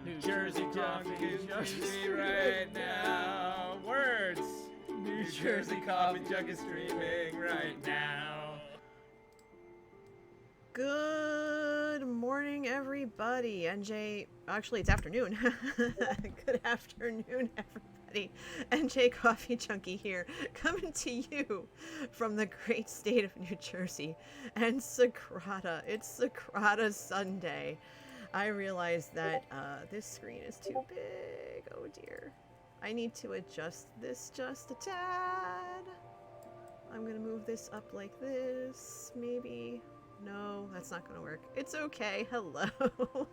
New Jersey coffee jug is streaming right now. Words. New Jersey coffee jug is streaming right now. Good morning, everybody. NJ, actually, it's afternoon. Good afternoon, everybody. NJ Coffee Junkie here, coming to you from the great state of New Jersey and Sagrada. It's Sagrada Sunday. I realize that this screen is too big. Oh dear. I need to adjust this just a tad. I'm gonna move this up like this, maybe. No, that's not gonna work. It's okay. Hello. Hello,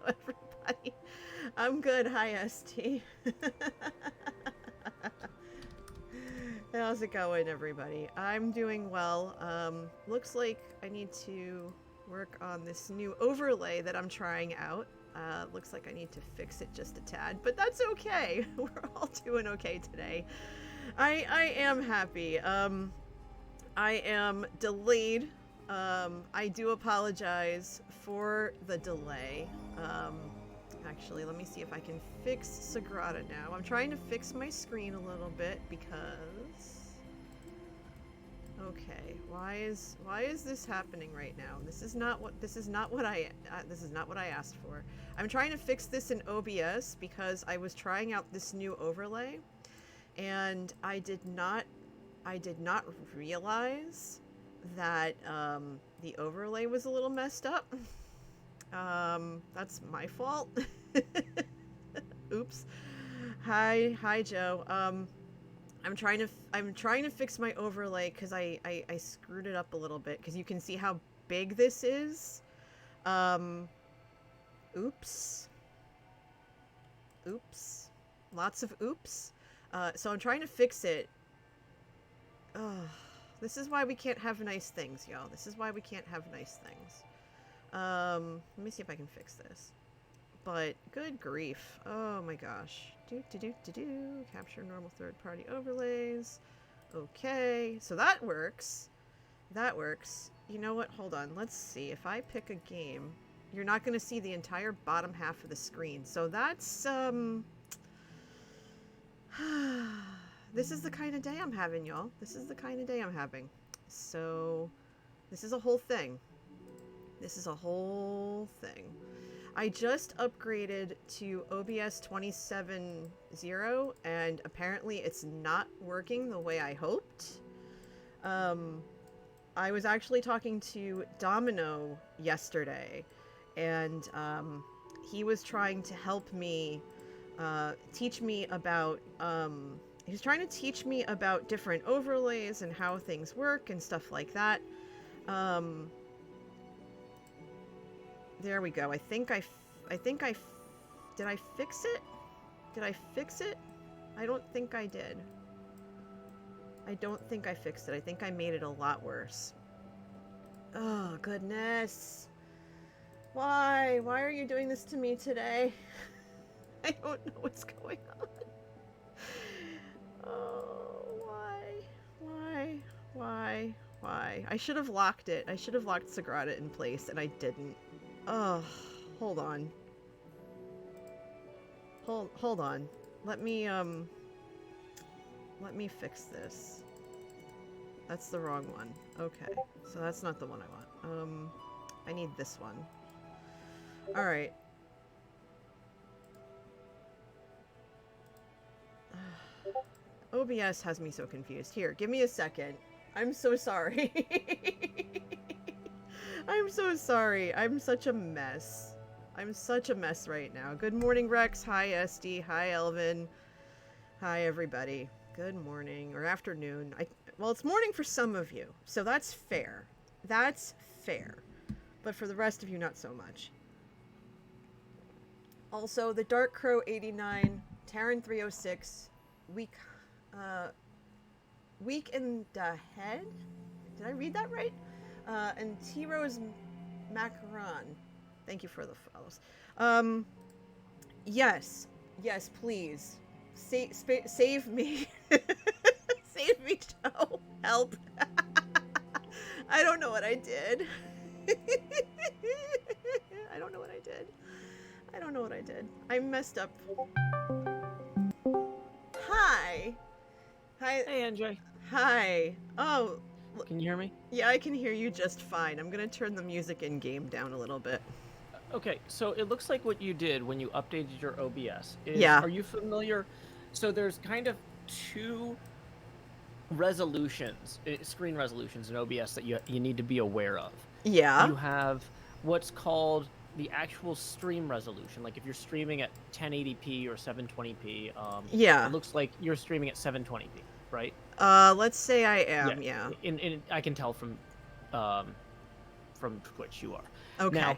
everybody. I'm good. Hi, ST. How's it going, everybody? I'm doing well. Looks like I need to work on this new overlay that I'm trying out. Looks like I need to fix it just a tad, but that's okay. We're all doing okay today. I am happy. I am delayed. I do apologize for the delay. Actually, let me see if I can fix Sagrada now. I'm trying to fix my screen a little bit because... Okay, why is this happening right now? This is not what I asked for. I'm trying to fix this in OBS because I was trying out this new overlay and I did not realize that the overlay was a little messed up. That's my fault. Oops. Hi Joe. I'm trying to fix my overlay because I screwed it up a little bit because you can see how big this is. Oops. Lots of oops. So I'm trying to fix it. This is why we can't have nice things, y'all. This is why we can't have nice things. Let me see if I can fix this. But good grief. Oh my gosh. Capture normal third-party overlays. Okay, so that works. That works. You know what? Hold on. Let's see. If I pick a game, you're not going to see the entire bottom half of the screen. So that's this is the kind of day I'm having, y'all. This is the kind of day I'm having. So this is a whole thing. This is a whole thing. I just upgraded to OBS 27.0 and apparently it's not working the way I hoped. I was actually talking to Domino yesterday and he was trying to help me teach me about he was trying to teach me about different overlays and how things work and stuff like that. There we go. Did I fix it? Did I fix it? I don't think I did. I don't think I fixed it. I think I made it a lot worse. Oh, goodness. Why? Why are you doing this to me today? I don't know what's going on. Oh, why? I should have locked it. I should have locked Sagrada in place, and I didn't. Oh, hold on. Hold on. Let me fix this. That's the wrong one. Okay, so that's not the one I want. I need this one. All right. OBS has me so confused. Here, give me a second. I'm so sorry. I'm so sorry. I'm such a mess. I'm such a mess right now. Good morning, Rex. Hi, SD. Hi, Elvin. Hi, everybody. Good morning or afternoon. Well, it's morning for some of you, so that's fair. That's fair. But for the rest of you, not so much. Also, the Dark Crow 89, Terran 306, Week in the Head? Did I read that right? And T-Rose Macaron. Thank you for the follows. Yes, please. Save me. Save me, Joe. Help. I don't know what I did. I don't know what I did. I don't know what I did. I messed up. Hi. Hi. Hey, NJ. Hi. Oh, Can you hear me? yeah, I can hear you just fine. I'm gonna turn the music in game down a little bit. Okay, so it looks like what you did when you updated your OBS is, Yeah. are you familiar? So there's kind of two resolutions, screen resolutions in OBS that you need to be aware of. Yeah. You have what's called the actual stream resolution. Like if you're streaming at 1080p or 720p, Yeah. it looks like you're streaming at 720p, right? Let's say I am, yeah. I can tell from Twitch you are. Okay.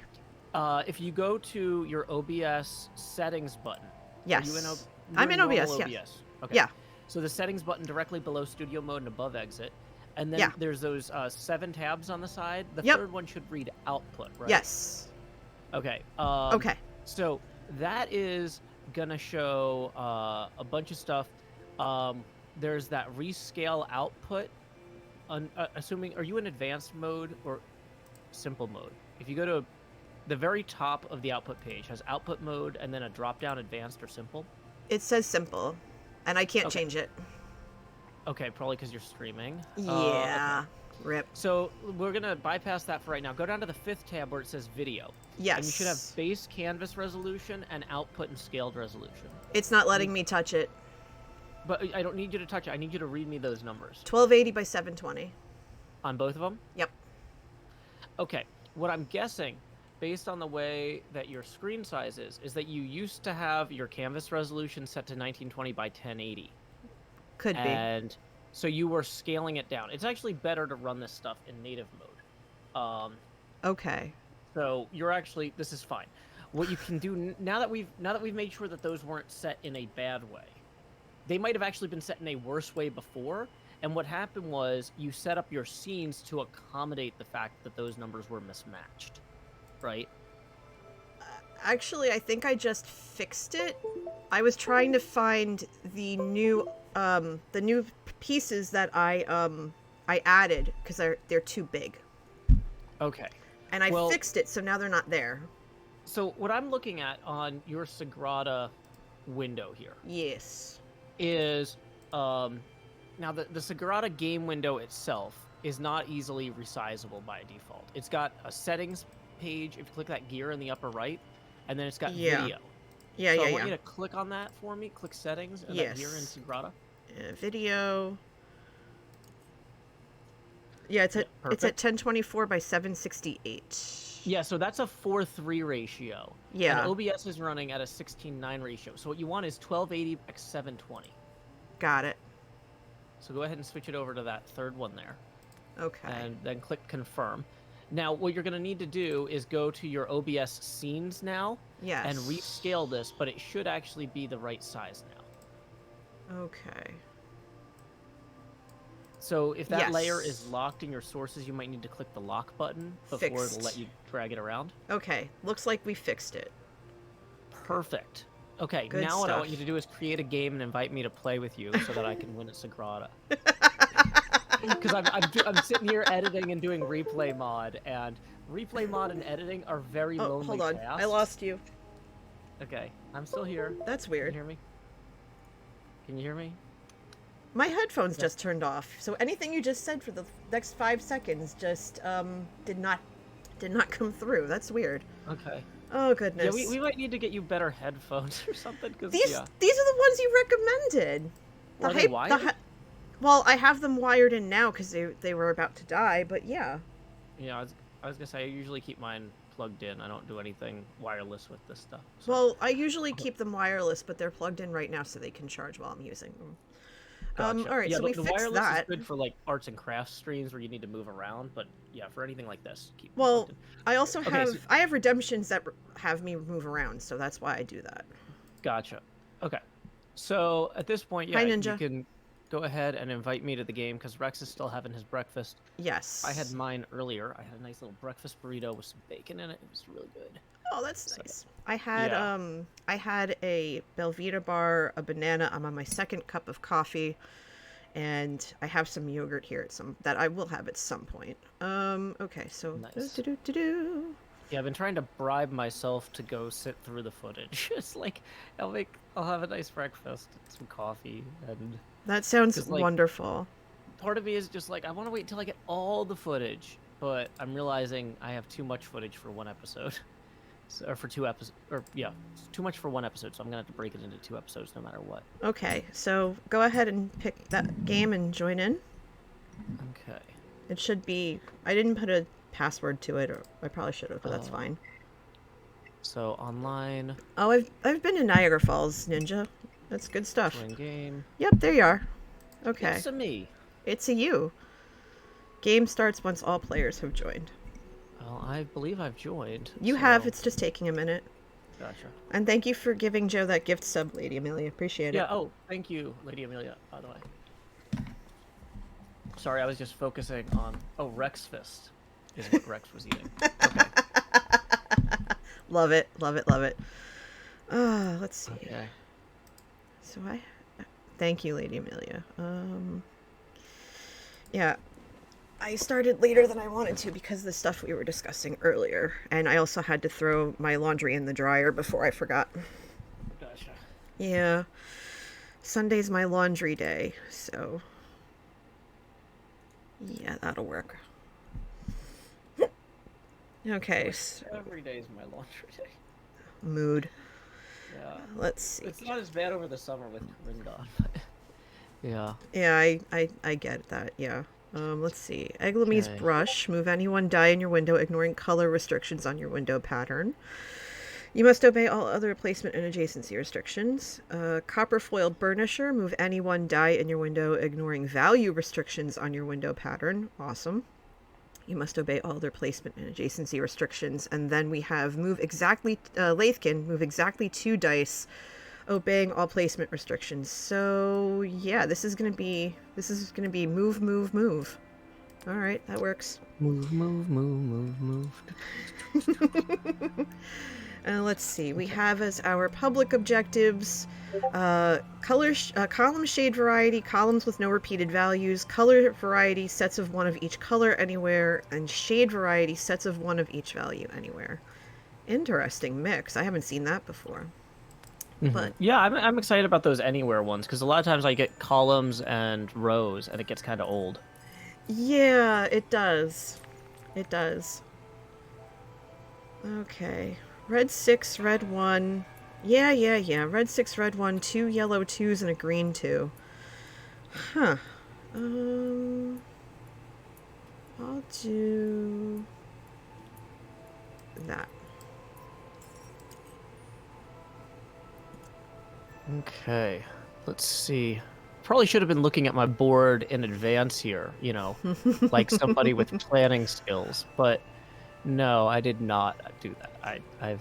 Now, if you go to your OBS settings button. Yes. Are you in I'm in OBS, OBS? yeah. Okay. Yeah. So the settings button directly below studio mode and above exit. And then Yeah. there's those 7 tabs on the side. The Yep. third one should read output, right? Yes. Okay. Okay. So that is going to show a bunch of stuff. There's that rescale output. Assuming, are you in advanced mode or simple mode? If you go to the very top of the output page, has output mode and then a drop down advanced or simple. It says simple, and I can't Okay. change it. Okay, probably because you're streaming. Yeah. Okay. Rip. So we're going to bypass that for right now. Go down to the 5th tab where it says video. Yes. And you should have base canvas resolution and output and scaled resolution. It's not letting me touch it. But I don't need you to touch it. I need you to read me those numbers. 1280 by 720. On both of them? Yep. Okay. What I'm guessing, based on the way that your screen size is that you used to have your canvas resolution set to 1920 by 1080. Could be. And so you were scaling it down. It's actually better to run this stuff in native mode. Okay. So you're actually, this is fine. What you can do now that we've made sure that those weren't set in a bad way. They might have actually been set in a worse way before. And what happened was you set up your scenes to accommodate the fact that those numbers were mismatched, right? Actually, I think I just fixed it. I was trying to find the new pieces that I added because they're too big. Okay. And I fixed it, so now they're not there. So what I'm looking at on your Sagrada window here Yes. is now the Sagrada game window itself is not easily resizable by default. It's got a settings page if you click that gear in the upper right, and then it's got video. Yeah, so yeah, I want yeah. you to click on that for me. Click settings and Yes. that gear in Sagrada. Video. Yeah, it's at 1024 by 768. Yeah, so that's a 4:3 ratio. Yeah. And OBS is running at a 16:9 ratio. So what you want is 1280 by 720. Got it. So go ahead and switch it over to that third one there. Okay. And then click confirm. Now, what you're going to need to do is go to your OBS scenes now Yes. and rescale this, but it should actually be the right size now. Okay. So if that Yes. layer is locked in your sources, you might need to click the lock button before Fixed. it'll let you drag it around. Okay. Looks like we fixed it. Perfect. Okay, Good now what I stuff. want you to do is create a game and invite me to play with you so that I can win at Sagrada. Because I'm sitting here editing and doing replay mod, and replay mod and editing are very Oh, lonely hold on. tasks. I lost you. Okay, I'm still here. That's Can you weird. hear me? Can you hear me? My headphones just turned off, so anything you just said for the next 5 seconds just did not come through. That's weird. Okay. Oh goodness. Yeah, we might need to get you better headphones or something. Cause, these yeah. these are the ones you recommended. Are they wired? Well, I have them wired in now because they were about to die. But yeah. Yeah, I was gonna say I usually keep mine plugged in. I don't do anything wireless with this stuff. So. Well, I usually keep them wireless, but they're plugged in right now, so they can charge while I'm using them. Gotcha. All right, yeah, so we the fixed wireless that. is good for like arts and crafts streams where you need to move around, but yeah, for anything like this, keep them Well, plugged in. I also Okay, have so- I have redemptions that have me move around, so that's why I do that. Gotcha. Okay. So at this point, yeah, Hi, you Ninja. can go ahead and invite me to the game because Rex is still having his breakfast. Yes. I had mine earlier. I had a nice little breakfast burrito with some bacon in it. It was really good. Oh, that's So, nice. I had yeah. I had a Belvita bar, a banana. I'm on my second cup of coffee, and I have some yogurt here that I will have at some point. Okay, so Nice. do-do-do-do-do. Yeah, I've been trying to bribe myself to go sit through the footage. It's like I'll have a nice breakfast, some coffee, and That sounds 'cause, wonderful. part of me is just like I want to wait till I get all the footage, but I'm realizing I have too much footage for one episode. So, or for 2 episodes, or yeah, it's too much for one episode, so I'm gonna have to break it into 2 episodes no matter what. Okay, so go ahead and pick that game and join in. Okay. It should be. I didn't put a password to it, or I probably should have, but that's fine. So online. Oh, I've been to Niagara Falls, Ninja. That's good stuff. Join game. Yep, there you are. Okay. It's a me. It's a you. Game starts once all players have joined. Well, I believe I've joined. You have. It's just taking a minute. Gotcha. And thank you for giving Joe that gift sub, Lady Amelia. Appreciate it. Yeah. Oh, thank you, Lady Amelia. By the way. Sorry, I was just focusing on. Oh, Rex Fist is what Rex was eating. Okay. Love it. Love it. Love it. Let's see. Okay. So thank you, Lady Amelia. Yeah, I started later than I wanted to because of the stuff we were discussing earlier, and I also had to throw my laundry in the dryer before I forgot. Gotcha. Yeah, Sunday's my laundry day, so yeah, that'll work. Okay. So, every day is my laundry day. mood. Yeah. Let's see. It's not as bad over the summer with Ringdon, but yeah. Yeah, I get that. Yeah. Let's see. Eglamee's Okay. brush. Move any one die in your window, ignoring color restrictions on your window pattern. You must obey all other placement and adjacency restrictions. Copper foil burnisher. Move any one die in your window, ignoring value restrictions on your window pattern. Awesome. You must obey all other placement and adjacency restrictions. And then we have move exactly, Lathkin, move exactly 2 dice, obeying all placement restrictions. So yeah, this is gonna be move, move, move. All right, that works. Move, move, move, move, move. Let's see. We have as our public objectives, column shade variety, columns with no repeated values, color variety, sets of 1 of each color anywhere, and shade variety, sets of 1 of each value anywhere. Interesting mix. I haven't seen that before. But yeah, I'm excited about those anywhere ones because a lot of times I get columns and rows and it gets kind of old. yeah, it does. It does. Okay. Red 6, red 1. Yeah. Red 6, red 1, 2 yellow 2s, and a green 2. Huh. I'll do that. Okay, let's see. Probably should have been looking at my board in advance here, you know, like somebody with planning skills, but no, I did not do that. I've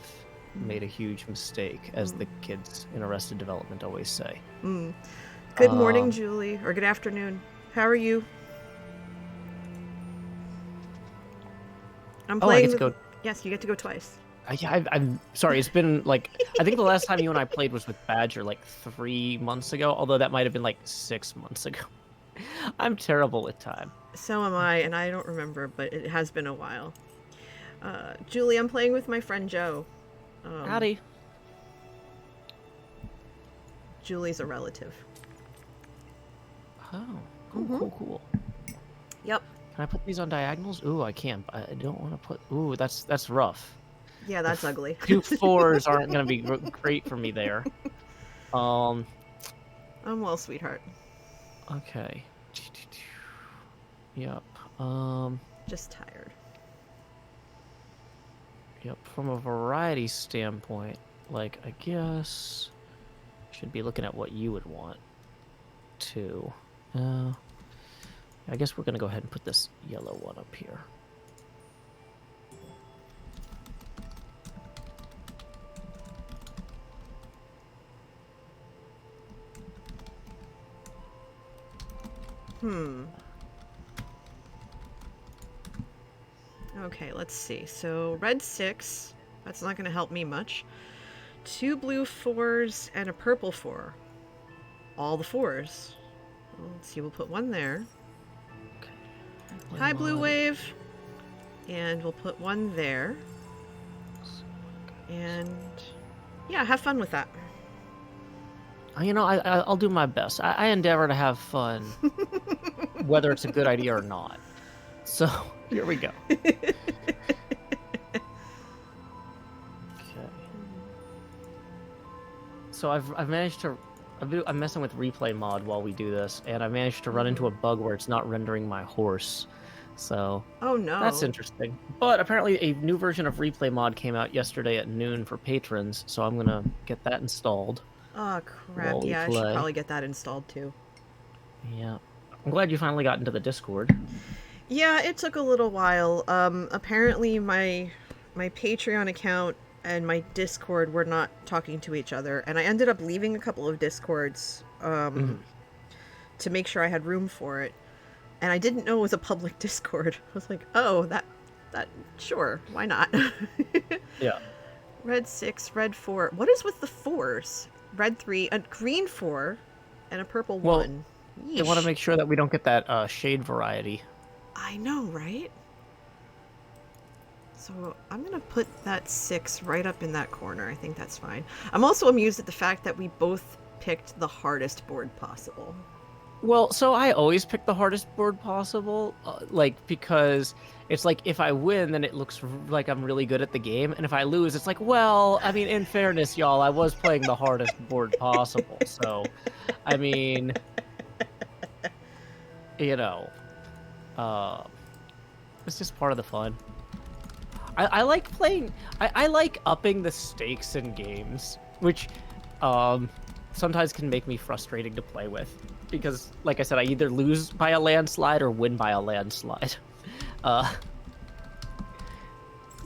made a huge mistake, as the kids in Arrested Development always say. Good morning, Julie, or good afternoon. How are you? I'm Oh, I playing. get to go. Yes, you get to go twice. Yeah, I'm sorry. It's been like I think the last time you and I played was with Badger like 3 months ago. Although that might have been like 6 months ago. I'm terrible with time. So am I, and I don't remember, but it has been a while. Julie, I'm playing with my friend Joe. Howdy. Julie's a relative. Oh, cool. Yep. Can I put these on diagonals? Ooh, I can't. I don't want to put. Ooh, that's rough. Yeah, that's ugly. 2 4s aren't gonna be great for me there. I'm well, sweetheart. Okay. Yep. Just tired. Yep. From a variety standpoint, like I guess should be looking at what you would want too. I guess we're gonna go ahead and put this yellow one up here. Okay, let's see. So red 6. That's not going to help me much. 2 blue 4s and a purple 4. All the 4s. Well, let's see. We'll put 1 there. Hi, Blue Wave. And we'll put 1 there. And yeah, have fun with that. I'll do my best. I endeavor to have fun, whether it's a good idea or not. So here we go. Okay. So I've managed to. I'm messing with replay mod while we do this, and I managed to run into a bug where it's not rendering my horse. So Oh no. that's interesting. But apparently a new version of replay mod came out yesterday at noon for patrons, so I'm gonna get that installed. Oh crap. While we Yeah, I play. should probably get that installed too. Yeah. I'm glad you finally got into the Discord. Yeah, it took a little while. Apparently my Patreon account and my Discord were not talking to each other, and I ended up leaving a couple of Discords to make sure I had room for it. And I didn't know it was a public Discord. I was like, oh, that sure, why not? Yeah. Red 6, red 4. What is with the 4s? Red 3, a green 4, and a purple 1. They want to make sure that we don't get that shade variety. I know, right? So I'm going to put that 6 right up in that corner. I think that's fine. I'm also amused at the fact that we both picked the hardest board possible. Well, so I always pick the hardest board possible, because it's like if I win, then it looks like I'm really good at the game, and if I lose, it's like, well, I mean, in fairness, y'all, I was playing the hardest board possible, so, I mean, it's just part of the fun. I like playing. I like upping the stakes in games, which sometimes can make me frustrating to play with. Because, like I said, I either lose by a landslide or win by a landslide.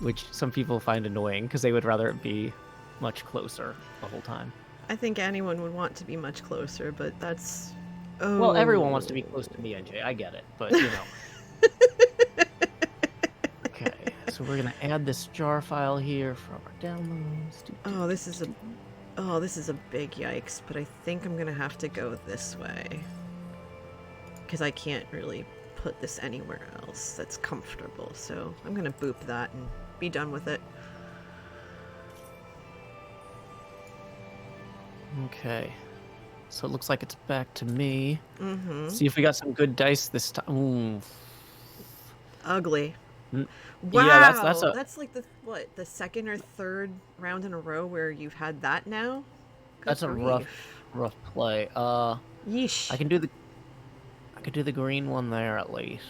Which some people find annoying because they would rather it be much closer the whole time. I think anyone would want to be much closer, but that's... Oh. Well, everyone wants to be close to me, NJ. I get it, but, Okay, so we're going to add this jar file here from our downloads. Oh, this is a big yikes, but I think I'm gonna have to go this way. Because I can't really put this anywhere else that's comfortable, so I'm gonna boop that and be done with it. Okay. So it looks like it's back to me. Mm-hmm. See if we got some good dice this time. Ooh. Ugly. Wow, Yeah, that's that's like the second or third round in a row where you've had that now? Good that's a grief. rough play. Yeesh. I can do the green one there at least.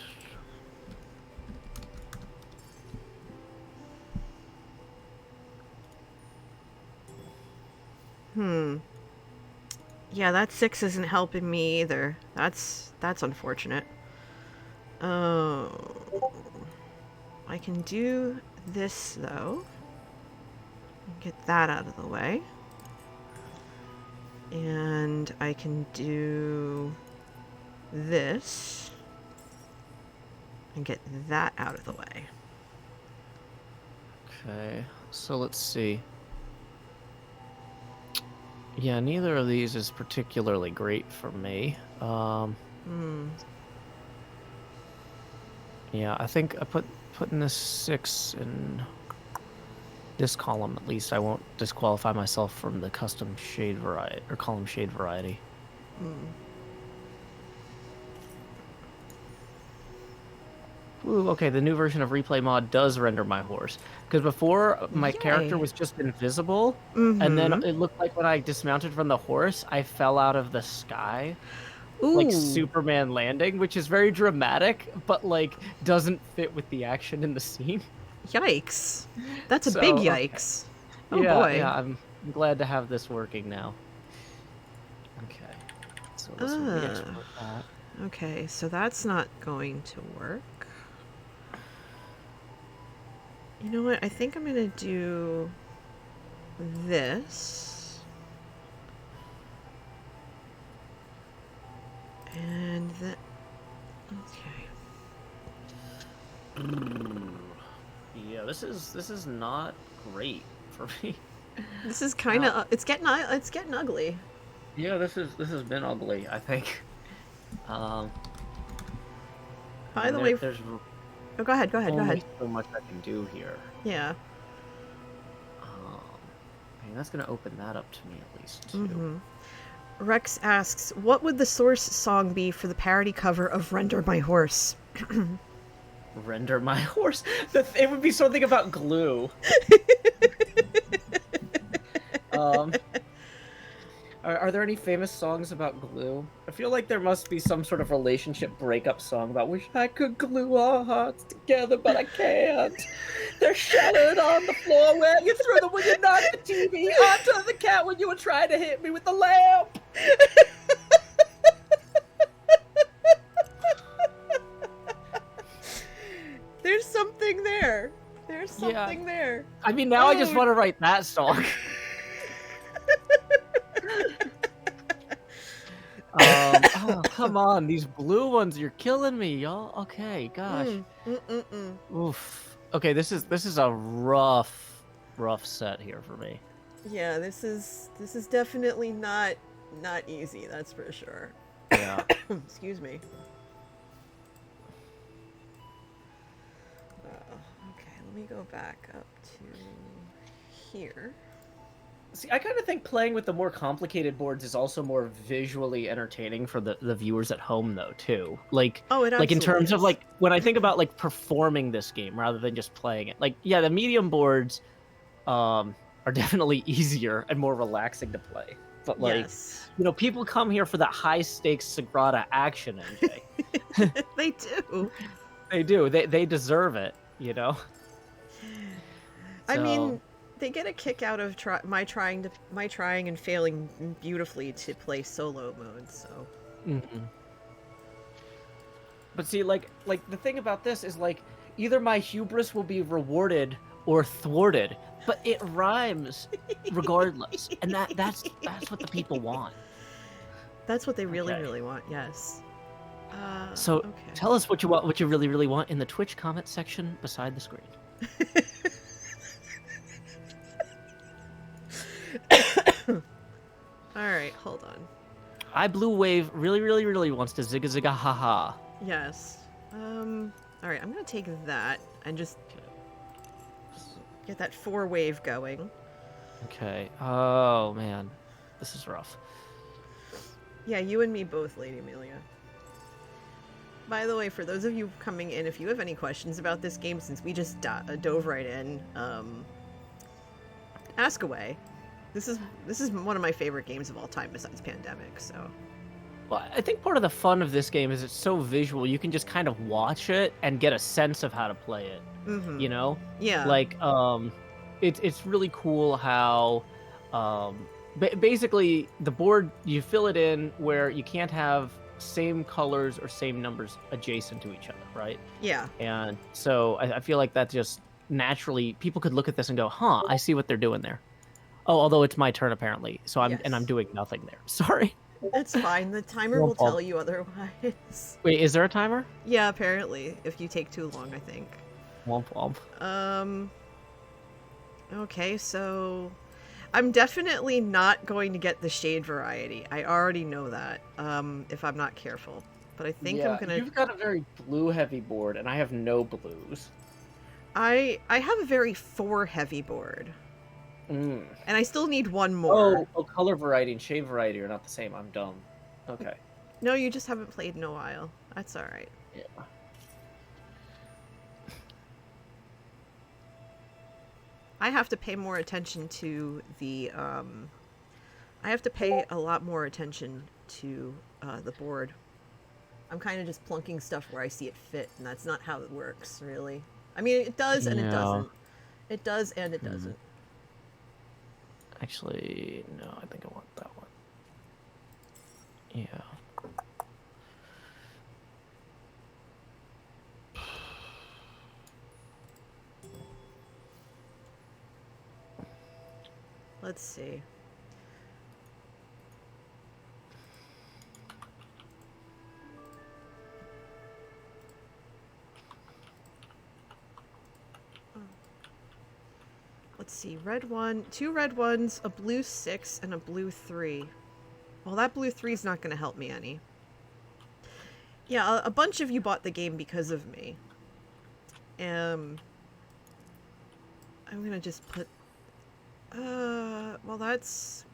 Yeah, that 6 isn't helping me either. That's unfortunate. Oh. I can do this, though. Get that out of the way. And I can do this. And get that out of the way. Okay, so let's see. Yeah, neither of these is particularly great for me. Yeah, I think putting this 6 in this column at least, I won't disqualify myself from the custom shade variety or column shade variety. Ooh, okay, the new version of replay mod does render my horse. Because before, my character was just invisible, and then it looked like when I dismounted from the horse, I fell out of the sky. Ooh. Like Superman landing, which is very dramatic, but like doesn't fit with the action in the scene. Yikes. That's a big yikes. Okay. Oh boy. Yeah, I'm glad to have this working now. Okay. So let's re-export that. Okay, so that's not going to work. You know what? I think I'm gonna do this. And that. Okay. Yeah, this is not great for me. This is kind of it's getting ugly. Yeah, this has been ugly, I think. By the way, there's oh, go ahead. only so much I can do here. Yeah. that's gonna open that up to me at least too. Mm-hmm. Rex asks, what would the source song be for the parody cover of Render My Horse? Render My Horse. It would be something about glue. Are there any famous songs about glue? I feel like there must be some sort of relationship breakup song about wish I could glue our hearts together, but I can't. They're shattered on the floor where you threw them when you knocked the TV onto the cat when you were trying to hit me with the lamp. There's something there. There's something there. I mean, now I just want to write that song. Oh, come on. These blue ones, you're killing me, y'all. Okay, gosh. Oof. Okay, this is a rough set here for me. Yeah, this is definitely not easy, that's for sure. Yeah. Excuse me. Okay, let me go back up to here. See, I kind of think playing with the more complicated boards is also more visually entertaining for the viewers at home, though, too. Like, like in terms of, like, when I think about, like, performing this game rather than just playing it. Like, yeah, the medium boards are definitely easier and more relaxing to play. But, like, you know, people come here for that high-stakes Sagrada action, MJ. They do. They do. They deserve it, you know? I mean... They get a kick out of my trying and failing beautifully to play solo mode, so. Mm-hmm. But see, like the thing about this is, like, either my hubris will be rewarded or thwarted, but it rhymes regardless, and that's what the people want. That's what they really want. Yes. So tell us what you really want in the Twitch comment section beside the screen. Alright, hold on. I Blue Wave really wants to zigga zigga haha. Yes. Alright, I'm gonna take that and just get that 4-wave going. Okay. Oh, man. This is rough. Yeah, you and me both, Lady Amelia. By the way, for those of you coming in, if you have any questions about this game, since we just dove right in, ask away. This is one of my favorite games of all time besides Pandemic, so. Well, I think part of the fun of this game is it's so visual. You can just kind of watch it and get a sense of how to play it. Mm-hmm. You know? Yeah. Like, it's really cool how, basically the board, you fill it in where you can't have same colors or same numbers adjacent to each other, right? Yeah. And so I feel like that just naturally, people could look at this and go, huh, I see what they're doing there. Oh, although it's my turn apparently, so I'm doing nothing there. Sorry. That's fine. The timer will tell you otherwise. Wait, is there a timer? Yeah, apparently. If you take too long, I think. Womp womp. Okay, so I'm definitely not going to get the shade variety. I already know that. If I'm not careful, but I think I'm gonna. You've got a very blue heavy board, and I have no blues. I have a very 4 heavy board. Mm. And I still need one more. Oh, color variety and shade variety are not the same. I'm dumb. Okay. No, you just haven't played in a while. That's alright. Yeah. I have to pay more attention to the, I have to pay a lot more attention to the board. I'm kind of just plunking stuff where I see it fit, and that's not how it works, really. I mean, it does and it doesn't. It does and it doesn't. Actually, no, I think I want that one. Yeah. Let's see. Let's see, red 1, 2 red 1s, a blue 6, and a blue 3. Well, that blue 3 is not going to help me any. Yeah, a bunch of you bought the game because of me. I'm going to just put Well, that's...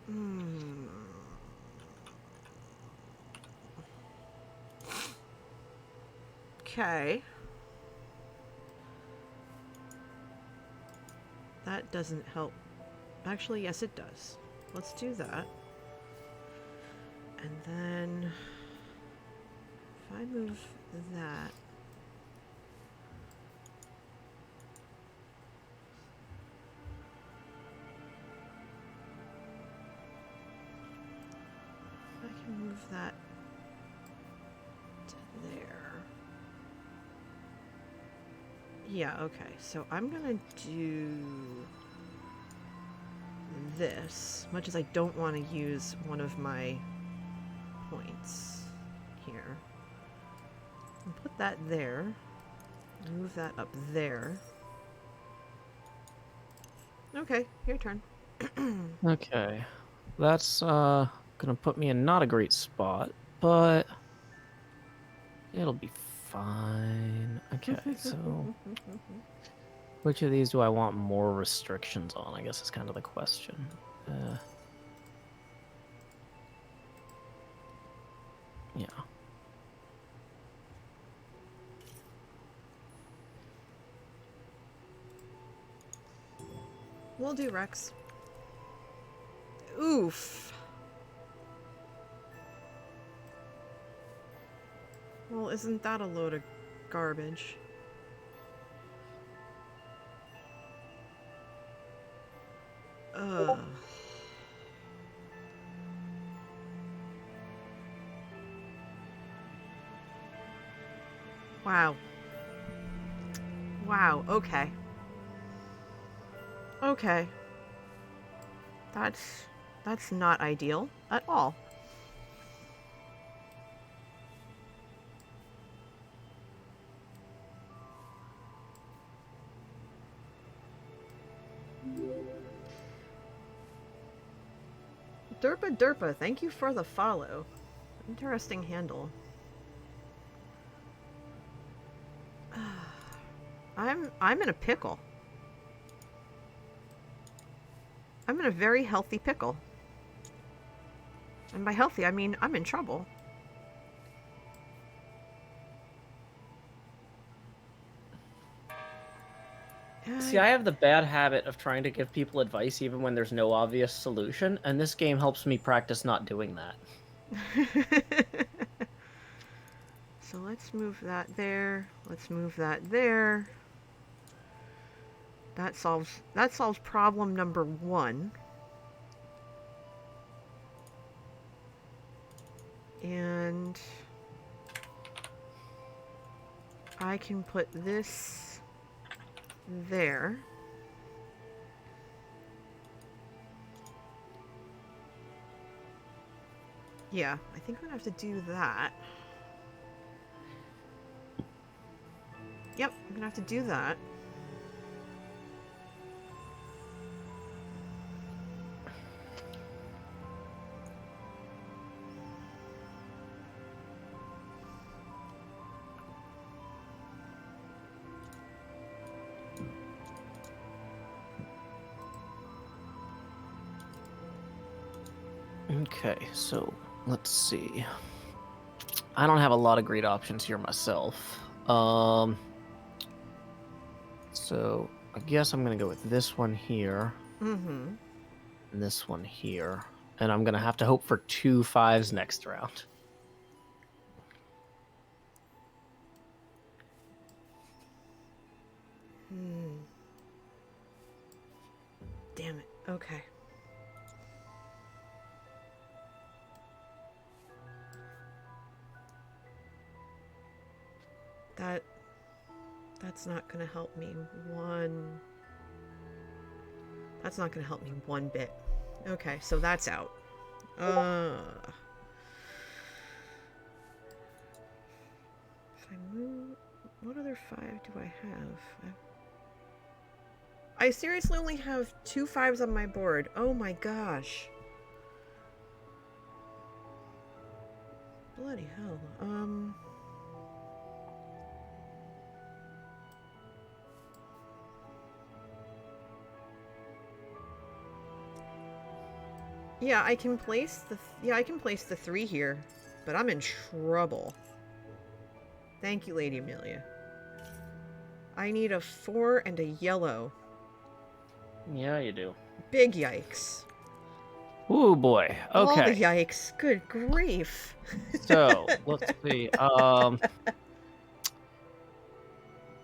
Okay. That doesn't help. Actually, yes, it does. Let's do that. And then... if I move that... I can move that to there. Yeah, okay. So I'm gonna do this, much as I don't want to use one of my points here. And put that there. Move that up there. Okay, your turn. Okay. That's gonna put me in not a great spot, but it'll be fine. Okay, so which of these do I want more restrictions on? I guess is kind of the question. Yeah. We'll do Rex. Oof. Well, isn't that a load of garbage? Ugh. Wow. Wow, okay. Okay. That's not ideal at all. Derpa Derpa, thank you for the follow. Interesting handle. I'm in a pickle. I'm in a very healthy pickle. And by healthy, I mean I'm in trouble. See, I have the bad habit of trying to give people advice even when there's no obvious solution, and this game helps me practice not doing that. So let's move that there. Let's move that there. That solves problem number 1. And I can put this there. Yeah, I think I'm gonna have to do that. Yep, I'm gonna have to do that. Okay, so let's see. I don't have a lot of great options here myself. So I guess I'm gonna go with this one here. Mm-hmm. And this one here. And I'm gonna have to hope for 2 5s next round. Damn it. Okay. That's not gonna help me one. That's not gonna help me one bit. Okay, so that's out. If I move, what other 5 do I have? I seriously only have 2 5s on my board. Oh my gosh. Bloody hell. Yeah, I can place the 3 here, but I'm in trouble. Thank you, Lady Amelia. I need a 4 and a yellow. Yeah, you do. Big yikes. Ooh, boy. All the Okay. yikes. Good grief. So, let's see.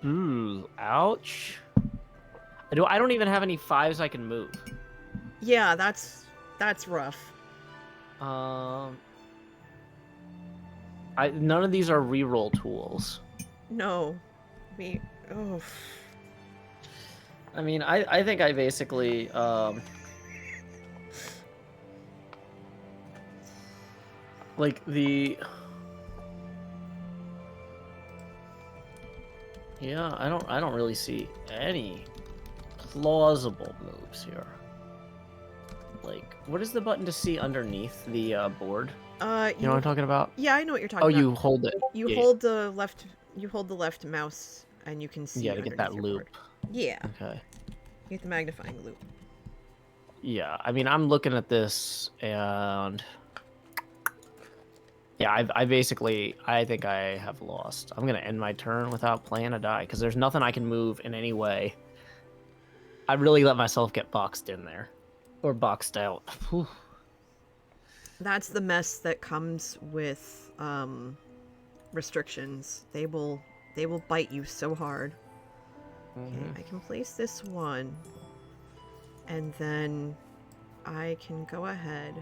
Ooh, ouch. I don't even have any 5s I can move. Yeah, that's rough. None of these are reroll tools. No. I mean, I think I basically, like yeah, I don't really see any plausible moves here. Like, what is the button to see underneath the board? You know what I'm talking about? Yeah, I know what you're talking about. Oh, you hold it. You hold the left mouse and you can see to get that loop. board. Yeah. Okay. You get the magnifying loop. Yeah, I mean, I'm looking at this and yeah, I think I have lost. I'm gonna end my turn without playing a die because there's nothing I can move in any way. I really let myself get boxed in there, or boxed out. Whew. That's the mess that comes with restrictions. They will bite you so hard. Okay, I can place this one, and then I can go ahead,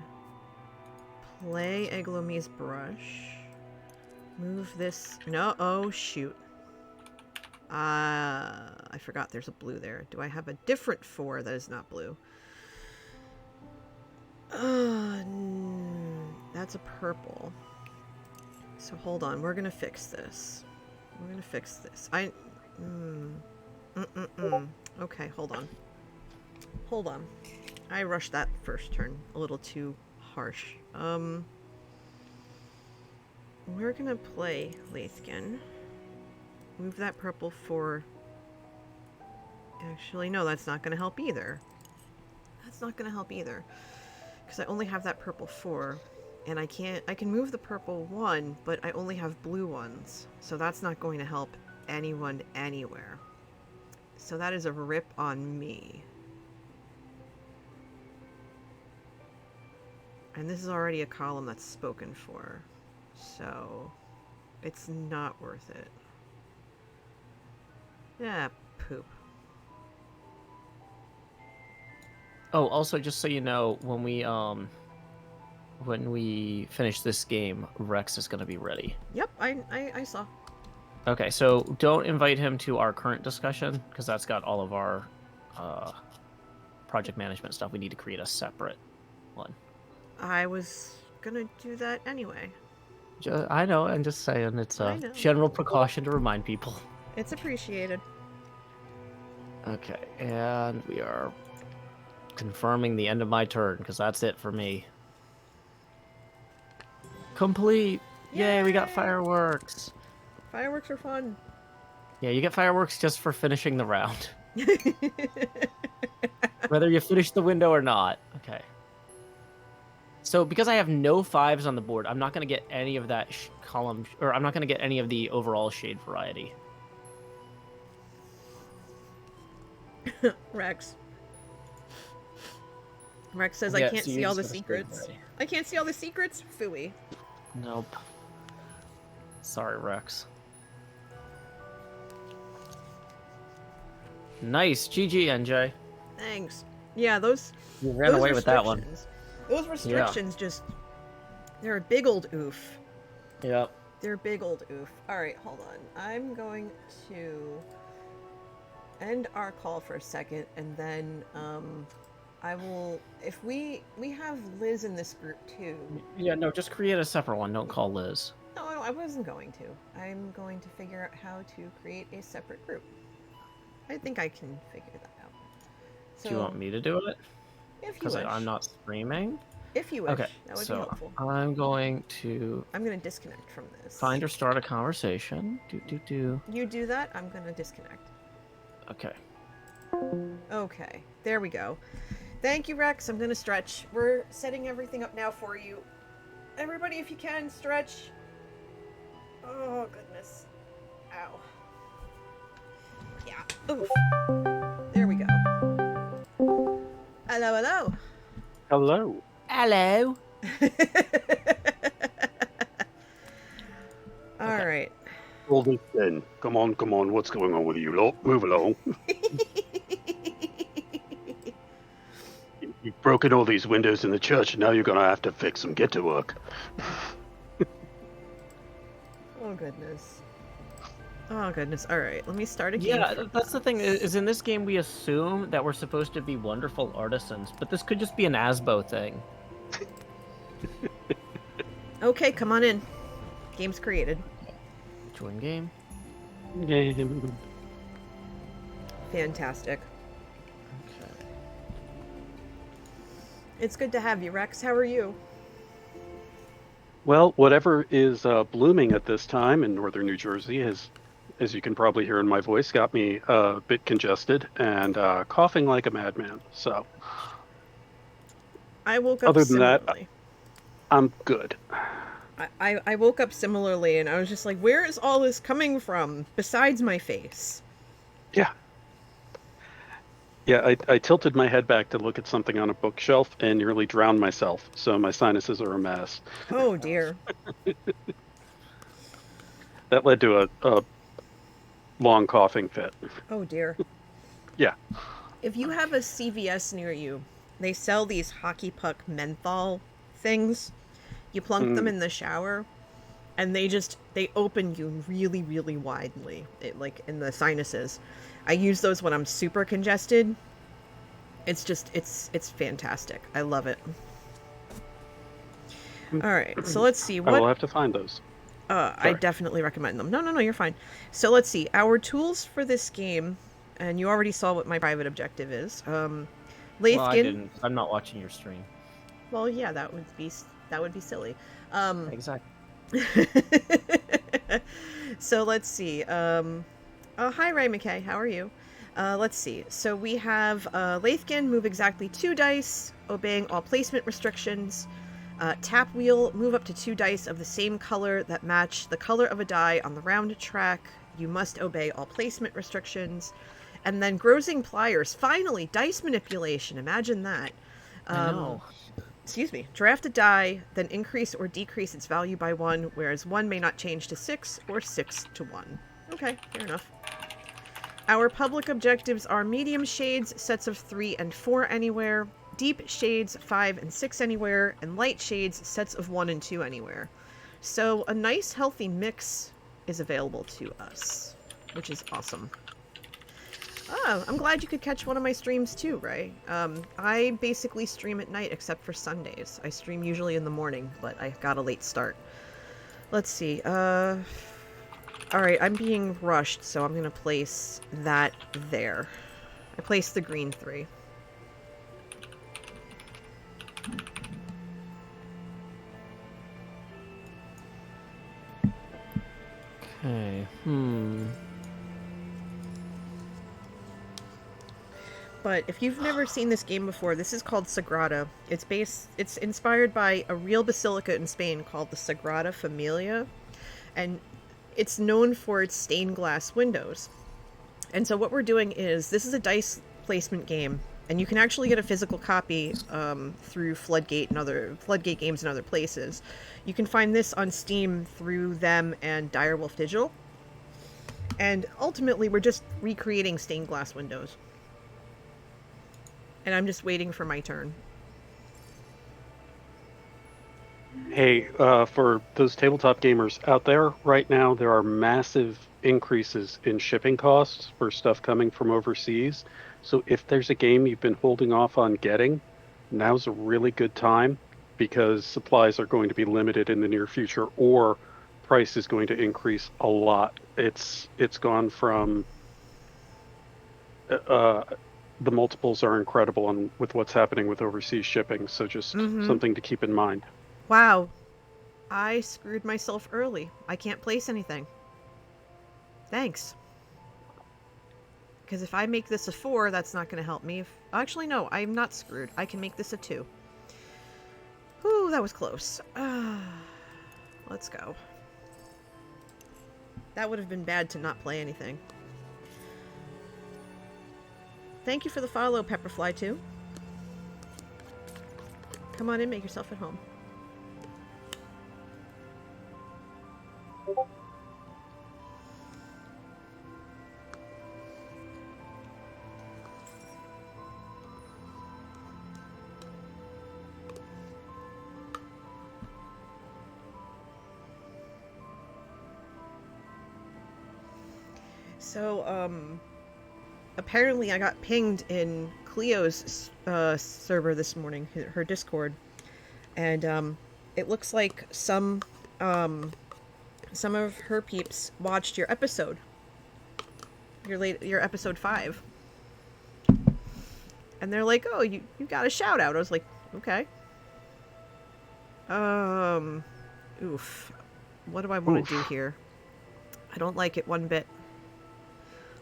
play Eglomi's brush, move this. No, oh shoot. I forgot there's a blue there. Do I have a different 4 that is not blue? That's a purple. So hold on, we're gonna fix this. Okay, hold on. I rushed that first turn a little too harsh. We're gonna play Lathkin. Move that purple for... Actually, no, that's not gonna help either. Because I only have that purple 4. And I can move the purple 1, but I only have blue ones. So that's not going to help anyone anywhere. So that is a rip on me. And this is already a column that's spoken for. So it's not worth it. Yeah, poop. Oh, also, just so you know, when we finish this game, Rex is going to be ready. Yep, I saw. Okay, so don't invite him to our current discussion, because that's got all of our project management stuff. We need to create a separate one. I was gonna do that anyway. I know, I'm just saying, it's a general precaution to remind people. It's appreciated. Okay, and we are confirming the end of my turn, because that's it for me. Complete! Yay, we got fireworks! Fireworks are fun. Yeah, you get fireworks just for finishing the round. Whether you finish the window or not. Okay. So, because I have no 5s on the board, I'm not going to get any of that column, or I'm not going to get any of the overall shade variety. Rex says, I can't see all the secrets. I can't see all the secrets? Phooey. Nope. Sorry, Rex. Nice. GG, NJ. Thanks. Yeah, those... You ran away with that one. Those restrictions just... They're a big old oof. Yep. They're a big old oof. Alright, hold on. I'm going to end our call for a second, and then, I will... If we have Liz in this group, too. Yeah, no, just create a separate one. Don't call Liz. No, I wasn't going to. I'm going to figure out how to create a separate group. I think I can figure that out. So, do you want me to do it? If you Because wish. I'm not streaming? If you wish. Okay, That would so be helpful. I'm going to... I'm going to disconnect from this. Find or start a conversation. You do that, I'm going to disconnect. Okay. Okay, there we go. Thank you, Rex. I'm gonna stretch. We're setting everything up now for you. Everybody, if you can, stretch. Oh, goodness. Ow. Yeah. Oof. There we go. Hello, hello. Hello. Hello. All right. All this then. Come on. What's going on with you lot? Move along. You've broken all these windows in the church, and now you're gonna have to fix them. Get to work. Oh, goodness. Oh, goodness. All right. Let me start a game. Yeah, that's the thing. Is in this game we assume that we're supposed to be wonderful artisans, but this could just be an Asbo thing. Okay, come on in. Game's created. Join game. Game. Fantastic. Okay. It's good to have you, Rex. How are you? Well, whatever is blooming at this time in northern New Jersey has, as you can probably hear in my voice, got me a bit congested and coughing like a madman. So, I woke up other than that, similarly. I'm good. I woke up similarly, and I was just like, where is all this coming from besides my face? Yeah. Yeah, I tilted my head back to look at something on a bookshelf and nearly drowned myself. So my sinuses are a mess. Oh, dear. That led to a long coughing fit. Oh, dear. Yeah. If you have a CVS near you, they sell these hockey puck menthol things. You plunk them in the shower, and they open you really, really widely, like in the sinuses. I use those when I'm super congested. It's just, it's fantastic. I love it. All right, so let's see. I will have to find those. I definitely recommend them. No, you're fine. So let's see. Our tools for this game, and you already saw what my private objective is. Lathkin. Well, I didn't. I'm not watching your stream. Well, yeah, that would be silly. Exactly. So let's see. Hi, Ray McKay. How are you? Let's see. So we have Lathkin, move exactly 2 dice, obeying all placement restrictions. Tap wheel, move up to 2 dice of the same color that match the color of a die on the round track. You must obey all placement restrictions. And then Grozing Pliers. Finally, dice manipulation. Imagine that. I know. Excuse me. Draft a die, then increase or decrease its value by 1, whereas 1 may not change to 6 or 6 to 1. Okay, fair enough. Our public objectives are medium shades, sets of 3 and 4 anywhere, deep shades, 5 and 6 anywhere, and light shades, sets of 1 and 2 anywhere. So a nice healthy mix is available to us, which is awesome. Oh, I'm glad you could catch one of my streams too, Ray. I basically stream at night except for Sundays. I stream usually in the morning, but I got a late start. Let's see. Alright, I'm being rushed, so I'm gonna place that there. I placed the green 3. Okay. But if you've never seen this game before, this is called Sagrada. It's inspired by a real basilica in Spain called the Sagrada Familia, and it's known for its stained glass windows. And so what we're doing is, this is a dice placement game, and you can actually get a physical copy through Floodgate games and other places. You can find this on Steam through them and Direwolf Digital. And ultimately, we're just recreating stained glass windows. And I'm just waiting for my turn. Hey, for those tabletop gamers out there, right now there are massive increases in shipping costs for stuff coming from overseas. So if there's a game you've been holding off on getting, now's a really good time, because supplies are going to be limited in the near future, or price is going to increase a lot. It's gone from the multiples are incredible with what's happening with overseas shipping. So just something to keep in mind. Wow. I screwed myself early. I can't place anything. Thanks. Because if I make this a 4, that's not going to help me. Actually, no, I'm not screwed. I can make this a 2. Whew, that was close. Let's go. That would have been bad to not play anything. Thank you for the follow, Pepperfly 2. Come on in, make yourself at home. So, apparently I got pinged in Cleo's server this morning, her Discord, and it looks like some of her peeps watched your episode, your episode 5, and they're like, "Oh, you got a shout out." I was like, "Okay." Oof. What do I want to do here? I don't like it one bit.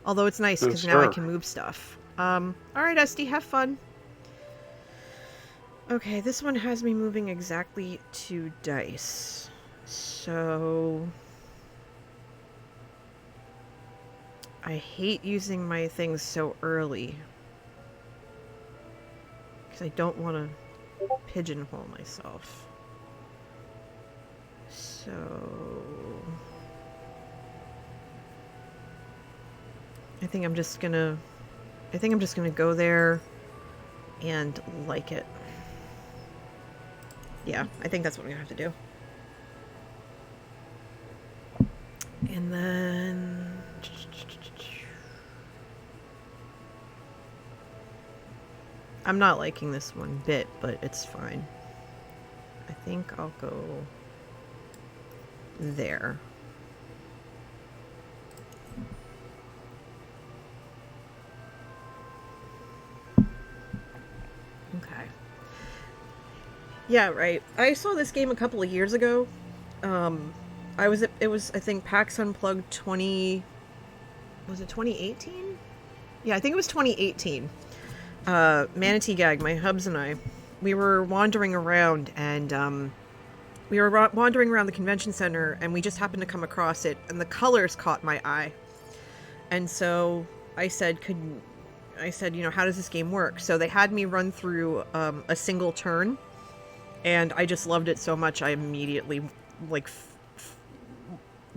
Although it's nice because now I can move stuff. Alright, Esty, have fun. Okay, this one has me moving exactly 2 dice. So... I hate using my things so early. Because I don't want to pigeonhole myself. So... I think I'm just gonna go there and like it. Yeah, I think that's what I'm gonna have to do. And then... I'm not liking this one bit, but it's fine. I think I'll go there. Okay. Yeah, right. I saw this game a couple of years ago. It was I think PAX Unplugged 20, was it 2018? Yeah, I think it was 2018. Manatee Gag, my hubs and I, we were wandering around, and wandering around the convention center, and we just happened to come across it, and the colors caught my eye. And so I said, you know, how does this game work? So they had me run through a single turn, and I just loved it so much I immediately, like,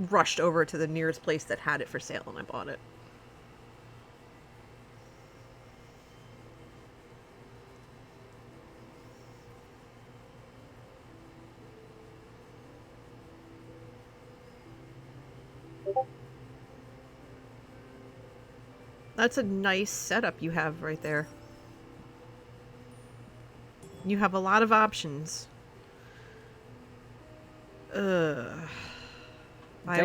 rushed over to the nearest place that had it for sale, and I bought it. That's a nice setup you have right there. You have a lot of options. Dang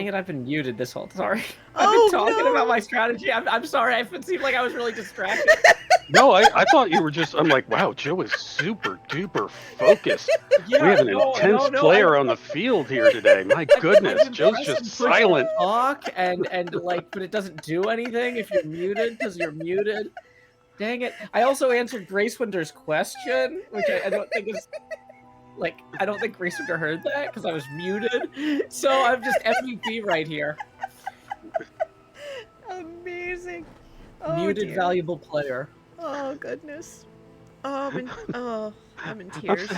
it, I've been muted this whole... Sorry. Oh, I've been talking no! about my strategy. I'm sorry. It seemed like I was really distracted. No, I thought you were just... I'm like, wow, Joe is super duper focused. Yeah, we have an intense player on the field here today. My goodness, Joe's just silent. Talk and like, but it doesn't do anything if you're muted because you're muted. Dang it! I also answered Grace Winter's question, which I don't think is... Like, I don't think Grace Winter heard that because I was muted. So I'm just MVP right here. Amazing. Oh, Muted, dear. valuable player. Oh, goodness. Oh, I'm in tears.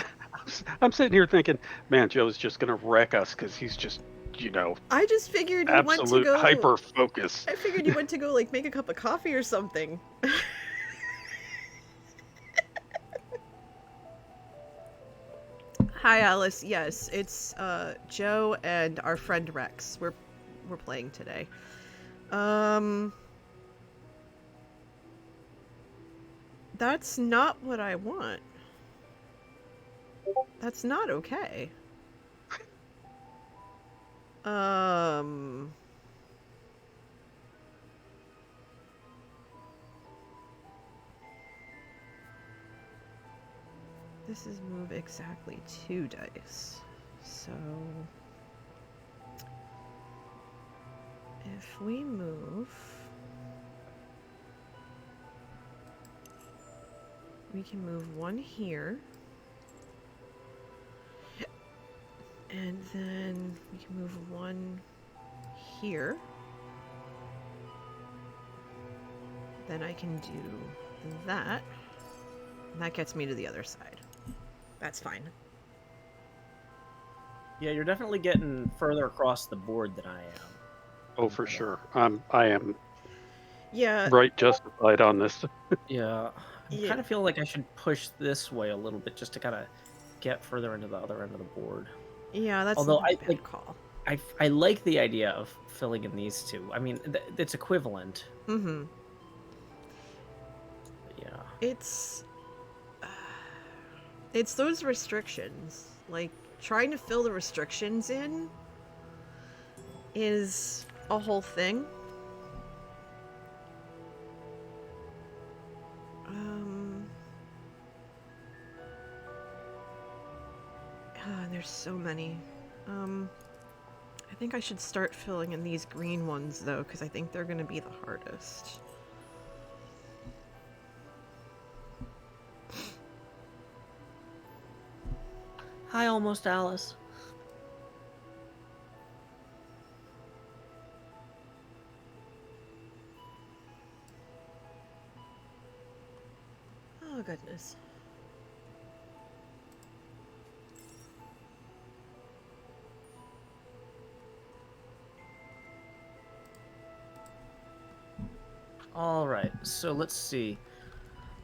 I'm sitting here thinking, man, Joe's just going to wreck us because he's just, you know, I just figured you went to absolute go... hyper focus. I figured you went to go, like, make a cup of coffee or something. Hi, Alice. Yes, it's Joe and our friend Rex. We're playing today. That's not what I want. That's not okay. This is move exactly 2 dice. So if we move we can move one here. And then we can move one here. Then I can do that. And that gets me to the other side. That's fine. Yeah, you're definitely getting further across the board than I am. Oh, for sure. I am Yeah. right justified on this. Yeah, I'm Yeah. kind of feeling like I should push this way a little bit just to kind of get further into the other end of the board. Yeah, that's Although not a I bad like, call. I like the idea of filling in these two. I mean, it's equivalent. Mm-hmm. But yeah. It's those restrictions. Like, trying to fill the restrictions in is a whole thing. There's so many. I think I should start filling in these green ones, though, because I think they're going to be the hardest. Hi, Almost Alice. Oh, goodness. All right, so let's see.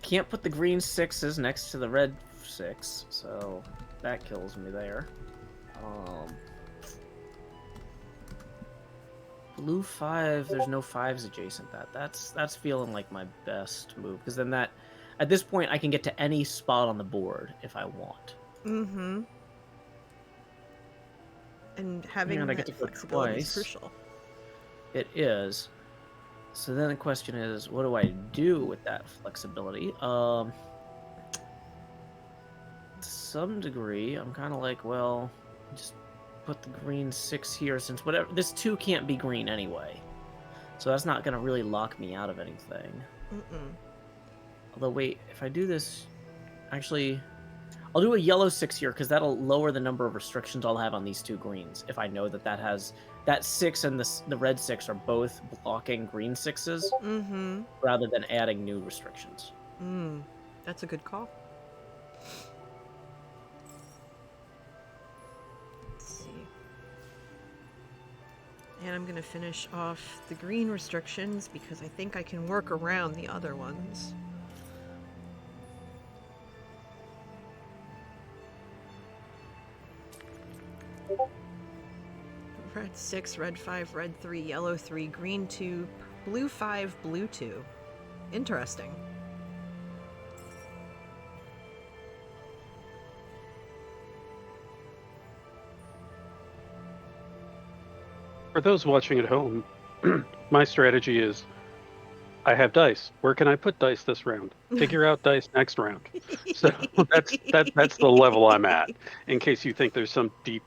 Can't put the green 6s next to the red 6, so that kills me there. Blue 5, there's no 5s adjacent that. That's feeling like my best move, because then that, at this point, I can get to any spot on the board if I want. Mm-hmm. And having And I that get to go flexibility is twice. crucial. It is. So then the question is, what do I do with that flexibility? To some degree, I'm kind of like, well, just put the green 6 here, since whatever, this 2 can't be green anyway. So that's not going to really lock me out of anything. Mm-mm. Although, wait, if I do this, actually, I'll do a yellow 6 here, because that'll lower the number of restrictions I'll have on these 2 greens, if I know that that has, that 6 and the red 6 are both blocking green 6s, Mm-hmm. rather than adding new restrictions. That's a good call. Let's see. And I'm going to finish off the green restrictions because I think I can work around the other ones. Red 6, red 5, red 3, yellow 3, green 2, blue 5, blue 2. Interesting. For those watching at home, my strategy is I have dice. Where can I put dice this round? Figure out dice next round. So that's the level I'm at. In case you think there's some deep,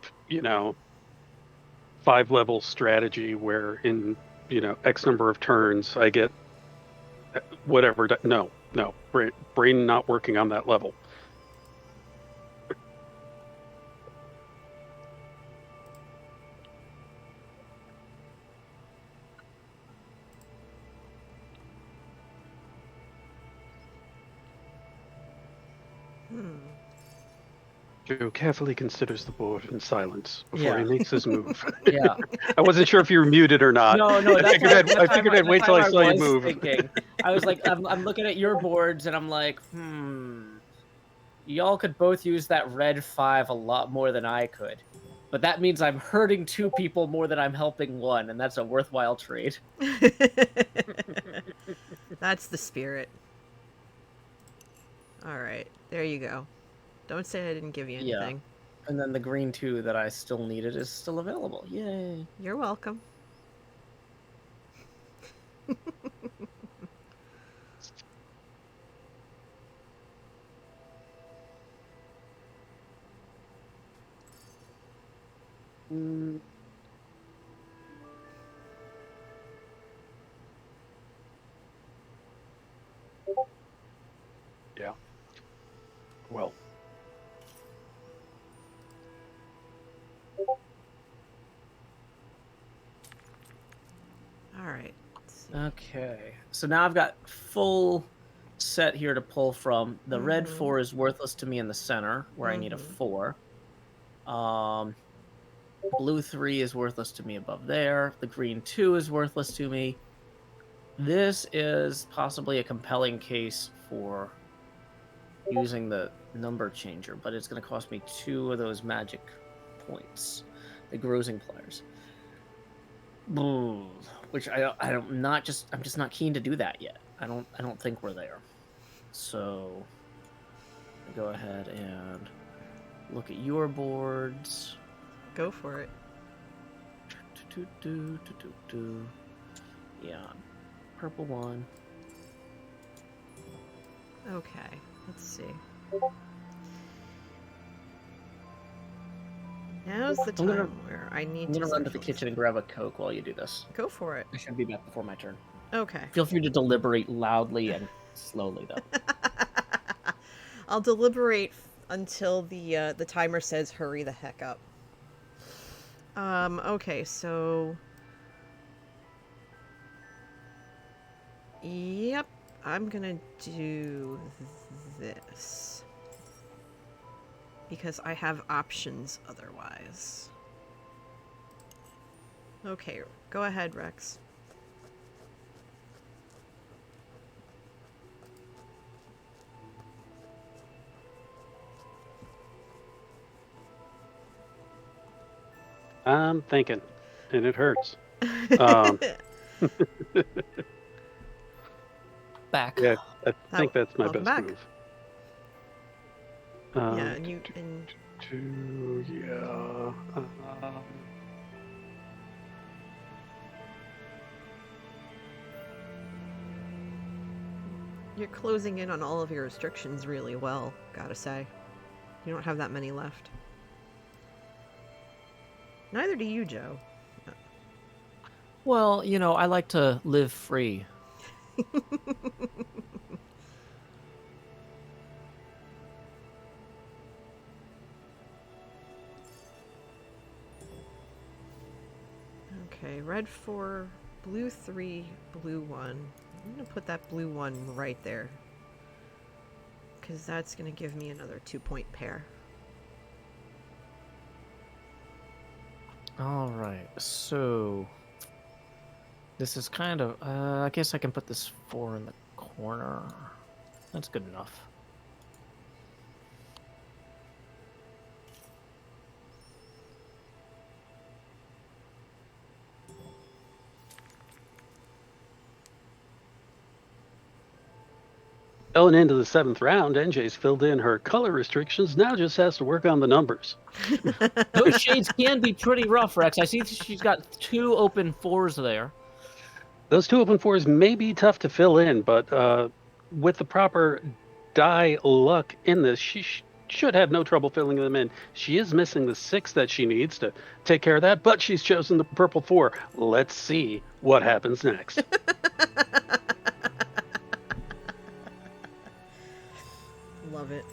5-level strategy where in, X number of turns I get whatever. No, brain not working on that level. Joe carefully considers the board in silence before he makes his move. Yeah. I wasn't sure if you were muted or not. No, I figured I'd wait till I saw you move. Thinking. I was like, I'm looking at your boards, and I'm like, y'all could both use that red 5 a lot more than I could. But that means I'm hurting 2 people more than I'm helping 1, and that's a worthwhile trade. That's the spirit. Alright, there you go. Don't say I didn't give you anything. Yeah. And then the green 2 that I still needed is still available. Yay. You're welcome. Yeah. Okay. So now I've got full set here to pull from. The red 4 is worthless to me in the center, where I need a 4. Blue 3 is worthless to me above there. The green 2 is worthless to me. This is possibly a compelling case for using the number changer, but it's going to cost me 2 of those magic points, the grossing pliers. Which I'm just not keen to do that yet. I don't think we're there. So go ahead and look at your boards. Go for it. Yeah, purple 1. Okay, let's see. Now's the time where I need to. I'm gonna run to the kitchen and grab a Coke while you do this. Go for it. I should be back before my turn. Okay. Feel free to deliberate loudly and slowly, though. I'll deliberate until the timer says hurry the heck up. Okay, so... Yep, I'm gonna do this. Because I have options otherwise. Okay, go ahead, Rex. I'm thinking, and it hurts. Back. Yeah, I think that's my welcome best back. move. Yeah, and you... And... Yeah. You're closing in on all of your restrictions really well, gotta say. You don't have that many left. Neither do you, Joe. Well, you know, I like to live free. Okay, red 4, blue 3, blue 1. I'm gonna put that blue 1 right there. Because that's gonna give me another 2-point pair. Alright, so... This is kind of... I guess I can put this 4 in the corner. That's good enough. Going into the 7th round, NJ's filled in her color restrictions. Now just has to work on the numbers. Those shades can be pretty rough, Rex. I see she's got 2 open 4s there. Those 2 open 4s may be tough to fill in, but with the proper die luck in this, she should have no trouble filling them in. She is missing the 6 that she needs to take care of that, but she's chosen the purple 4. Let's see what happens next. Love it.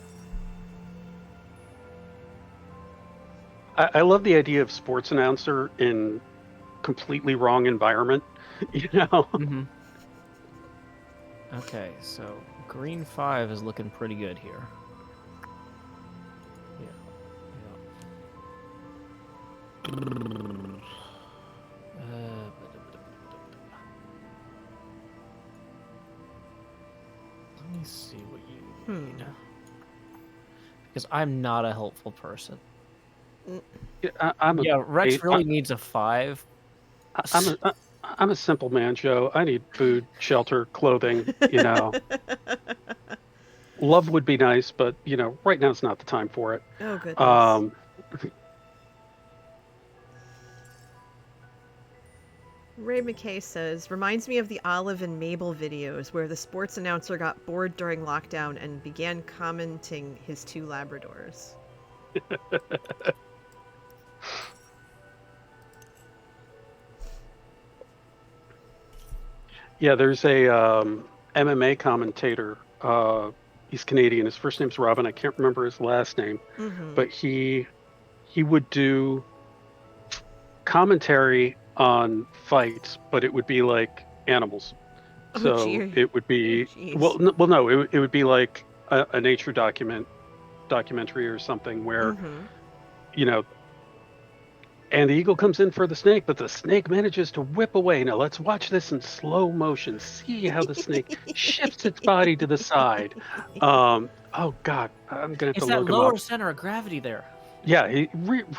I love the idea of sports announcer in completely wrong environment, you know? Mm-hmm. Okay, so green 5 is looking pretty good here. Yeah. Let me see what you need. Because I'm not a helpful person. Rex really needs a 5. I'm a simple man, Joe. I need food, shelter, clothing, you know. Love would be nice, but, you know, right now is not the time for it. Oh, goodness. Ray McKay says, reminds me of the Olive and Mabel videos where the sports announcer got bored during lockdown and began commenting his 2 Labradors. Yeah, there's a MMA commentator. He's Canadian. His first name's Robin. I can't remember his last name, but he would do commentary on fights, but it would be like animals. Oh, So gee. it would be Jeez. no, it would be like a nature documentary or something where Mm-hmm. you know, and the eagle comes in for the snake, but the snake manages to whip away. Now let's watch this in slow motion. See how the snake shifts its body to the side. Oh God, I'm gonna have to It's that look him lower up. center of gravity there. Yeah,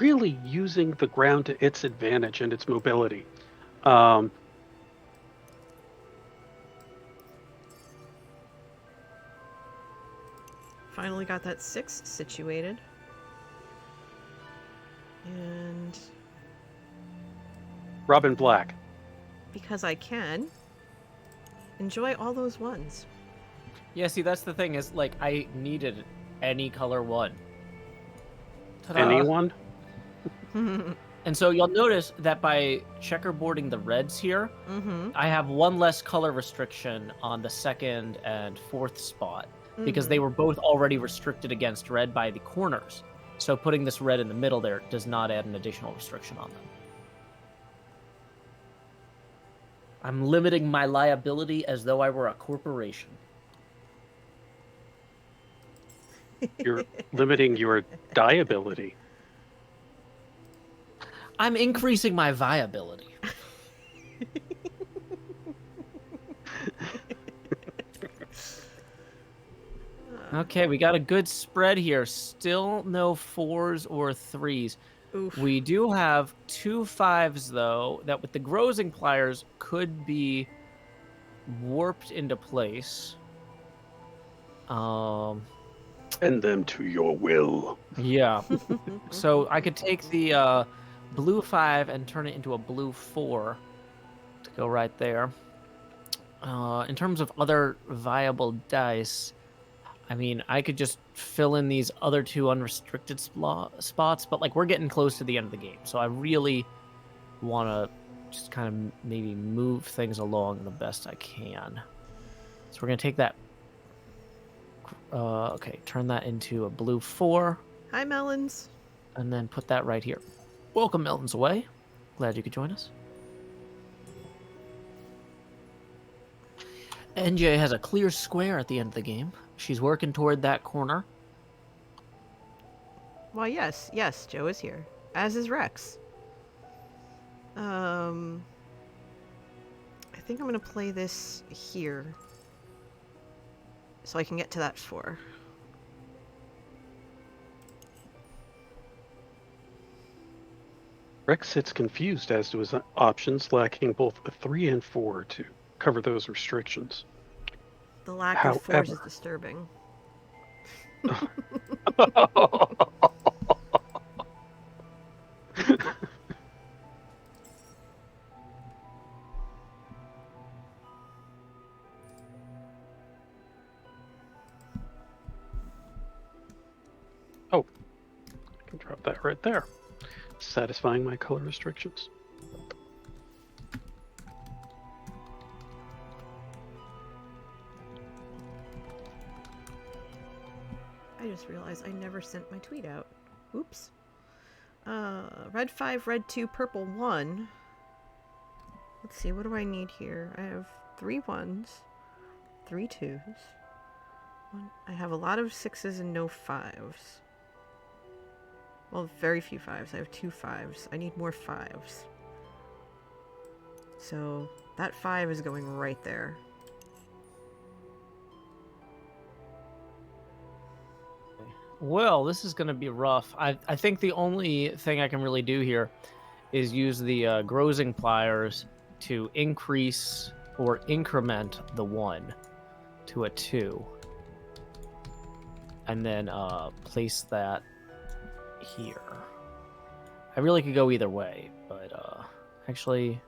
really using the ground to its advantage and its mobility. Um, Finally got that 6 situated. And Robin Black. because I can, enjoy all those ones. Yeah, see, that's the thing is, like, I needed any color one. Ta-da! Anyone? And so you'll notice that by checkerboarding the reds here, Mm-hmm. I have one less color restriction on the 2nd and 4th spot because they were both already restricted against red by the corners. So putting this red in the middle there does not add an additional restriction on them. I'm limiting my liability as though I were a corporation. You're limiting your dieability. I'm increasing my viability. Okay, we got a good spread here. Still no 4s or 3s. Oof. We do have 2 5s, though, that with the grazing pliers could be warped into place. Bend them to your will. Yeah. So I could take the blue 5 and turn it into a blue 4 to go right there. In terms of other viable dice, I mean, I could just fill in these other 2 unrestricted spots, but like we're getting close to the end of the game, so I really want to just kind of maybe move things along the best I can. So we're gonna take that. Okay, turn that into a blue 4. Hi, Melons. And then put that right here. Welcome, Melton's Away. Glad you could join us. NJ has a clear square at the end of the game. She's working toward that corner. Well, yes, Joe is here. As is Rex. I think I'm gonna play this here. So I can get to that 4. Rex sits confused as to his options, lacking both a 3 and 4 to cover those restrictions. The lack of 4s is However. disturbing. Oh, I can drop that right there, satisfying my color restrictions. I just realized I never sent my tweet out. Oops. Red 5, red 2, purple 1. Let's see, what do I need here? I have 3 1s, 3 2s. I have a lot of 6s and no 5s. Well, very few 5s. I have 2 5s. I need more 5s. So that 5 is going right there. Well, this is going to be rough. I think the only thing I can really do here is use the grazing pliers to increase or increment the 1 to a 2. And then place that here. I really could go either way, but actually,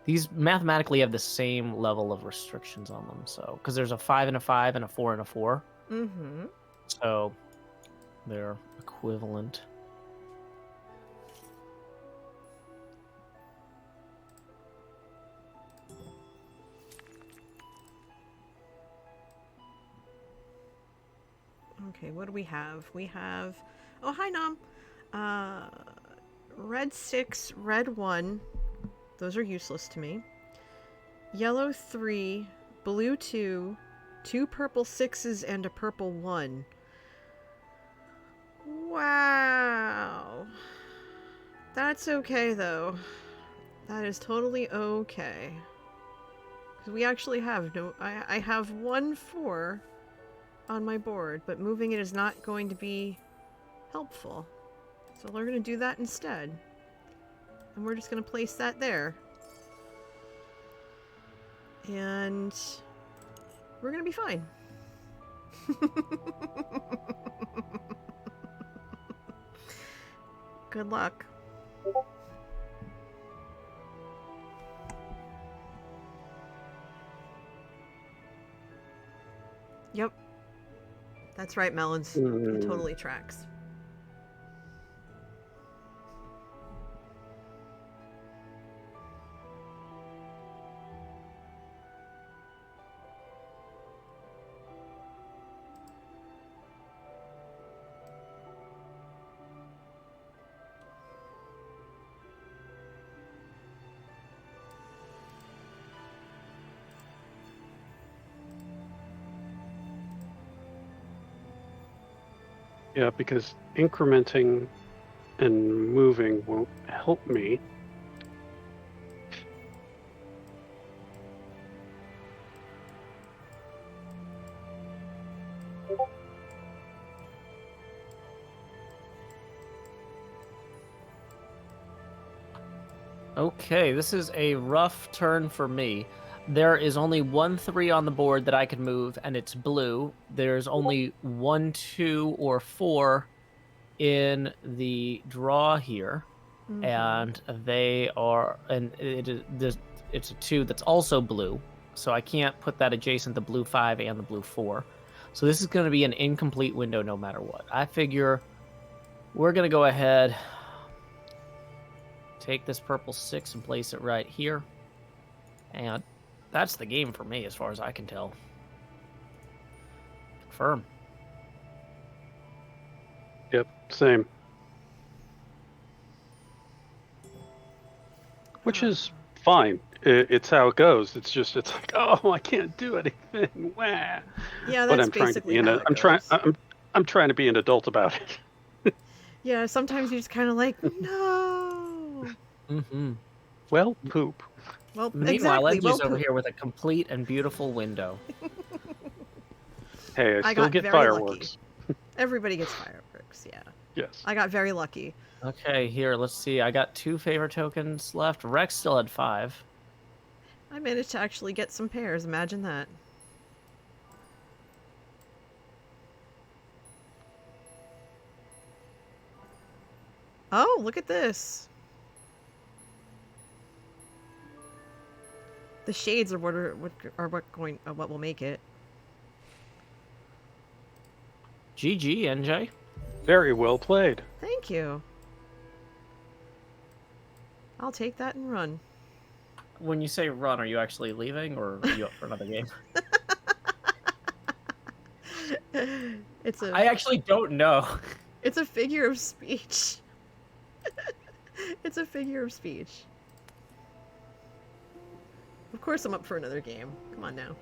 these mathematically have the same level of restrictions on them. So, because there's a 5 and a 5 and a 4 and a 4. Mm-hmm. So they're equivalent. Okay, what do we have? We have... Oh, hi, Nom! Red 6, red 1. Those are useless to me. yellow 3, blue 2, 2 purple 6s, and a purple 1. Wow. That's okay, though. That is totally okay. Because we actually have no... I have 1 4 on my board, but moving it is not going to be helpful. So we're going to do that instead. And we're just going to place that there. And we're going to be fine. Good luck. Yep. That's right, Melons. It totally tracks. Yeah, because incrementing and moving won't help me. Okay, this is a rough turn for me. There is only 1 3 on the board that I can move, and it's blue. There's only 1 2 or 4 in the draw here, and they are, and it's a 2 that's also blue, so I can't put that adjacent the blue 5 and the blue 4. So this is going to be an incomplete window no matter what. I figure we're going to go ahead, take this purple 6 and place it right here, and that's the game for me as far as I can tell. Confirm. Yep, same. Which is fine. It's how it goes. It's like, oh, I can't do anything. Wah. Yeah, But that's I'm trying to basically be how it goes. I'm trying to be an adult about it. Yeah, sometimes you just kind of like, no. Mm-hmm. Well, poop. Well, Meanwhile, exactly. Edgy's over here with a complete and beautiful window. Hey, I I still got get very fireworks. Everybody gets fireworks, yeah. Yes. I got very lucky. Okay, here, let's see. I got 2 favor tokens left. Rex still had 5. I managed to actually get some pairs. Imagine that. Oh, look at this. The shades are what will make it. GG, NJ. Very well played. Thank you. I'll take that and run. When you say run, are you actually leaving, or are you up for another game? It's a I actually don't know. It's a figure of speech. It's a figure of speech. Of course I'm up for another game. Come on now.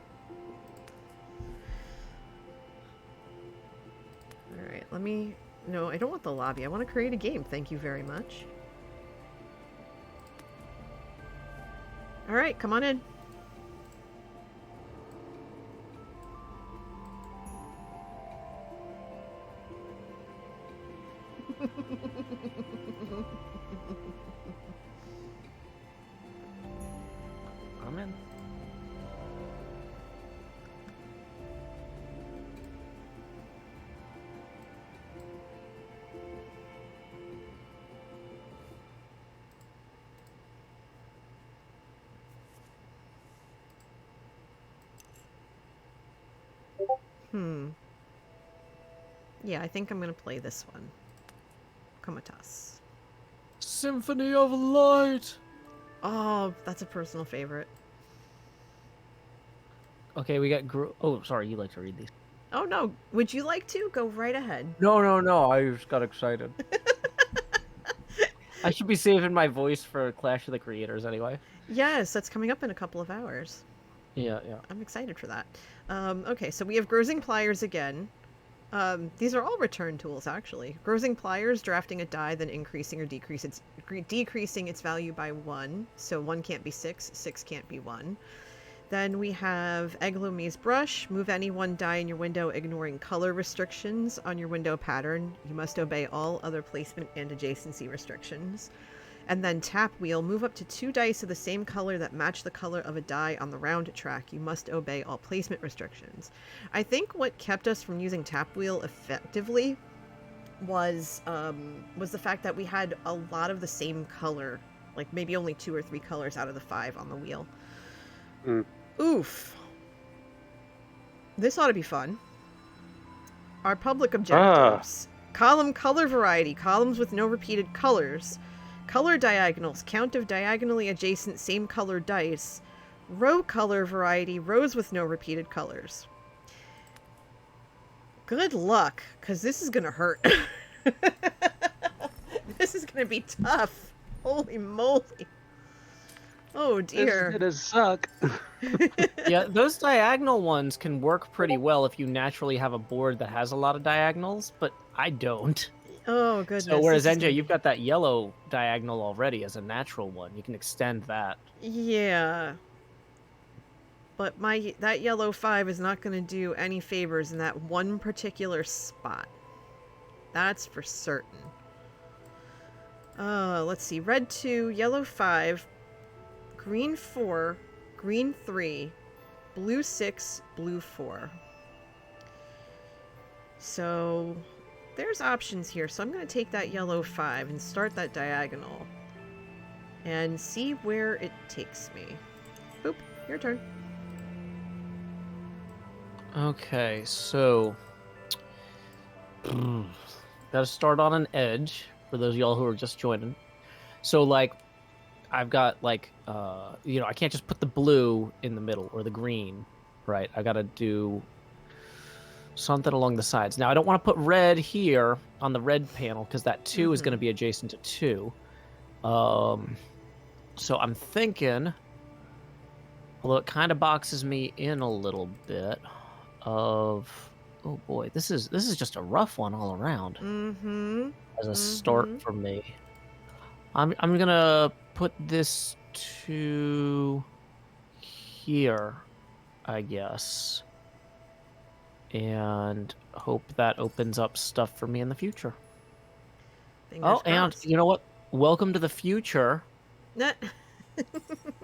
Alright, let me... No, I don't want the lobby. I want to create a game. Thank you very much. Alright, come on in. I'm in. Yeah, I think I'm gonna play this one. Comatose. Symphony of Light! Oh, that's a personal favorite. Okay, we got oh, sorry, you like to read these. Oh no, would you like to? Go right ahead. No, I just got excited. I should be saving my voice for Clash of the Creators anyway. Yes, that's coming up in a couple of hours. Yeah. I'm excited for that. Okay, so we have Grozing Pliers again. These are all return tools, actually. Grozing Pliers, drafting a die, then increasing or decreasing its value by 1. So 1 can't be 6, 6 can't be 1. Then we have Eglomi's Brush. Move any one die in your window, ignoring color restrictions on your window pattern. You must obey all other placement and adjacency restrictions. And then Tap Wheel. Move up to 2 dice of the same color that match the color of a die on the round track. You must obey all placement restrictions. I think what kept us from using Tap Wheel effectively was the fact that we had a lot of the same color, like maybe only 2 or 3 colors out of the 5 on the wheel. Oof. This ought to be fun. Our public objectives. Column color variety. Columns with no repeated colors. Color diagonals. Count of diagonally adjacent same color dice. Row color variety. Rows with no repeated colors. Good luck, because this is going to hurt. This is going to be tough. Holy moly. Oh dear. It's gonna suck. Yeah, those diagonal ones can work pretty well if you naturally have a board that has a lot of diagonals, but I don't. Oh goodness. So whereas this is NJ, you've got that yellow diagonal already as a natural one. You can extend that. Yeah. But that yellow 5 is not going to do any favors in that one particular spot. That's for certain. Let's see. Red 2, yellow 5, green 4, green 3, blue 6, blue 4. So there's options here. So I'm going to take that yellow 5 and start that diagonal and see where it takes me. Boop, your turn. Okay, so gotta start on an edge for those of y'all who are just joining. So like I've got like I can't just put the blue in the middle or the green, right? I gotta do something along the sides. Now I don't want to put red here on the red panel because that 2 is going to be adjacent to 2. So I'm thinking, although it kind of boxes me in a little bit, oh boy, this is just a rough one all around. As a start for me. I'm gonna put this to here, I guess, and hope that opens up stuff for me in the future. Fingers and crossed. you know what? Welcome to the future.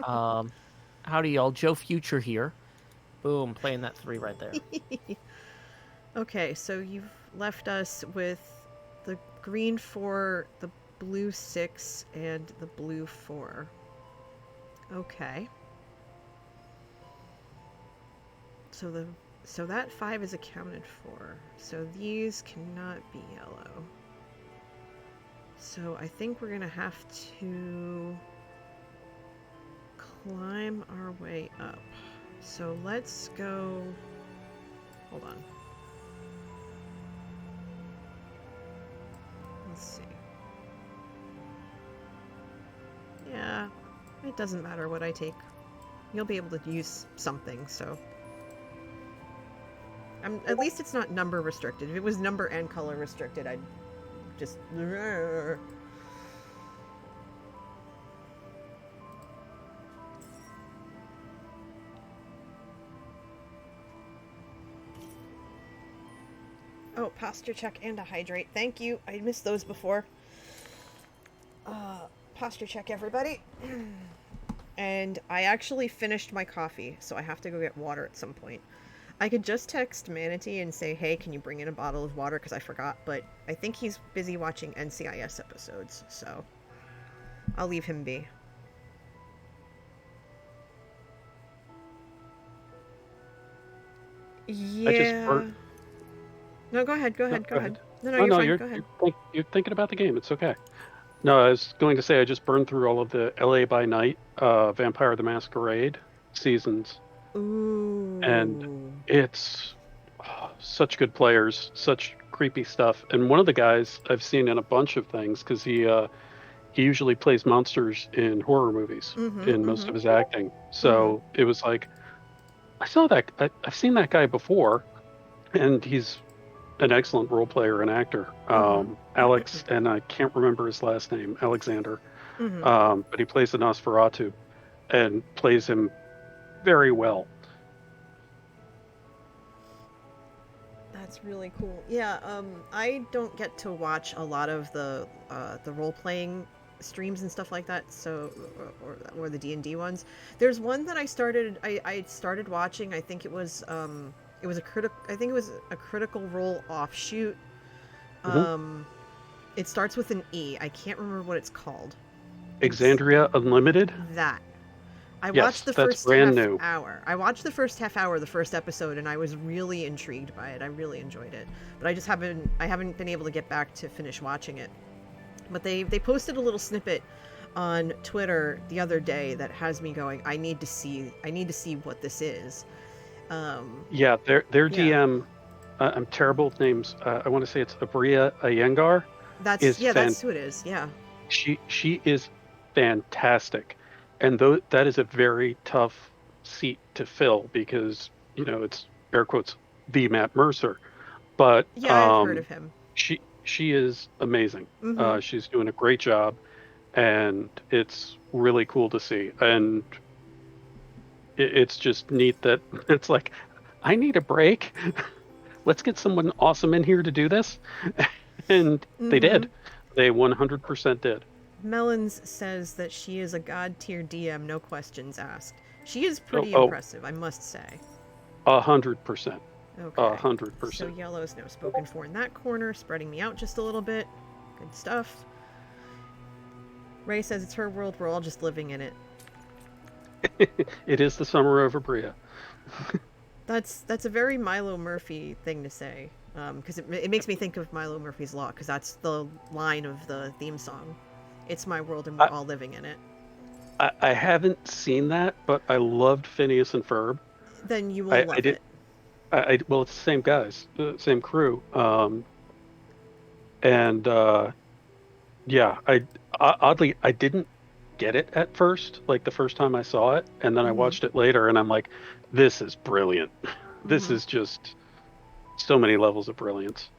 Howdy, y'all. Joe Future here. Boom, playing that 3 right there. Okay, so you've left us with the green 4, the blue 6, and the blue 4. Okay. So that 5 is accounted for. So these cannot be yellow. So I think we're gonna have to climb our way up. So let's go. Hold on. Let's see. Yeah, it doesn't matter what I take. You'll be able to use something, so. At least it's not number restricted. If it was number and color restricted, I'd just. Oh, posture check and a hydrate. Thank you. I missed those before. Posture check, everybody. And I actually finished my coffee, so I have to go get water at some point. I could just text Manatee and say, hey, can you bring in a bottle of water? Because I forgot, but I think he's busy watching NCIS episodes, so I'll leave him be. Yeah. No, go ahead. No, you're fine. Go ahead. You're thinking about the game. It's okay. No, I was going to say I just burned through all of the LA by Night, Vampire the Masquerade seasons. Ooh. And it's such good players, such creepy stuff. And one of the guys I've seen in a bunch of things, because he usually plays monsters in horror movies in most of his acting. So it was like, I saw that, I've seen that guy before, and he's an excellent role player and actor. Alex, and I can't remember his last name, Alexander, but he plays the Nosferatu and plays him very well. That's really cool. Yeah, I don't get to watch a lot of the role playing streams and stuff like that. So, or the D&D ones. There's one that I started watching. I think it was a Critical Role offshoot. It starts with an E. I can't remember what it's called. Exandria Unlimited. That. I Yes, watched the that's first brand half new. hour. I watched the first half hour, the first episode, and I was really intrigued by it. I really enjoyed it, but I haven't been able to get back to finish watching it. But they posted a little snippet on Twitter the other day that has me going, I need to see what this is. Yeah, their DM. I'm terrible with names. I want to say it's Abria Iyengar. That's who it is. Yeah. She is fantastic, and that is a very tough seat to fill because it's air quotes the Matt Mercer, but yeah, I've heard of him. She is amazing. She's doing a great job, and it's really cool to see. And it's just neat that it's like, I need a break. Let's get someone awesome in here to do this. And they did. They 100% did. Melons says that she is a god tier DM, no questions asked. She is pretty impressive, I must say. 100%. Okay. 100%. So yellow's now spoken for in that corner, spreading me out just a little bit. Good stuff. Ray says it's her world, we're all just living in it. It is the summer over Bria. That's a very Milo Murphy thing to say, because it makes me think of Milo Murphy's Law, because that's the line of the theme song. It's my world and we're all living in it. I haven't seen that, but I loved Phineas and Ferb. Then you will love it. Well, it's the same guys, same crew. Yeah, oddly, I didn't get it at first, like the first time I saw it, and then I watched it later, and I'm like, this is brilliant. This is just so many levels of brilliance.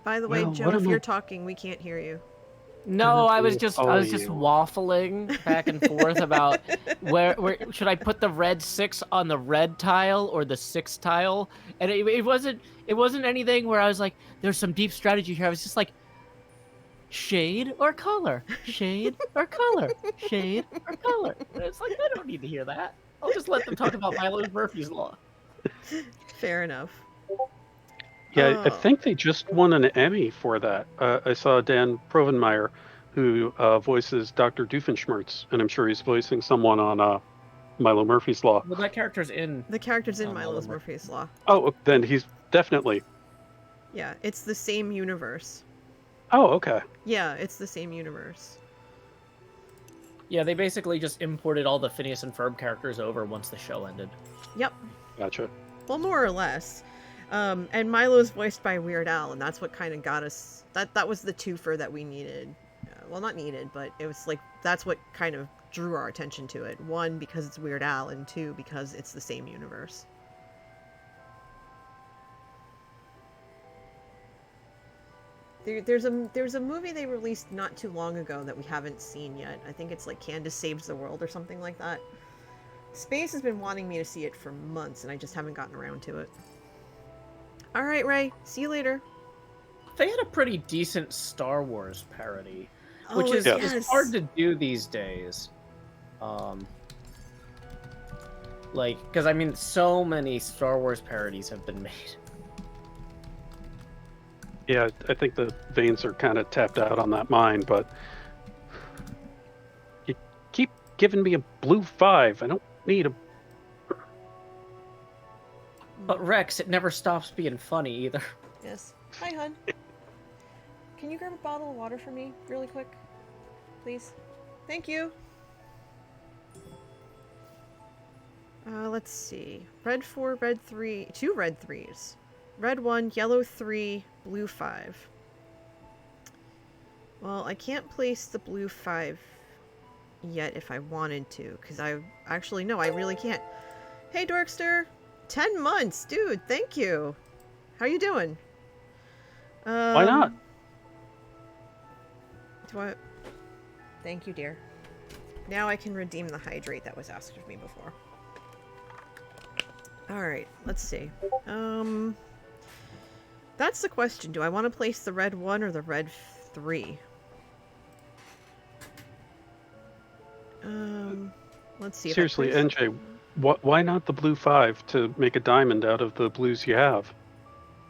By the way, Joe, if you're talking, we can't hear you. No, I was just waffling back and forth about where should I put the red 6 on the red tile or the 6 tile, and it wasn't anything where I was like, there's some deep strategy here. I was just like, shade or color, shade or color, shade or color. And it's like, I don't need to hear that. I'll just let them talk about Milo Murphy's Law. Fair enough. Yeah, I think they just won an Emmy for that. I saw Dan Provenmeyer, who voices Dr. Doofenshmirtz, and I'm sure he's voicing someone on Milo Murphy's Law. Well, that character's in... The character's in Milo Murphy's Law. Oh, then he's definitely... Yeah, it's the same universe. Oh, okay. Yeah, it's the same universe. Yeah, they basically just imported all the Phineas and Ferb characters over once the show ended. Yep. Gotcha. Well, more or less. And Milo's voiced by Weird Al, and that's what kind of got us... That was the twofer that we needed. Well, not needed, but it was like, that's what kind of drew our attention to it. One, because it's Weird Al, and two, because it's the same universe. There's a movie they released not too long ago that we haven't seen yet. I think it's like Candace Saves the World or something like that. Space has been wanting me to see it for months, and I just haven't gotten around to it. All right, Ray. See you later. They had a pretty decent Star Wars parody, which is hard to do these days. Because I mean, so many Star Wars parodies have been made. Yeah, I think the veins are kind of tapped out on that mine, but you keep giving me a blue 5. I don't need a... But Rex, it never stops being funny either. Yes. Hi, hun. Can you grab a bottle of water for me really quick? Please? Thank you. Let's see. Red 4, red 3... 2 red 3s. Red 1, yellow 3, blue 5. Well, I can't place the blue 5 yet if I wanted to, because I actually, no, I really can't. Hey, Dorkster! 10 months! Dude, thank you! How you doing? Why not? Do I... Thank you, dear. Now I can redeem the hydrate that was asked of me before. Alright, let's see. That's the question. Do I want to place the red 1 or the red 3? Let's see. Seriously, NJ, why not the blue 5 to make a diamond out of the blues you have?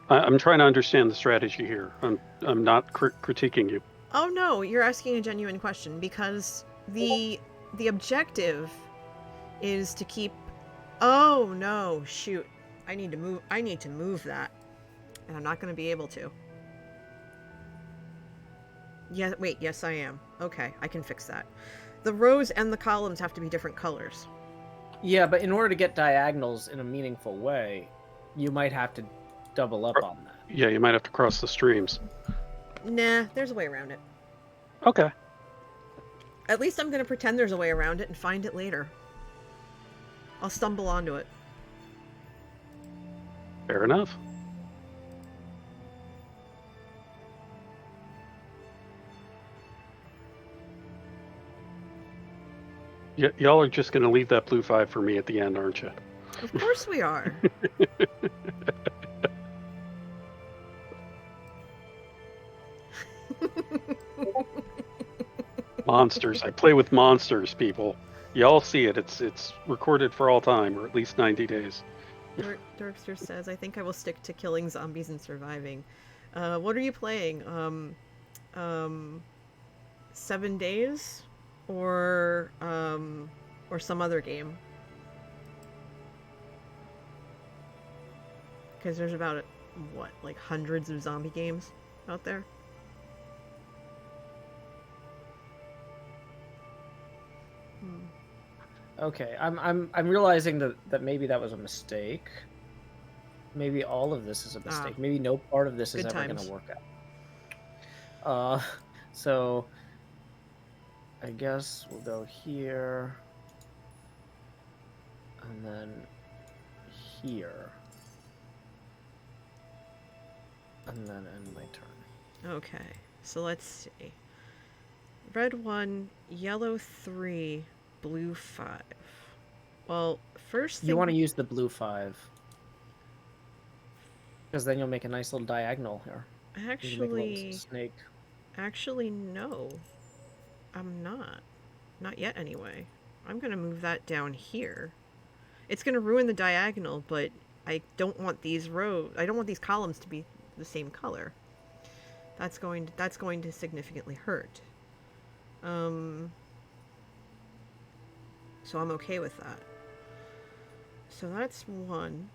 I'm trying to understand the strategy here. I'm not critiquing you. Oh no, you're asking a genuine question because the objective is to keep. Oh no, shoot! I need to move that, and I'm not going to be able to. Yeah, wait. Yes, I am. Okay, I can fix that. The rows and the columns have to be different colors. Yeah, but in order to get diagonals in a meaningful way, you might have to double up on that. Yeah, you might have to cross the streams. Nah, there's a way around it. Okay. At least I'm going to pretend there's a way around it and find it later. I'll stumble onto it. Fair enough. Y'all are just going to leave that blue 5 for me at the end, aren't you? Of course we are. Monsters. I play with monsters, people. Y'all see it. It's recorded for all time, or at least 90 days. Dorkster says, I think I will stick to killing zombies and surviving. What are you playing? 7 Days? Or some other game? Because there's about, what, like hundreds of zombie games out there? Okay, I'm realizing that maybe that was a mistake. Maybe all of this is a mistake. Maybe no part of this is ever going to work out. So I guess we'll go here and then here. And then end my turn. Okay, so let's see. Red 1, yellow 3, blue 5. Well, first thing... You want to use the blue 5. Because then you'll make a nice little diagonal here. Actually, no. I'm not. Not yet, anyway. I'm going to move that down here. It's going to ruin the diagonal, but I don't want these rows... I don't want these columns to be the same color. That's going to significantly hurt. So I'm okay with that. So that's 1.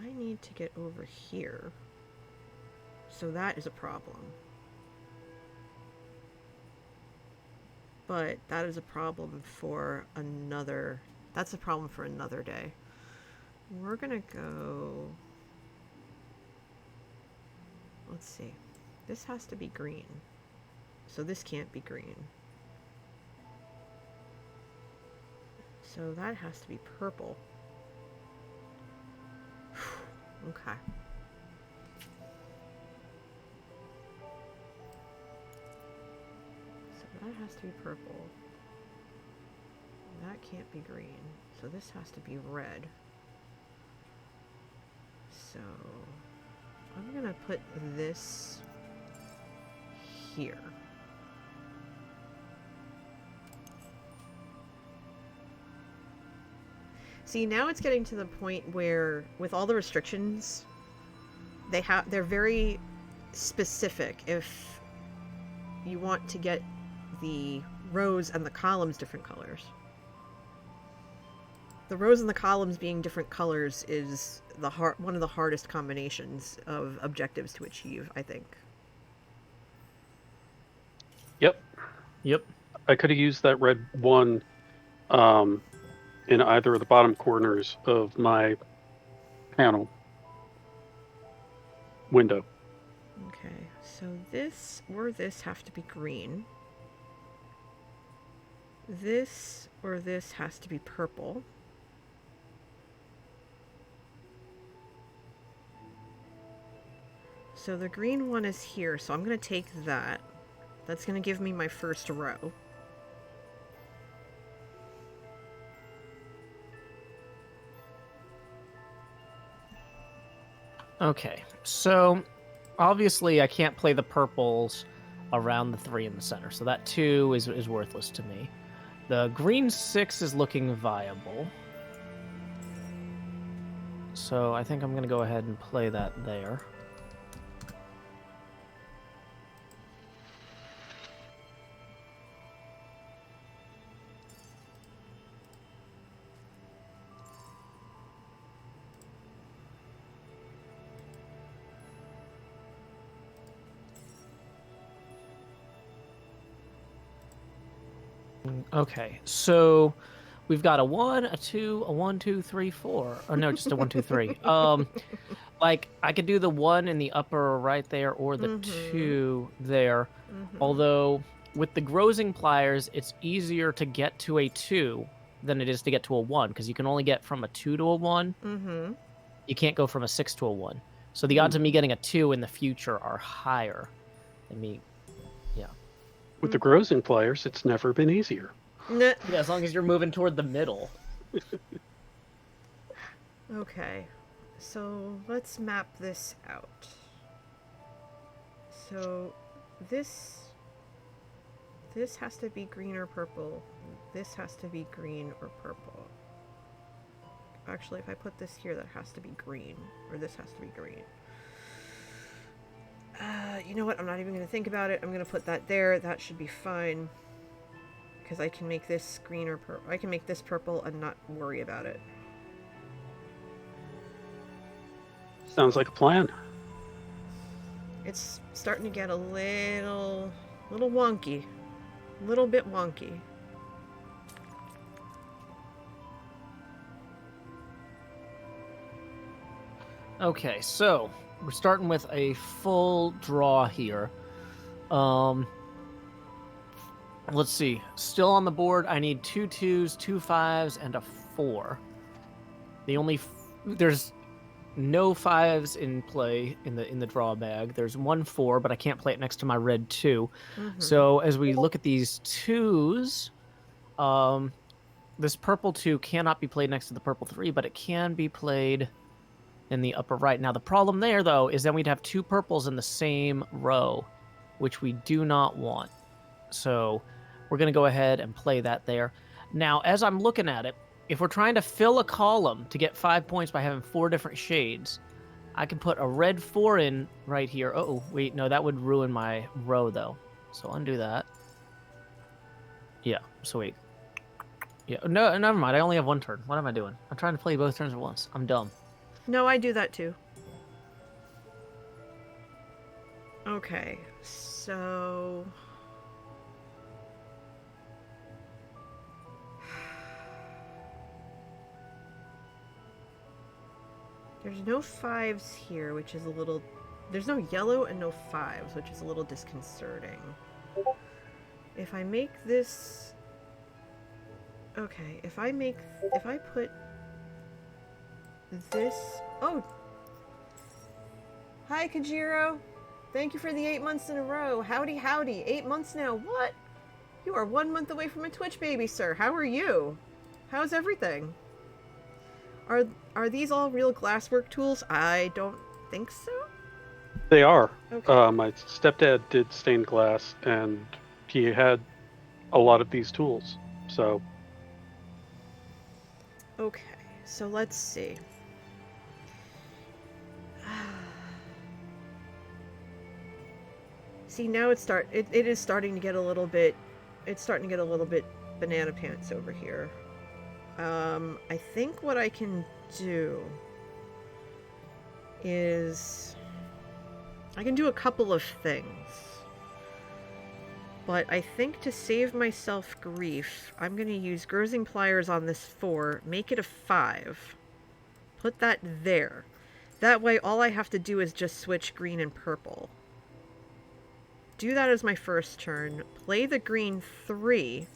I need to get over here. So that is a problem. But that is a problem for another... That's a problem for another day. We're gonna go... Let's see. This has to be green. So this can't be green. So that has to be purple. Okay. So that has to be purple. That can't be green. So this has to be red. So I'm gonna put this here. See, now it's getting to the point where, with all the restrictions, they're very specific. If you want to get the rows and the columns different colors. The rows and the columns being different colors is one of the hardest combinations of objectives to achieve, I think. Yep. Yep. I could have used that red 1 in either of the bottom corners of my panel window. Okay, So this or this have to be green. This or this has to be purple. So the green one is here, so I'm going to take that. That's going to give me my first row. Okay, so obviously I can't play the purples around the 3 in the center, so that 2 is worthless to me. The green 6 is looking viable. So I think I'm going to go ahead and play that there. Okay, so we've got a 1, a 2, a 1, 2, 3, 4. Or no, just a 1, 2, 3. Like I could do the 1 in the upper right there, or the 2 there. Although with the grozing pliers, it's easier to get to a 2 than it is to get to a 1, because you can only get from a 2 to a 1. You can't go from a 6 to a 1. So the odds of me getting a 2 in the future are higher than me. Yeah. With the grozing players, it's never been easier. Nah. Yeah, as long as you're moving toward the middle. Okay, so let's map this out. So this has to be green or purple. This has to be green or purple. Actually, if I put this here, that has to be green, or this has to be green. You know what? I'm not even going to think about it. I'm going to put that there. That should be fine. Because I can make this green or purple. I can make this purple and not worry about it. Sounds like a plan. It's starting to get a little wonky. A little bit wonky. Okay, so we're starting with a full draw here. Let's see. Still on the board, I need 2 2s, 2 5s, and a 4. There's no 5s in play in the draw bag. There's 1 4, but I can't play it next to my red 2. So as we look at these 2s, this purple 2 cannot be played next to the purple 3, but it can be played in the upper right. Now the problem there, though, is then we'd have 2 purples in the same row, which we do not want. So we're going to go ahead and play that there. Now, as I'm looking at it, if we're trying to fill a column to get 5 points by having 4 different shades, I can put a red 4 in right here. Oh, wait, no, that would ruin my row, though. So undo that. Yeah, so wait. Yeah, no, never mind. I only have 1 turn. What am I doing? I'm trying to play both turns at once. I'm dumb. No, I do that too. Okay, so... There's no 5s here, which is a little... There's no yellow and no 5s, which is a little disconcerting. If I make this... Okay, if I put this... Oh! Hi, Kajiro! Thank you for the 8 months in a row. Howdy, howdy. 8 months now. What? You are 1 month away from a Twitch baby, sir. How are you? How's everything? Are these all real glasswork tools? I don't think so. They are. Okay. My stepdad did stained glass, and he had a lot of these tools. So, Okay, so let's see. See, now it is starting to get a little bit. It's starting to get a little bit banana pants over here. I think what I can do is I can do a couple of things. But I think to save myself grief, I'm going to use Grozing Pliers on this 4, make it a 5. Put that there. That way all I have to do is just switch green and purple. do that as my first turn. Play the green 3.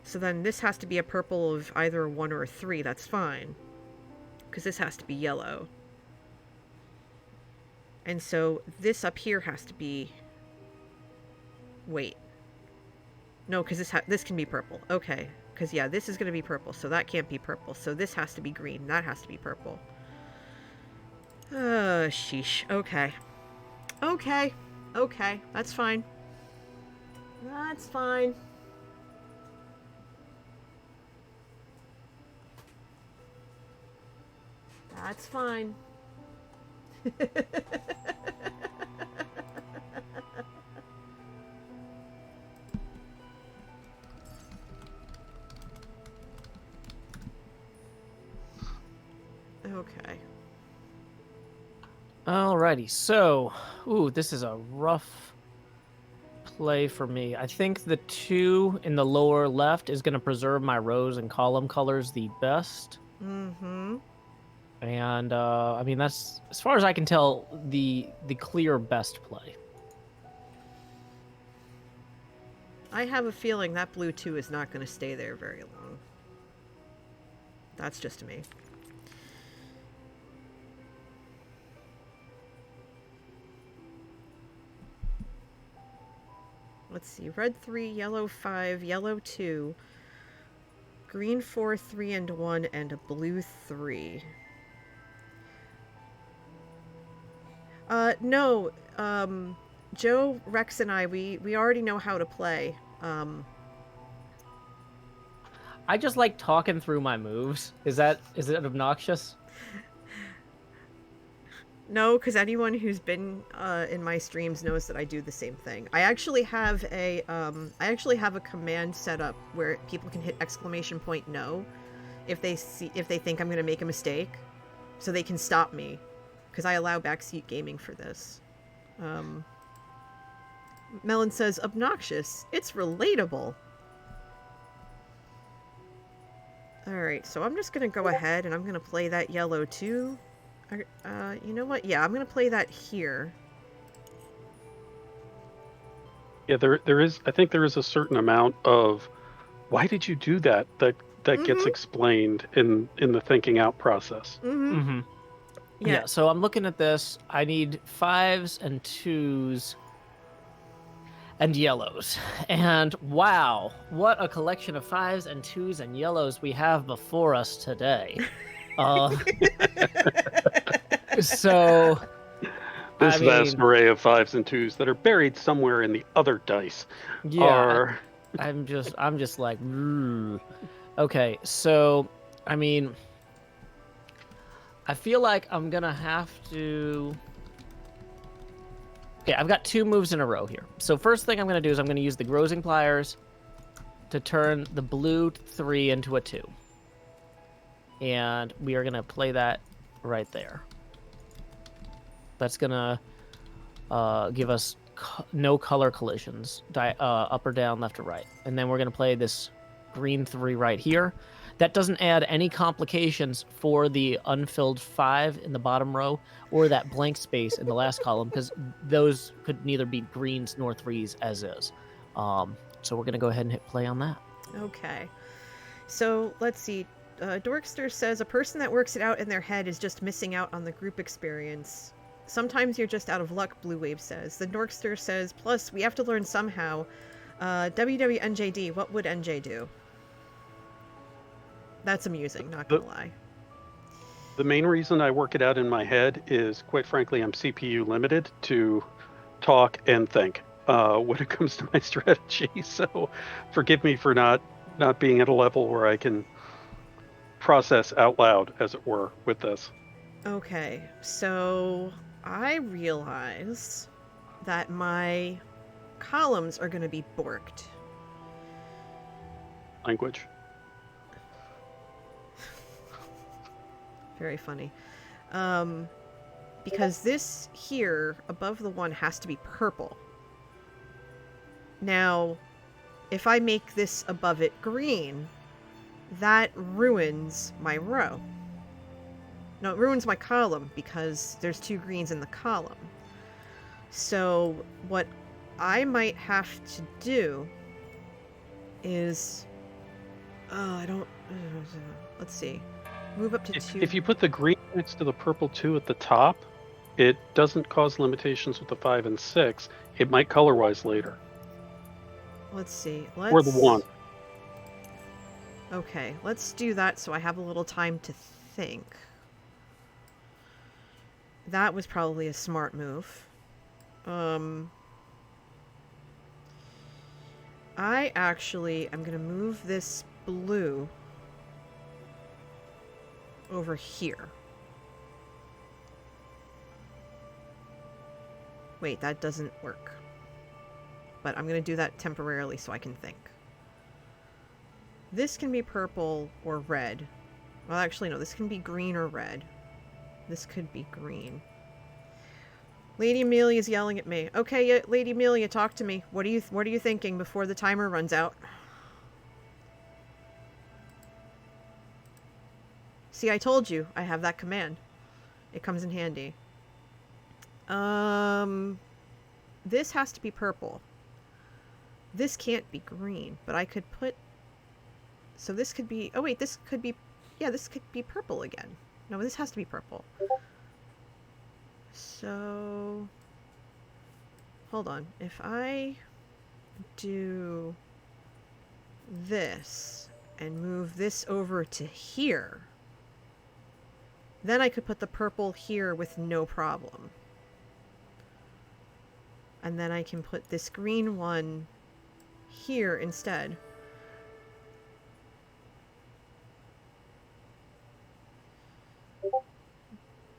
So then this has to be a purple of either a 1 or a 3. That's fine. Because this has to be yellow. And so this up here has to be... Wait. No, because this can be purple. Okay. Because, yeah, this is going to be purple, so that can't be purple. So this has to be green. That has to be purple. Sheesh. Okay. Okay. Okay. That's fine. That's fine. That's fine. Okay. Alrighty, so, ooh, this is a rough play for me. I think the 2 in the lower left is going to preserve my rows and column colors the best. Mm-hmm. And, I mean, that's, as far as I can tell, the clear best play. I have a feeling that blue 2 is not going to stay there very long. That's just me. Let's see. Red 3, yellow 5, yellow 2, green 4, 3 and 1, and a blue 3. No. Joe, Rex, and I, we already know how to play. I just like talking through my moves. Is it obnoxious? No, because anyone who's been in my streams knows that I do the same thing. I actually have a command set up where people can hit !no if they think I'm going to make a mistake, so they can stop me, because I allow backseat gaming for this. Melon says obnoxious. It's relatable. All right, so I'm just going to go ahead and I'm going to play that yellow too. You know what? Yeah, I'm gonna play that here. Yeah, there is. I think there is a certain amount of why did you do that that gets explained in the thinking out process. Yeah. So I'm looking at this. I need 5s and 2s and yellows. And wow, what a collection of 5s and 2s and yellows we have before us today. So this vast array of 5s and 2s that are buried somewhere in the other dice. Yeah, I'm just like, okay. So, I mean, I feel like I'm gonna have to. Okay, I've got 2 moves in a row here. So first thing I'm gonna do is I'm gonna use the Grozing Pliers to turn the blue 3 into a 2. And we are going to play that right there. That's going to give us no color collisions, up or down, left or right. And then we're going to play this green 3 right here. That doesn't add any complications for the unfilled 5 in the bottom row or that blank space in the last column, because those could neither be greens nor 3s as is. So we're going to go ahead and hit play on that. Okay. So let's see. Dorkster says a person that works it out in their head is just missing out on the group experience. Sometimes you're just out of luck, Blue Wave says. The Dorkster says, plus we have to learn somehow. WWNJD, what would NJ do? That's amusing, not gonna lie. The main reason I work it out in my head is, quite frankly, I'm CPU limited to talk and think when it comes to my strategy. So forgive me for not being at a level where I can process out loud, as it were, with this. Okay, so I realize that my columns are going to be borked. Language. Very funny. Because this here, above the 1, has to be purple. Now, if I make this above it green, that ruins my row. No, it ruins my column because there's 2 greens in the column. So what I might have to do is... I don't... let's see. Move up to 2. If you put the green next to the purple 2 at the top, it doesn't cause limitations with the 5 and 6. It might color-wise later. Let's see. Or the 1. Okay, let's do that so I have a little time to think. That was probably a smart move. I actually am going to move this blue over here. Wait, that doesn't work. But I'm going to do that temporarily so I can think. This can be purple or red. Well, actually, no, this can be green or red. This could be green. Lady Amelia's yelling at me. Okay, Lady Amelia, talk to me. What are you thinking before the timer runs out? See, I told you I have that command. It comes in handy. This has to be purple. This can't be green, but I could put... So this could be... Oh, wait, this could be... Yeah, this could be purple again. No, this has to be purple. So... Hold on. If I do this and move this over to here, then I could put the purple here with no problem. And then I can put this green one here instead.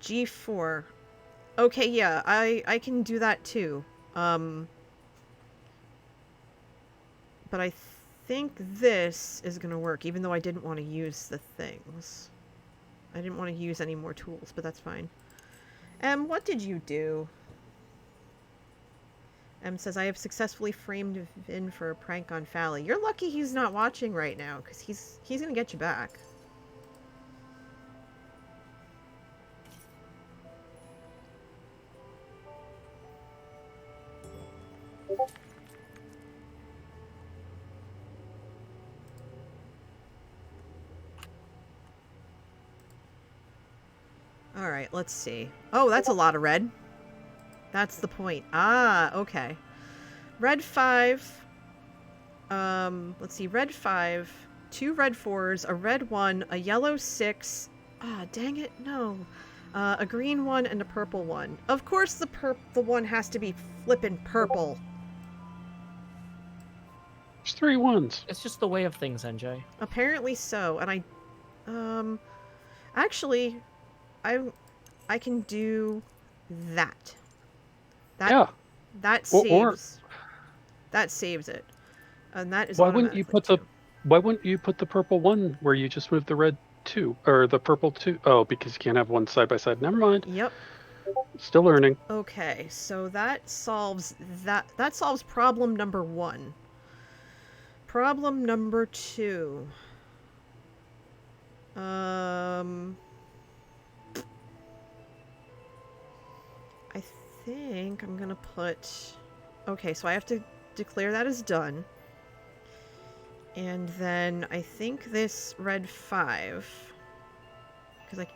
G4. Okay, yeah, I can do that too. But I think this is gonna work, even though I didn't want to use the things. I didn't want to use any more tools, but that's fine. What did you do? Says, I have successfully framed in for a prank on Fally. You're lucky he's not watching right now, because he's gonna get you back. Alright, let's see. Oh, that's a lot of red. That's the point. Ah, okay. Red 5. Let's see. Red 5. 2 red 4s. A red 1. A yellow 6. Ah, dang it. No. A green 1 and a purple 1. Of course the one has to be flippin' purple. There's 3 1s. It's just the way of things, NJ. Apparently so. And actually, I can do that. Yeah. That saves. That saves it. And that is Why wouldn't you put automatically Why wouldn't you put the purple 1 where you just moved the red 2 or the purple 2? Oh, because you can't have one side by side. Never mind. Yep. Still learning. Okay, so that solves problem number 1. Problem number 2. I think I'm gonna put... Okay, so I have to declare that as done. And then I think this red 5... Because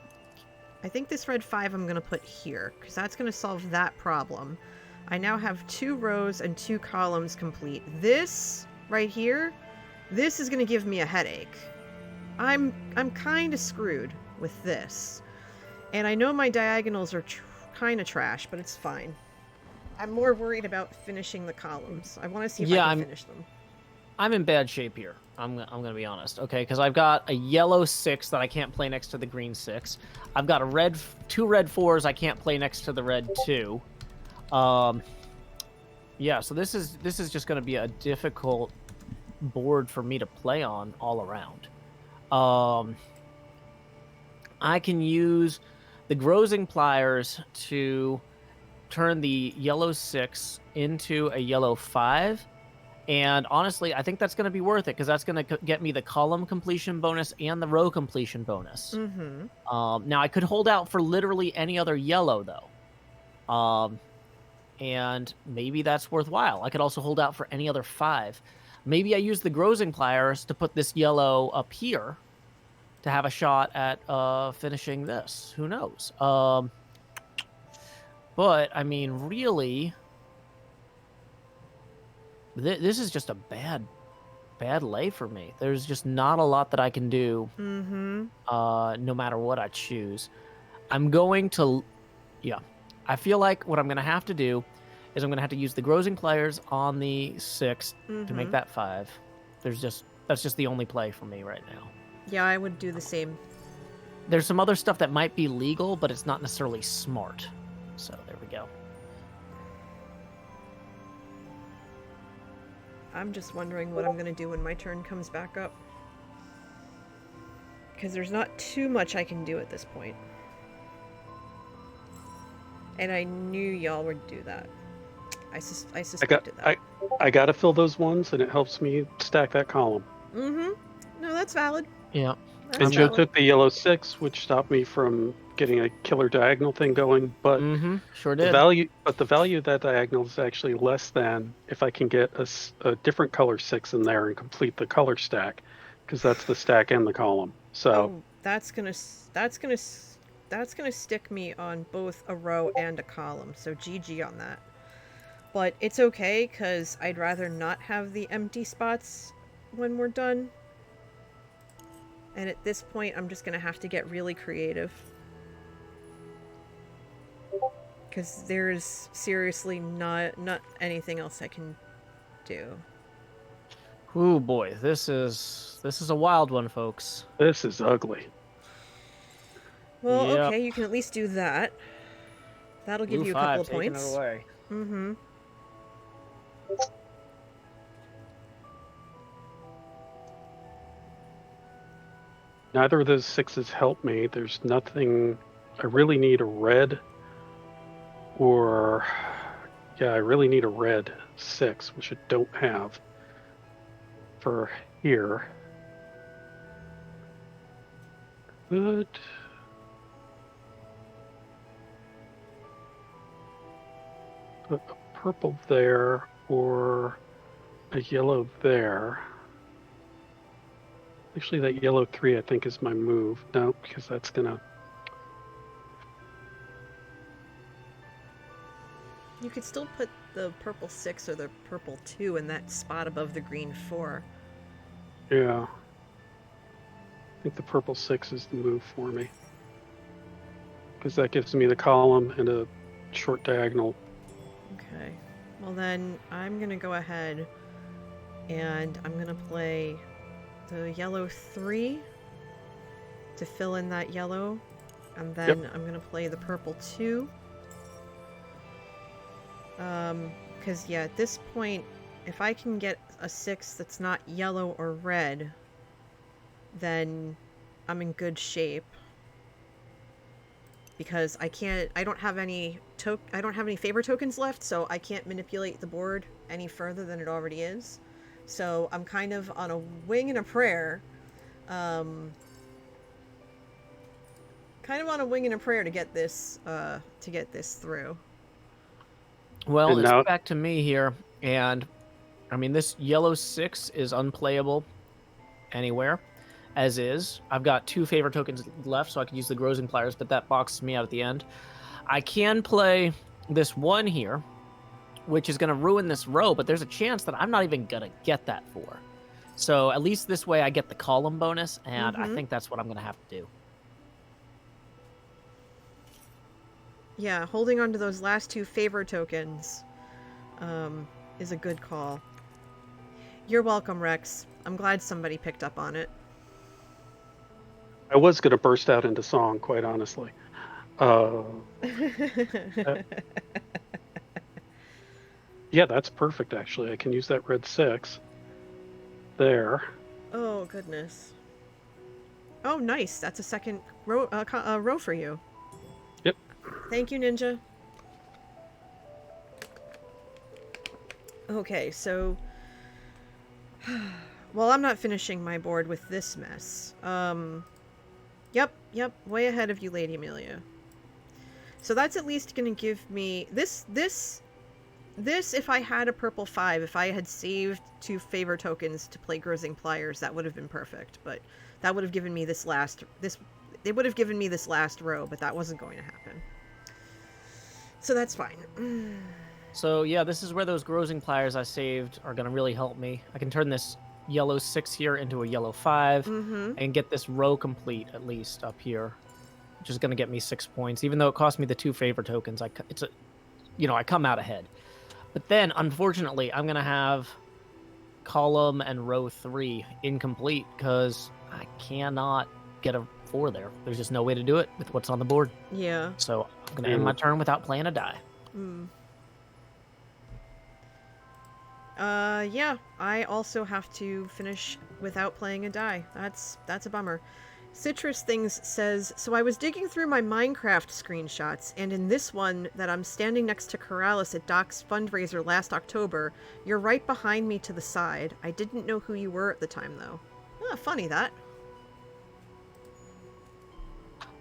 I think this red 5 I'm gonna put here, because that's gonna solve that problem. I now have 2 rows and 2 columns complete. This right here, this is gonna give me a headache. I'm kind of screwed with this. And I know my diagonals are kind of trash, but it's fine. I'm more worried about finishing the columns. I want to see if I can finish them. I'm in bad shape here. I'm gonna be honest, okay? Because I've got a yellow 6 that I can't play next to the green 6. I've got a 2 red 4s I can't play next to the red 2. Yeah, so this is just gonna be a difficult board for me to play on all around. I can use the Grozing Pliers to turn the yellow 6 into a yellow 5, And honestly, I think that's going to be worth it because that's going to get me the column completion bonus and the row completion bonus. Mm-hmm. Now, I could hold out for literally any other yellow, though. And maybe that's worthwhile. I could also hold out for any other 5. Maybe I use the Grozing Pliers to put this yellow up here to have a shot at finishing this. Who knows? But, I mean, really, this is just a bad lay for me. There's just not a lot that I can do no matter what I choose. I'm going to... Yeah. I feel like what I'm going to have to do is I'm going to have to use the Grozing Pliers on the 6 to make that 5. That's just the only play for me right now. Yeah, I would do the same. There's some other stuff that might be legal, but it's not necessarily smart. So there we go. I'm just wondering what I'm going to do when my turn comes back up. Because there's not too much I can do at this point. And I knew y'all would do that. I suspected that. I gotta fill those ones, and it helps me stack that column. No, that's valid. Yeah. That's And Joe valid. took the yellow 6, which stopped me from getting a killer diagonal thing going. But Sure the did. value of that diagonal is actually less than if I can get a different color 6 in there and complete the color stack, because that's the stack and the column. So Oh, that's gonna stick me on both a row and a column. So GG on that. But it's okay, because I'd rather not have the empty spots when we're done. And at this point, I'm just going to have to get really creative. Because there's seriously not anything else I can do. Ooh, boy. This is a wild one, folks. this is ugly. Well, Yep. okay, you can at least do that. That'll give Blue you a couple 5, of taking points. it away. Mm-hmm. Neither of those 6s help me. There's nothing. I really need a red, or yeah, I really need a red 6, which I don't have for here. Good. Put a purple there or a yellow there. Actually, that yellow 3 I think is my move. No, because that's gonna... You could still put the purple 6 or the purple 2 in that spot above the green 4. Yeah. I think the purple 6 is the move for me. Because that gives me the column and a short diagonal. Okay. Well then, I'm gonna go ahead and I'm gonna play the yellow 3 to fill in that yellow. And then I'm gonna play the purple 2. Because yeah, at this point, if I can get a 6 that's not yellow or red, then I'm in good shape. Because I don't have any favor tokens left, so I can't manipulate the board any further than it already is. So I'm kind of on a wing and a prayer. Kind of on a wing and a prayer to get this through. Well, And it's now- back to me here, and I mean, this yellow 6 is unplayable anywhere, as is. I've got 2 favor tokens left, so I can use the Grozing Pliers, but that boxes me out at the end. I can play this 1 here, which is going to ruin this row, but there's a chance that I'm not even going to get that 4. So at least this way I get the column bonus, and I think that's what I'm going to have to do. Yeah, holding on to those last 2 favor tokens is a good call. You're welcome, Rex. I'm glad somebody picked up on it. I was going to burst out into song, quite honestly. Yeah, that's perfect, actually. I can use that red 6 there. Oh, goodness. Oh, nice. That's a second row for you. Yep. Thank you, Ninja. Okay, so Well, I'm not finishing my board with this mess. Yep, way ahead of you, Lady Amelia. So that's at least gonna give me this, if I had a purple 5, if I had saved 2 favor tokens to play Grising Pliers, that would have been perfect. But that would have given me this last row, but that wasn't going to happen. So that's fine. So yeah, this is where those Grising Pliers I saved are gonna really help me. I can turn this yellow 6 here into a yellow 5 and get this row complete at least up here, which is gonna get me 6 points. Even though it cost me the 2 favor tokens, I come out ahead. But then, unfortunately, I'm gonna have column and row 3 incomplete because I cannot get a 4 there. There's just no way to do it with what's on the board. Yeah. So I'm gonna end my turn without playing a die. Yeah, I also have to finish without playing a die. That's a bummer. Citrus Things says, so I was digging through my Minecraft screenshots, and in this one that I'm standing next to Corrales at Doc's fundraiser last October, you're right behind me to the side. I didn't know who you were at the time, though. Ah, funny that.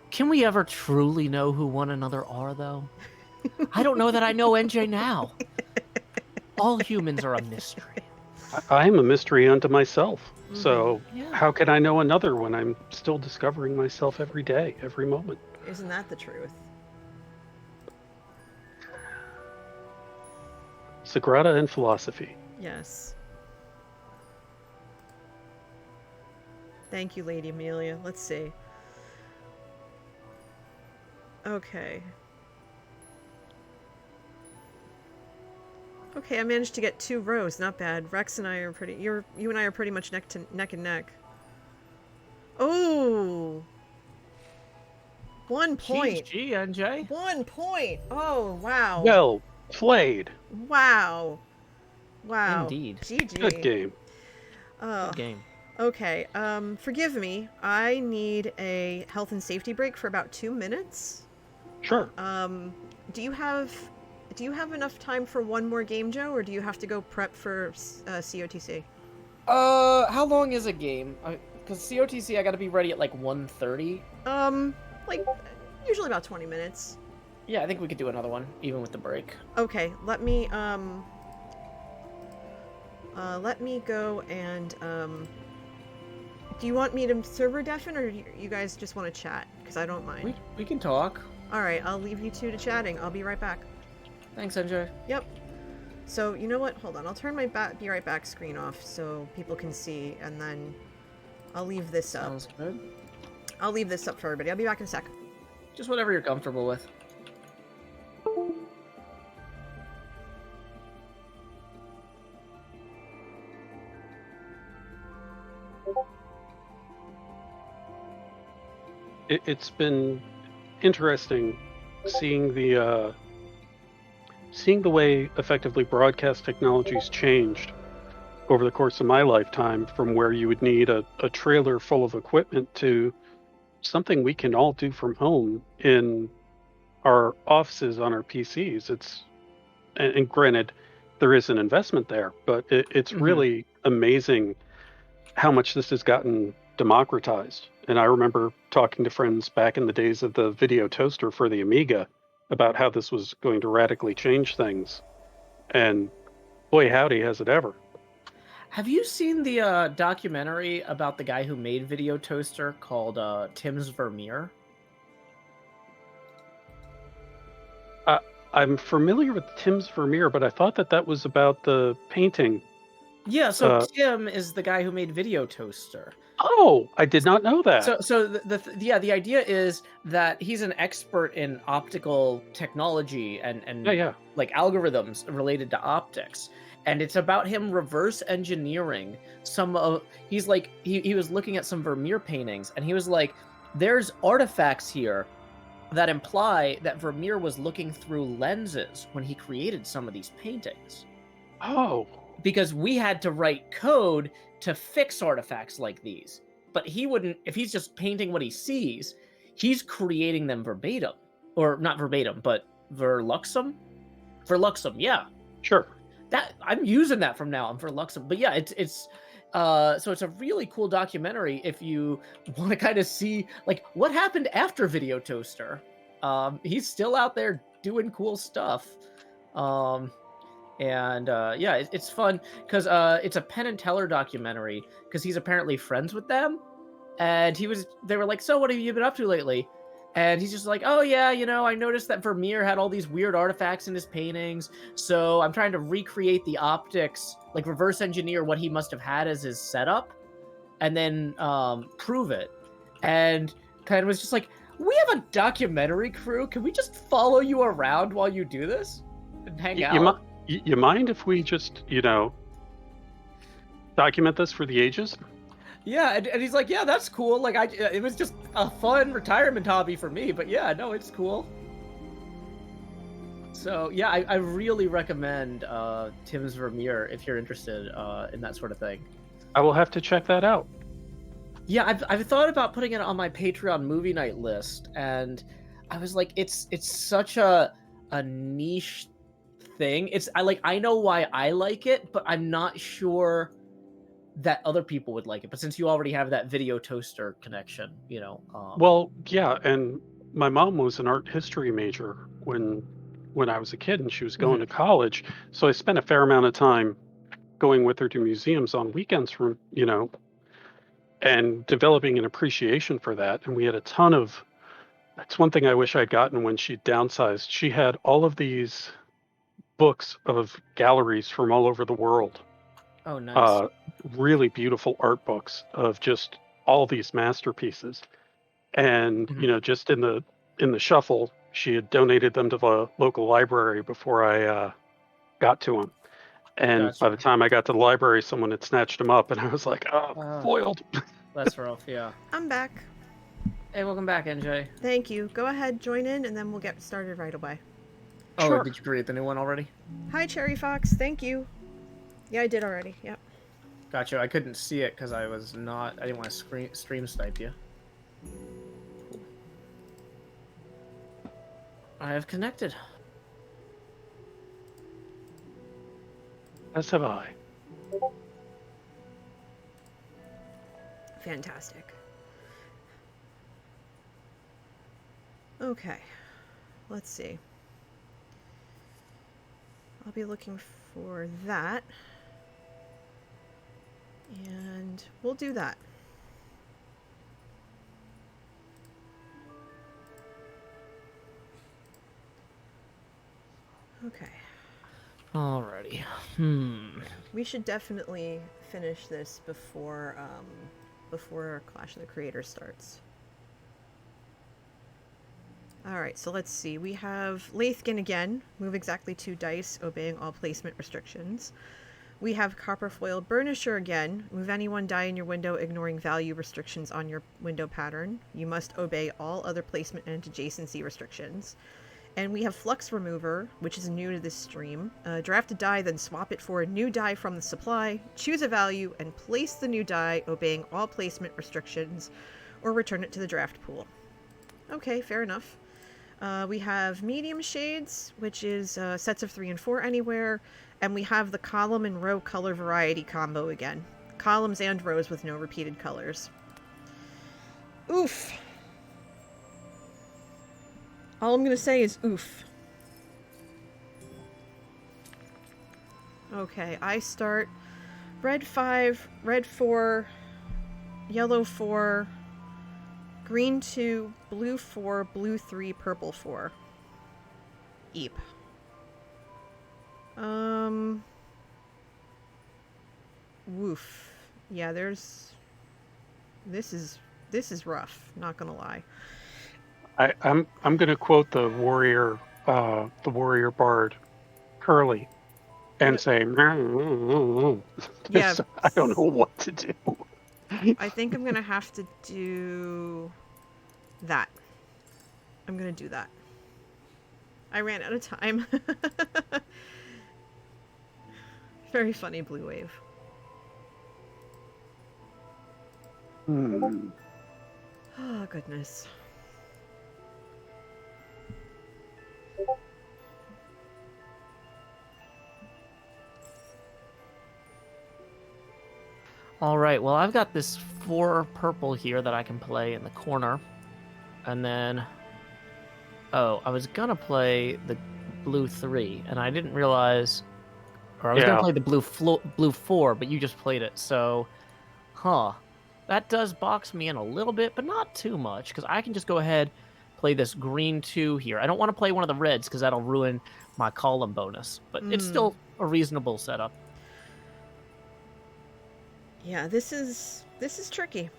Can we ever truly know who one another are, though? I don't know that I know NJ now. All humans are a mystery. I am a mystery unto myself. So how can I know another when I'm still discovering myself every day, every moment? Isn't that the truth? Sagrada and philosophy. Yes. Thank you, Lady Amelia. Let's see. Okay. Okay, I managed to get 2 rows. Not bad. Rex and I are pretty... You and I are pretty much neck and neck. Oh! 1 point. GG, NJ. 1 point. Oh, wow. Well played. Wow. Wow. Indeed. GG. Good game. Good game. Okay, forgive me. I need a health and safety break for about 2 minutes. Sure. Do you have enough time for one more game, Joe, or do you have to go prep for COTC? How long is a game? Because COTC, I gotta be ready at like 1:30. Like, usually about 20 minutes. Yeah, I think we could do another one, even with the break. Okay, let me go and, do you want me to server deafen, or do you guys just want to chat? Because I don't mind. We can talk. Alright, I'll leave you two to chatting. I'll be right back. Thanks, NJ. Yep. So, you know what? Hold on. I'll turn my be right back screen off so people can see, and then I'll leave this up. Sounds good. I'll leave this up for everybody. I'll be back in a sec. Just whatever you're comfortable with. It's been interesting seeing the way effectively broadcast technology's changed over the course of my lifetime, from where you would need a trailer full of equipment to something we can all do from home in our offices on our PCs. And granted, there is an investment there, but it's really amazing how much this has gotten democratized. And I remember talking to friends back in the days of the video toaster for the Amiga about how this was going to radically change things. And boy, howdy, has it ever. Have you seen the documentary about the guy who made Video Toaster called Tim's Vermeer? I'm familiar with Tim's Vermeer, but I thought that was about the painting. Yeah, so Tim is the guy who made Video Toaster. Oh, I did not know that. So the idea is that he's an expert in optical technology and like algorithms related to optics. And it's about him reverse engineering some of he was looking at some Vermeer paintings, and he was like, there's artifacts here that imply that Vermeer was looking through lenses when he created some of these paintings. Oh. Because we had to write code to fix artifacts like these. But he wouldn't, if he's just painting what he sees, he's creating them verbatim. Or not verbatim, but verluxum? Verluxum, yeah. Sure. That I'm using that from now on, verluxum. But yeah, it's So it's a really cool documentary if you want to kind of see like what happened after Video Toaster. He's still out there doing cool stuff. Um, yeah, it's fun because it's a Penn and Teller documentary because he's apparently friends with them, and they were like, so what have you been up to lately? And he's just like, oh yeah, I noticed that Vermeer had all these weird artifacts in his paintings, so I'm trying to recreate the optics, like reverse engineer what he must have had as his setup, and then prove it. And kind of was just like, we have a documentary crew, can we just follow you around while you do this and hang out? You mind if we just, document this for the ages? Yeah, and he's like, yeah, that's cool. Like, it was just a fun retirement hobby for me, but yeah, no, it's cool. So yeah, I really recommend Tim's Vermeer if you're interested in that sort of thing. I will have to check that out. Yeah, I've thought about putting it on my Patreon movie night list, and I was like, it's such a niche thing. I know why I like it, but I'm not sure that other people would like it. But since you already have that Video Toaster connection, Well, yeah, and my mom was an art history major when I was a kid, and she was going to college. So I spent a fair amount of time going with her to museums on weekends and developing an appreciation for that. And we had a ton of. That's one thing I wish I'd gotten when she downsized. She had all of these books of galleries from all over the world. Oh, nice. Really beautiful art books of just all these masterpieces. And just in the shuffle, she had donated them to the local library before I got to them. And by the time I got to the library, someone had snatched them up, and I was like, "Oh, foiled." That's rough. Yeah. I'm back. Hey, welcome back, NJ. Thank you. Go ahead, join in, and then we'll get started right away. Oh, Sure. did you create the new one already? Hi, Cherry Fox. Thank you. Yeah, I did already. Yep. Gotcha. I couldn't see it because I didn't want to stream snipe you. I have connected. As have I. Fantastic. Okay. Let's see. I'll be looking for that. And we'll do that. Okay. Alrighty. We should definitely finish this before Clash of the Creators starts. Alright, so let's see. We have Lathkin again. Move exactly 2 dice, obeying all placement restrictions. We have Copperfoil Burnisher again. Move any 1 die in your window, ignoring value restrictions on your window pattern. You must obey all other placement and adjacency restrictions. And we have Flux Remover, which is new to this stream. Draft a die, then swap it for a new die from the supply. Choose a value and place the new die, obeying all placement restrictions, or return it to the draft pool. Okay, fair enough. We have Medium Shades, which is sets of 3 and 4 anywhere. And we have the column and row color variety combo again. Columns and rows with no repeated colors. Oof. All I'm going to say is oof. Okay, I start red 5, red 4, yellow 4, green 2, blue 4, blue 3, purple 4. Eep. Woof. Yeah, this is rough, not gonna lie. I'm gonna quote the warrior bard, Curly, and say, Yeah. I don't know what to do. I think I'm gonna have to do that. I'm gonna do that. I ran out of time. Very funny, Blue Wave. Oh, goodness. All right, well, I've got this 4 purple here that I can play in the corner. And then... Oh, I was going to play the blue 3, and I didn't realize... Or I was going to play the blue 4, but you just played it, so... Huh. That does box me in a little bit, but not too much, because I can just go ahead, play this green 2 here. I don't want to play one of the reds, because that'll ruin my column bonus, but it's still a reasonable setup. Yeah, this is tricky.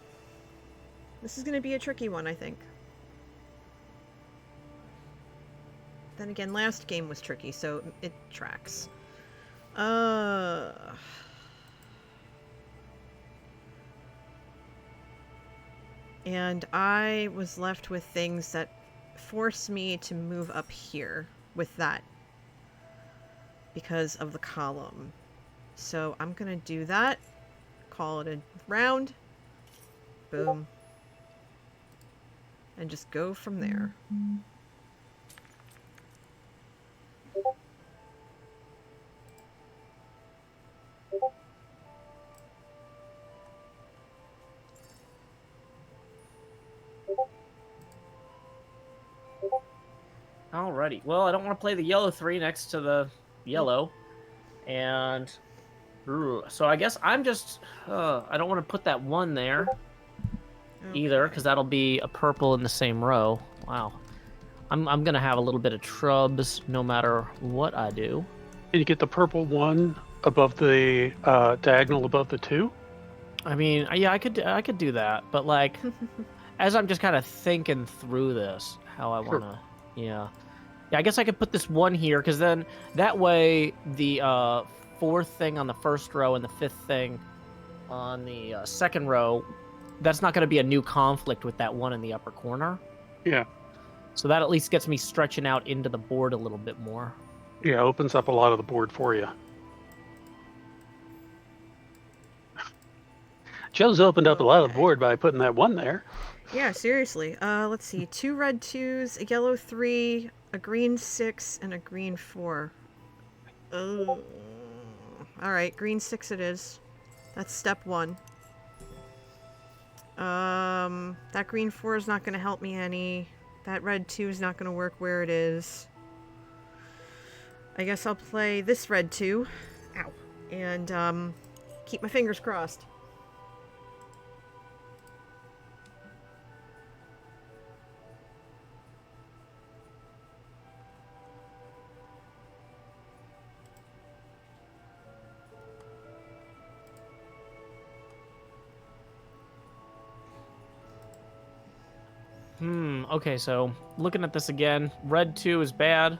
This is going to be a tricky one, I think. Then again, last game was tricky, so it tracks. And I was left with things that force me to move up here with that because of the column. So I'm going to do that. Call it a round. Boom. And just go from there. Alrighty. Well, I don't want to play the yellow 3 next to the yellow. And... so I guess I'm just... I don't want to put that 1 there either, because that'll be a purple in the same row. Wow. I'm going to have a little bit of trubs no matter what I do. Can you get the purple 1 above the diagonal above the 2? I mean, yeah, I could do that, but like, as I'm just kind of thinking through this, how I want to, yeah, I guess I could put this 1 here, because then that way the 4th thing on the first row and the 5th thing on the second row, that's not going to be a new conflict with that 1 in the upper corner. Yeah. So that at least gets me stretching out into the board a little bit more. Yeah, opens up a lot of the board for you. Joe's opened up a lot of the board by putting that 1 there. Yeah, seriously. Let's see. 2 red 2s, a yellow 3, a green 6, and a green 4. Alright, green 6 it is. That's step 1. That green 4 is not going to help me any. That red 2 is not going to work where it is. I guess I'll play this red 2. Ow. And, keep my fingers crossed. Okay, so looking at this again, red 2 is bad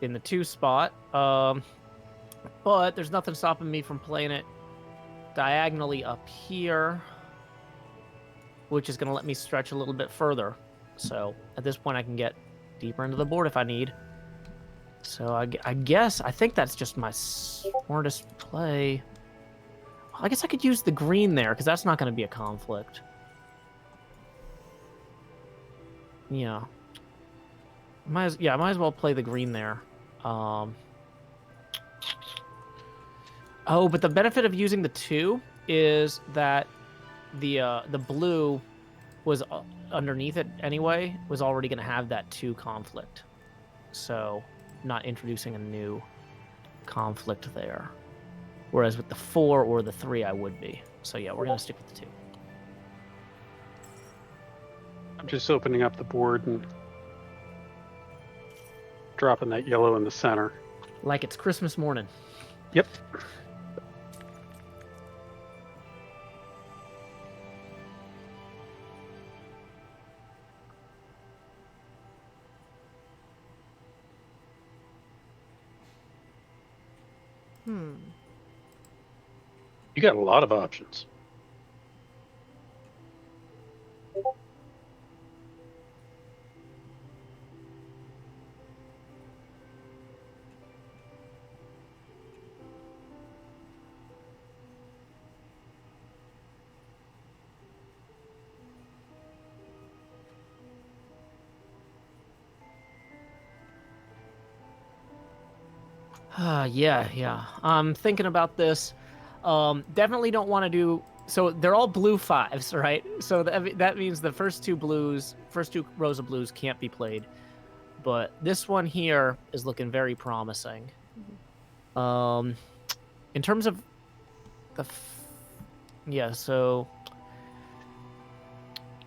in the 2 spot. But there's nothing stopping me from playing it diagonally up here, which is going to let me stretch a little bit further. So at this point, I can get deeper into the board if I need. So I think that's just my smartest play. I guess I could use the green there, because that's not going to be a conflict. Yeah. I might as well play the green there. Oh, but the benefit of using the 2 is that the blue was underneath it anyway, was already going to have that 2 conflict. So, not introducing a new conflict there. Whereas with the 4 or the 3, I would be. So yeah, we're going to stick with the 2. I'm just opening up the board and dropping that yellow in the center. Like it's Christmas morning. Yep. You got a lot of options. Yeah. I'm thinking about this. Definitely don't want to do So they're all blue 5s, right? So that means the first two rows of blues can't be played. But this one here is looking very promising. In terms of so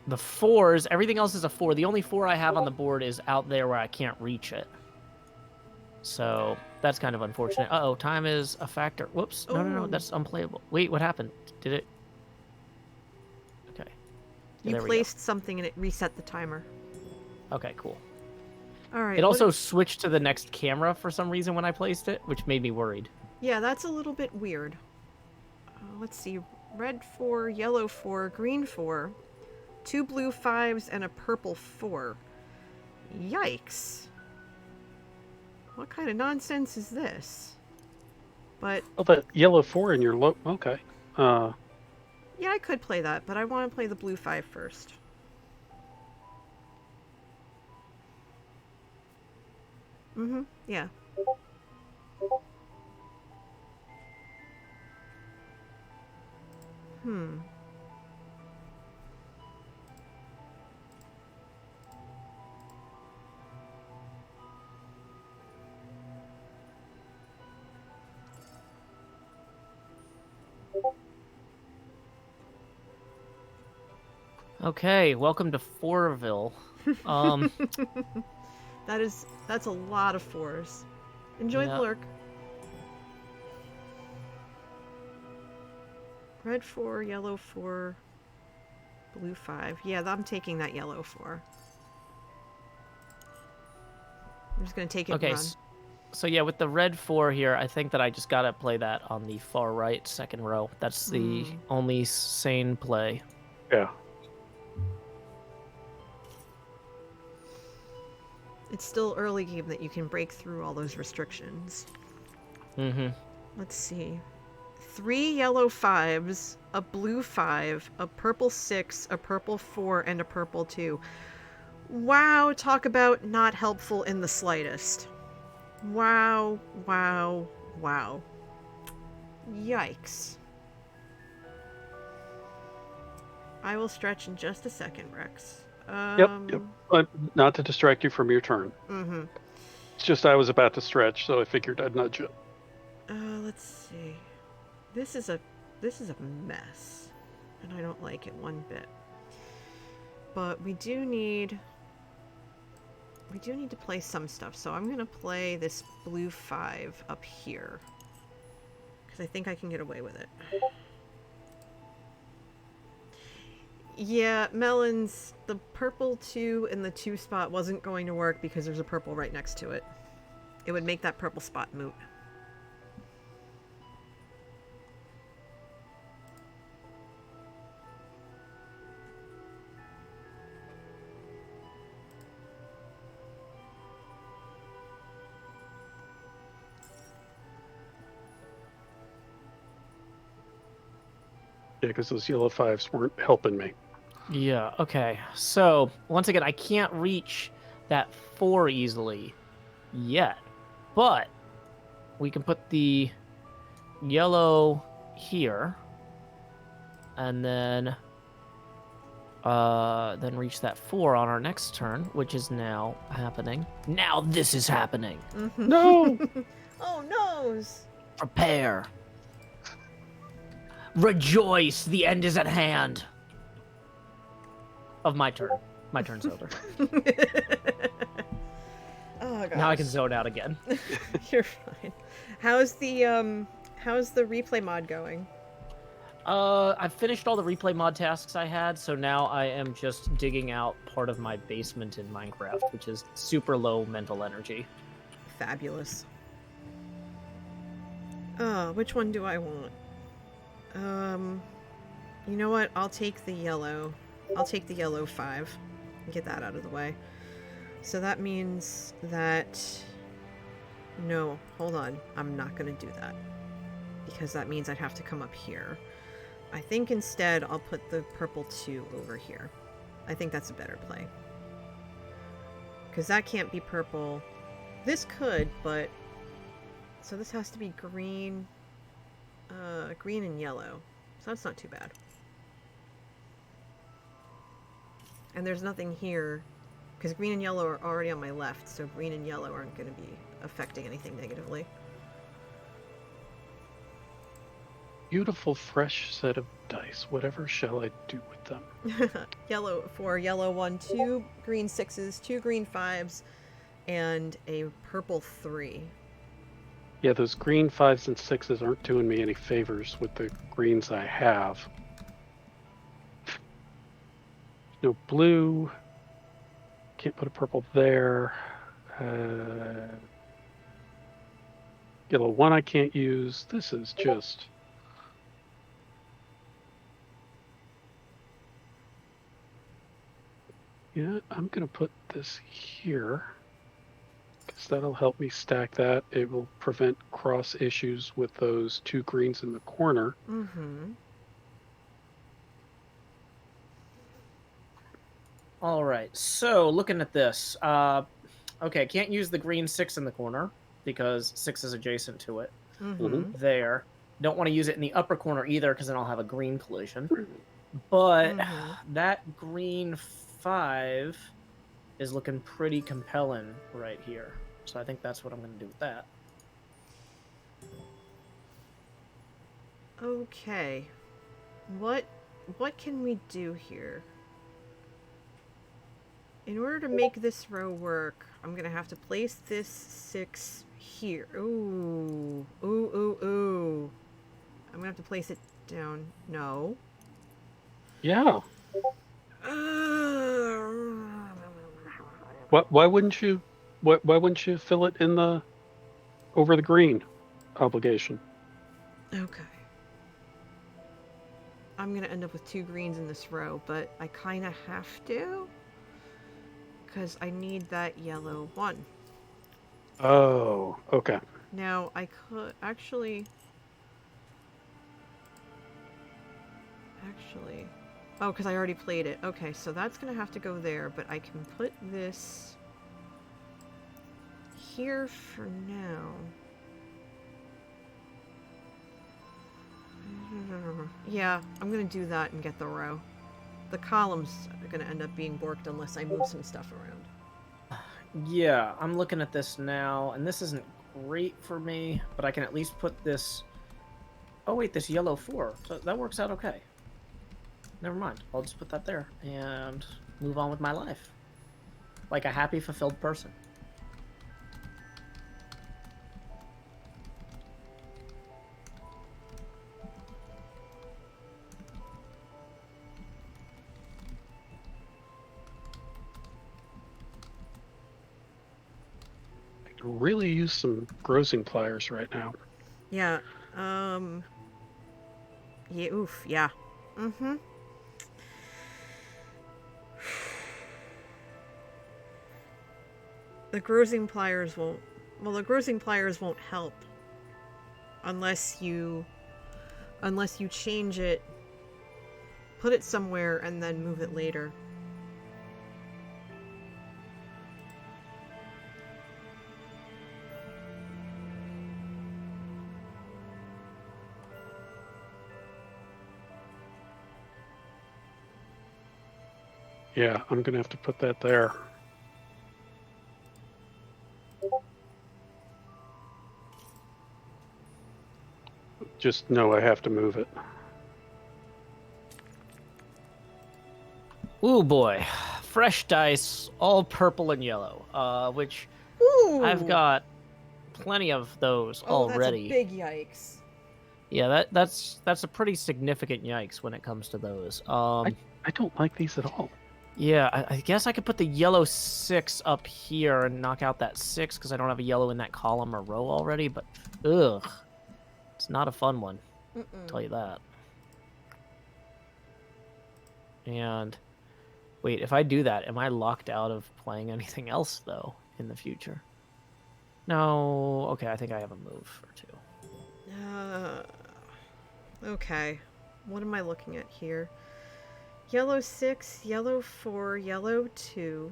the 4s, everything else is a 4. The only 4 I have on the board is out there where I can't reach it. So that's kind of unfortunate. Uh-oh, time is a factor. Whoops. No, Oh. that's unplayable. Wait, what happened? Did it? Okay. You There we go. placed something and it reset the timer. Okay, cool. All right. It also switched to the next camera for some reason when I placed it, which made me worried. Yeah, that's a little bit weird. Let's see. Red 4, yellow 4, green 4, 2 blue 5s, and a purple 4. Yikes. What kind of nonsense is this? But Oh, that yellow 4 in your low. Okay. yeah, I could play that, but I want to play the blue 5 first. Yeah. Okay, welcome to Fourville. That's a lot of 4s. Enjoy Yeah. the lurk. Red 4, yellow 4, blue 5. Yeah, I'm taking that yellow 4. I'm just gonna take it Okay, and run. so yeah, with the red 4 here, I think that I just gotta play that on the far right second row. That's the only sane play. Yeah. It's still early game that you can break through all those restrictions. Mm-hmm. Let's see. 3 yellow 5s, a blue 5, a purple 6, a purple 4, and a purple 2. Wow, talk about not helpful in the slightest. Wow, wow, wow. Yikes. I will stretch in just a second, Rex. Yep. Not to distract you from your turn. Mm-hmm. It's just I was about to stretch, so I figured I'd nudge you. Let's see. This is a mess, and I don't like it one bit. But we do need to play some stuff, so I'm gonna play this blue 5 up here because I think I can get away with it. Yeah, Melons, the purple 2 in the 2 spot wasn't going to work because there's a purple right next to it. It would make that purple spot moot. Yeah, because those yellow 5s weren't helping me. Yeah, okay. So, once again, I can't reach that 4 easily yet. But we can put the yellow here. And then reach that 4 on our next turn, which is now happening. Now this is happening. No! Oh, noes! Prepare. Rejoice, the end is at hand. Of my turn. My turn's over. Oh gosh. Now I can zone out again. You're fine. How's the replay mod going? I've finished all the replay mod tasks I had, so now I am just digging out part of my basement in Minecraft, which is super low mental energy. Fabulous. Which one do I want? You know what? I'll take the yellow. I'll take the yellow 5 and get that out of the way. So that means that... No, hold on. I'm not going to do that. Because that means I'd have to come up here. I think instead I'll put the purple 2 over here. I think that's a better play. Because that can't be purple. This could, but... So this has to be green... green and yellow. So that's not too bad. And there's nothing here, because green and yellow are already on my left, so green and yellow aren't going to be affecting anything negatively. Beautiful, fresh set of dice. Whatever shall I do with them? Yellow 4, yellow 1, 2 green 6s, 2 green 5s, and a purple 3. Yeah, those green 5s and 6s aren't doing me any favors with the greens I have. No blue. Can't put a purple there. Yellow 1 I can't use. This is just... Yeah, I'm going to put this here, because that'll help me stack that. It will prevent cross issues with those 2 greens in the corner. Mm-hmm. All right, so looking at this, okay, can't use the green 6 in the corner because 6 is adjacent to it. Mm-hmm. There. Don't want to use it in the upper corner either because then I'll have a green collision. But that green 5 is looking pretty compelling right here. So I think that's what I'm going to do with that. Okay. What can we do here? In order to make this row work, I'm going to have to place this 6 here. Ooh. Ooh, ooh, ooh. I'm going to have to place it down. No. Yeah. Why wouldn't you fill it in the over the green obligation? Okay. I'm going to end up with 2 greens in this row, but I kind of have to, because I need that yellow 1. Oh, okay. Now, I could actually... Oh, because I already played it. Okay, so that's going to have to go there, but I can put this here for now. Yeah, I'm going to do that and get the row. The columns are going to end up being borked unless I move some stuff around. Yeah, I'm looking at this now, and this isn't great for me, but I can at least put this... Oh, wait, this yellow 4. So that works out okay. Never mind. I'll just put that there and move on with my life. Like a happy, fulfilled person. I could really use some grossing pliers right now. Yeah, yeah, oof, yeah. Mm-hmm. The grossing pliers won't... Well, the grossing pliers won't help unless you change it, put it somewhere, and then move it later. Yeah, I'm going to have to put that there. Just know I have to move it. Ooh boy, fresh dice, all purple and yellow, which Ooh! I've got plenty of those already. That's a big yikes. Yeah, that's a pretty significant yikes when it comes to those. I don't like these at all. Yeah, I guess I could put the yellow 6 up here and knock out that 6 because I don't have a yellow in that column or row already, but ugh. It's not a fun one, I'll tell you that. And wait, if I do that, am I locked out of playing anything else, though, in the future? No, okay, I think I have a move or 2. Okay. What am I looking at here? Yellow 6, yellow 4, yellow 2,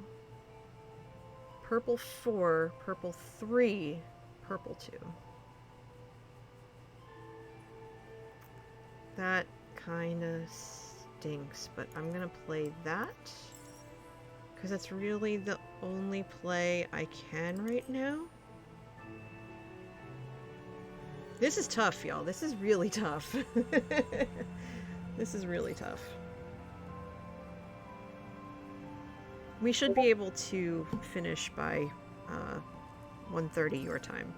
purple 4, purple 3, purple 2. That kind of stinks, but I'm going to play that. because it's really the only play I can right now. This is tough, y'all. This is really tough. This is really tough. We should be able to finish by 1:30 your time.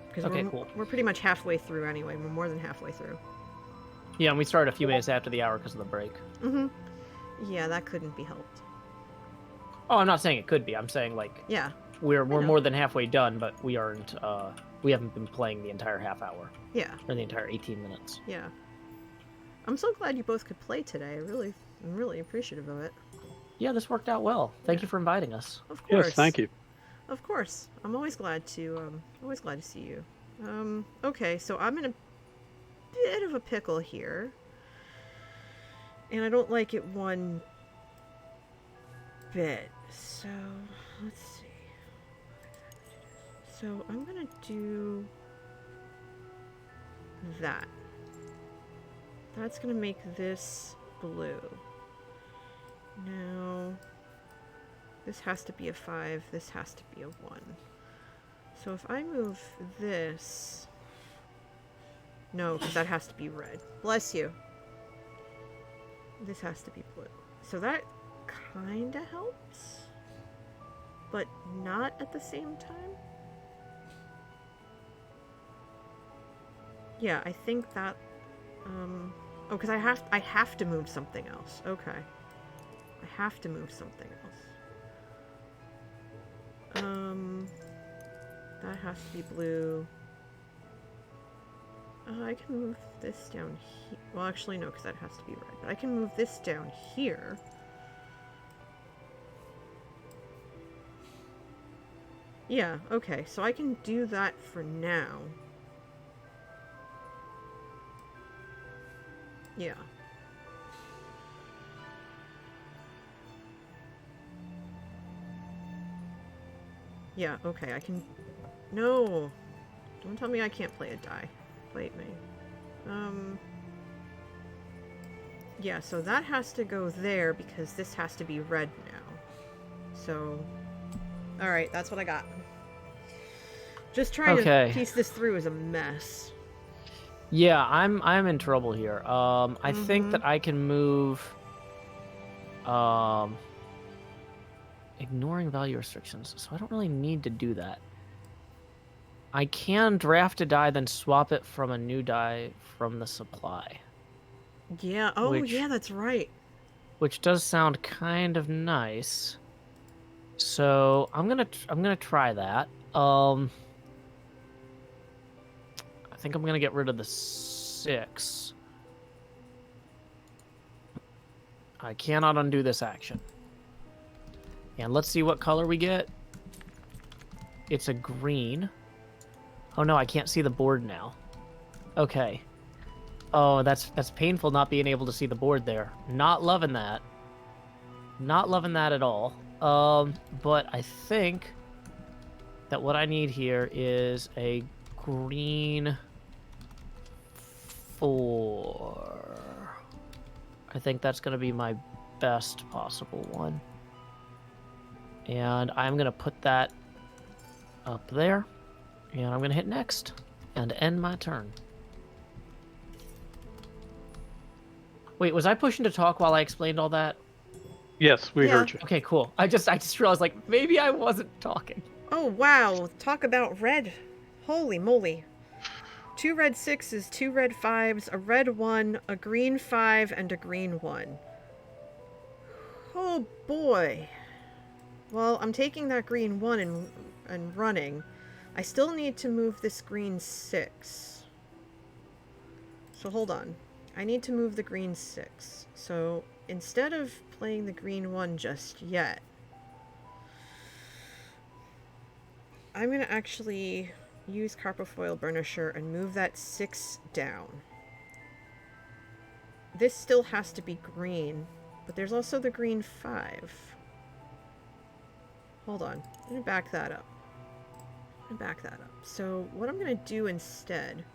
Because Okay, cool. We're pretty much halfway through anyway. We're more than halfway through. Yeah, and we started a few minutes after the hour because of the break. Mm-hmm. Yeah, that couldn't be helped. Oh, I'm not saying it could be. I'm saying like Yeah. we're know. more than halfway done, but we aren't. We haven't been playing the entire half hour Yeah. or the entire 18 minutes. Yeah. I'm so glad you both could play today. I'm really appreciative of it. Yeah, this worked out well. Thank you for inviting us. Of course. Yes, thank you. Of course. I'm always glad to see you. Okay, so I'm in a bit of a pickle here. And I don't like it one bit. So, let's see. So, I'm gonna do that. That's gonna make this blue. Now, this has to be a 5, this has to be a 1. So if I move this... No, because that has to be red. Bless you. This has to be blue. So that kinda helps, but not at the same time. Yeah, I think that... Oh, because I have to move something else. Okay. I have to move something else. That has to be blue. I can move this down here. Well, actually, no, because that has to be red. But I can move this down here. Yeah, okay. So I can do that for now. Yeah. Yeah, okay, I can... No! Don't tell me I can't play a die. Play me. Yeah, so that has to go there because this has to be red now. So... Alright, that's what I got. Just trying to piece this through is a mess. Yeah, I'm in trouble here. I think that I can move... ignoring value restrictions, so I don't really need to do that. I can draft a die, then swap it from a new die from the supply. Yeah, oh yeah, that's right. Which does sound kind of nice. So I'm gonna try that. I think I'm gonna get rid of the 6. I cannot undo this action. And let's see what color we get. It's a green. Oh no, I can't see the board now. Okay. Oh, that's painful not being able to see the board there. Not loving that. Not loving that at all. But I think that what I need here is a green 4. I think that's going to be my best possible one. And I'm going to put that up there. And I'm going to hit next and end my turn. Wait, was I pushing to talk while I explained all that? Yes, we heard you. Okay, cool. I just realized, like, maybe I wasn't talking. Oh, wow. Talk about red. Holy moly. 2 red 6s, 2 red 5s, a red 1, a green 5, and a green 1. Oh, boy. Well, I'm taking that green 1 and running. I still need to move this green 6. So hold on. I need to move the green 6. So instead of playing the green 1 just yet, I'm going to actually use Carpofoil Burnisher and move that 6 down. This still has to be green, but there's also the green 5. Hold on. I'm going to back that up. So what I'm going to do instead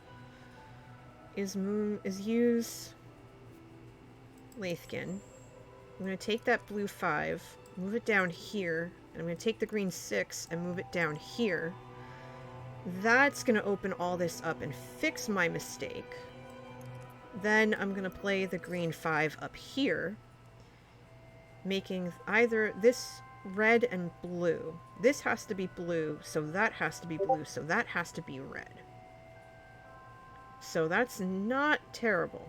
is use Lathkin. I'm going to take that blue 5 move it down here, and I'm going to take the green 6 and move it down here. That's going to open all this up and fix my mistake. Then I'm going to play the green 5 up here, making either this red and blue. This has to be blue, so that has to be blue, so that has to be red. So that's not terrible.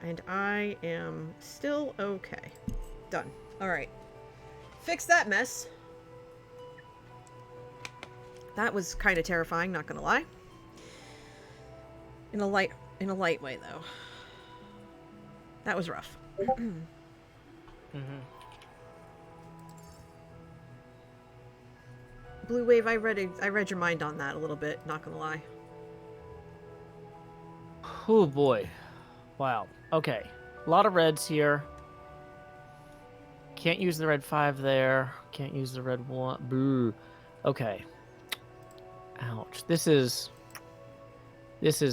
And I am still okay. Done. Alright. Fix that mess. That was kind of terrifying, not gonna lie. In a light way, though. That was rough. Blue Wave, I read your mind on that a little bit, not gonna lie. Oh boy. Wow. Okay. A lot of reds here. Can't use the red 5 there. Can't use the red 1. Boo. Okay. Ouch. This is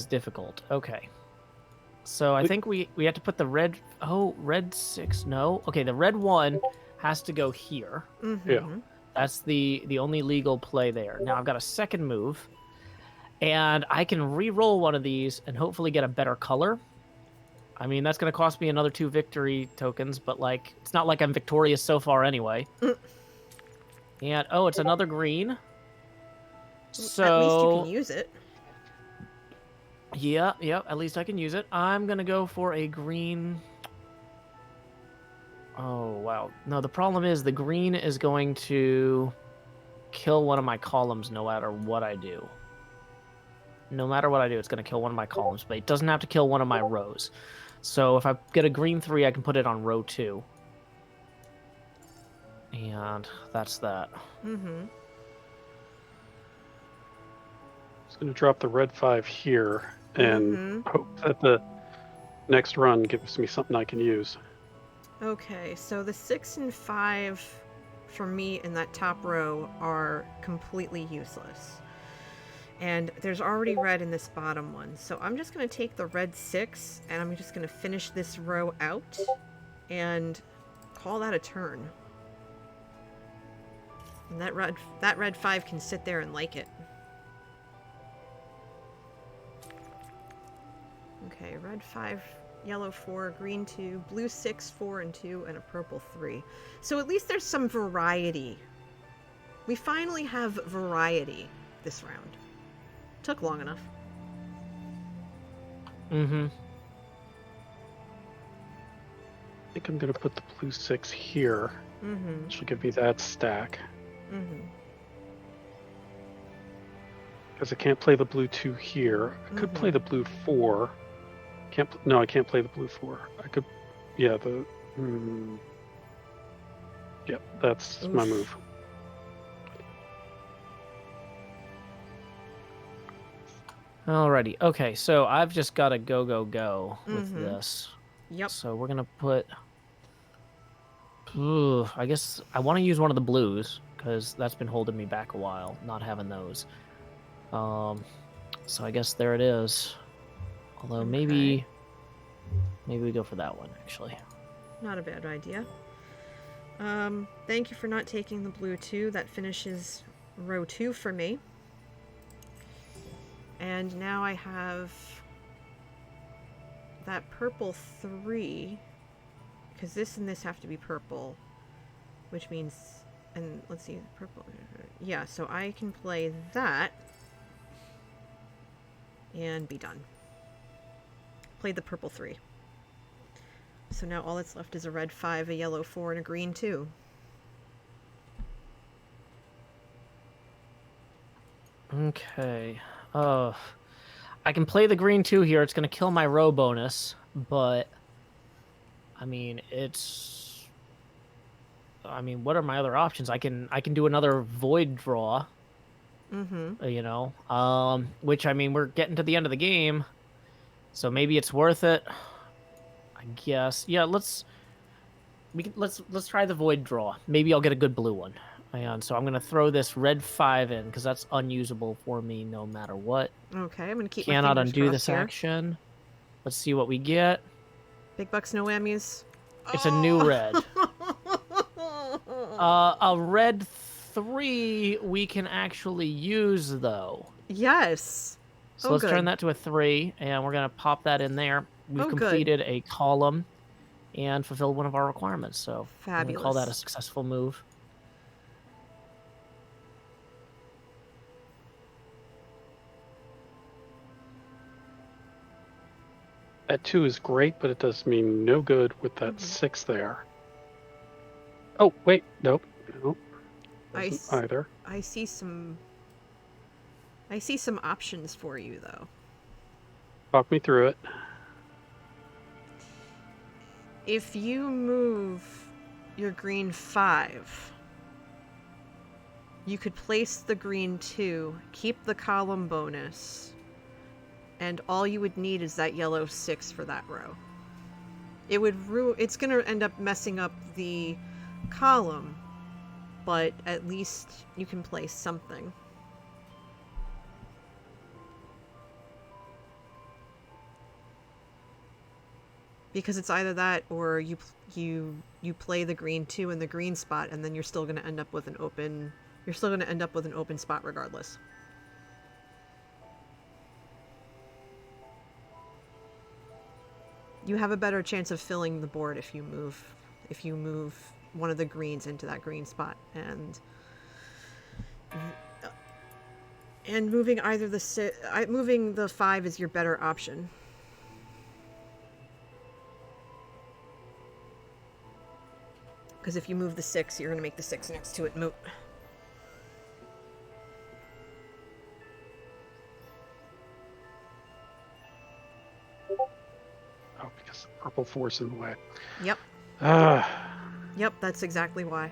difficult. Okay. So I think we have to put the red... Oh, red 6. No. Okay, the red 1 has to go here. Mm-hmm. Yeah. That's the only legal play there. Now I've got a second move. And I can re-roll one of these and hopefully get a better color. I mean, that's going to cost me another 2 victory tokens, but, like, it's not like I'm victorious so far anyway. And, oh, it's another green. So... At least you can use it. Yeah, at least I can use it. I'm going to go for a green... Oh, wow. No, the problem is the green is going to kill one of my columns no matter what I do. No matter what I do, it's going to kill one of my columns, but it doesn't have to kill one of my rows. So if I get a green 3, I can put it on row 2. And that's that. Mm-hmm. Just going to drop the red 5 here and hope that the next run gives me something I can use. Okay, so the 6 and 5 for me in that top row are completely useless. And there's already red in this bottom one. So I'm just going to take the red 6 and I'm just going to finish this row out and call that a turn. And that red 5 can sit there and like it. Okay, red 5, yellow 4, green 2, blue 6, 4, and 2, and a purple 3. So at least there's some variety. We finally have variety this round. Took long enough. Mm-hmm. I think I'm going to put the blue 6 here. Mm-hmm. Which will give me that stack. Mm-hmm. Because I can't play the blue 2 here. I could play the blue 4. No, I can't play the blue 4. I could... Yeah, the... Yep, that's my move. Alrighty. Okay, so I've just got to go with this. Yep. So we're going to put... Ooh, I guess I want to use one of the blues, because that's been holding me back a while, not having those. So I guess there it is. Although maybe we go for that one, actually. Not a bad idea. Thank you for not taking the blue 2. That finishes row 2 for me. And now I have that purple 3, because this and this have to be purple, which means, and let's see, purple, yeah, so I can play that and be done. Play the purple 3. So now all that's left is a red 5, a yellow 4, and a green 2. Okay. I can play the green 2 here. It's going to kill my row bonus, but I mean, what are my other options? I can do another void draw. You know, which, I mean, we're getting to the end of the game, so maybe it's worth it. I guess. Yeah, let's try the void draw. Maybe I'll get a good blue one. And so I'm going to throw this red 5 in, because that's unusable for me no matter what. Okay, I'm going to keep Cannot my fingers undo this crossed here. action. Let's see what we get. Big bucks, no whammies. It's a new red. A red 3 we can actually use, though. Yes. So Oh, let's turn good. that to a 3, and we're going to pop that in there. We've Oh, good. completed a column and fulfilled one of our requirements, so I'm going to call that a Fabulous. successful move. That 2 is great, but it does me no good with that 6 there. Oh, wait. Nope. Nope. Doesn't either. I see some options for you, though. Talk me through it. If you move your green 5, you could place the green 2, keep the column bonus, and all you would need is that yellow 6 for that row. It would it's going to end up messing up the column, but at least you can place something. Because it's either that or you play the green 2 in the green spot, and then you're still going to end up with an open spot regardless. You have a better chance of filling the board if you move one of the greens into that green spot, and moving moving the 5 is your better option. Because if you move the 6, you're going to make the 6 next to it moot. Oh, because the purple 4's in the way. Yep. Yep, that's exactly why.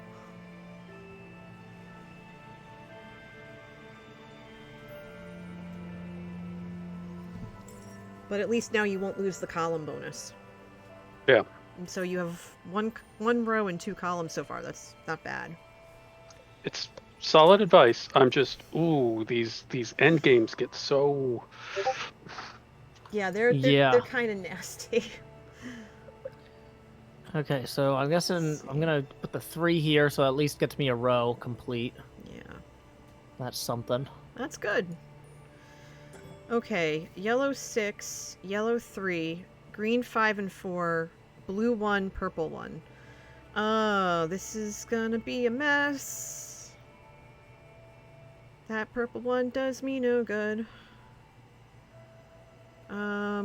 But at least now you won't lose the column bonus. Yeah. And so you have one row and 2 columns so far. That's not bad. It's solid advice. I'm just, these end games get so... Yeah, they're kind of nasty. Okay, so I'm guessing I'm going to put the 3 here, so at least gets me a row complete. Yeah. That's something. That's good. Okay, yellow 6, yellow 3, green 5 and 4, blue 1, purple 1. Oh, this is gonna be a mess. That purple 1 does me no good. I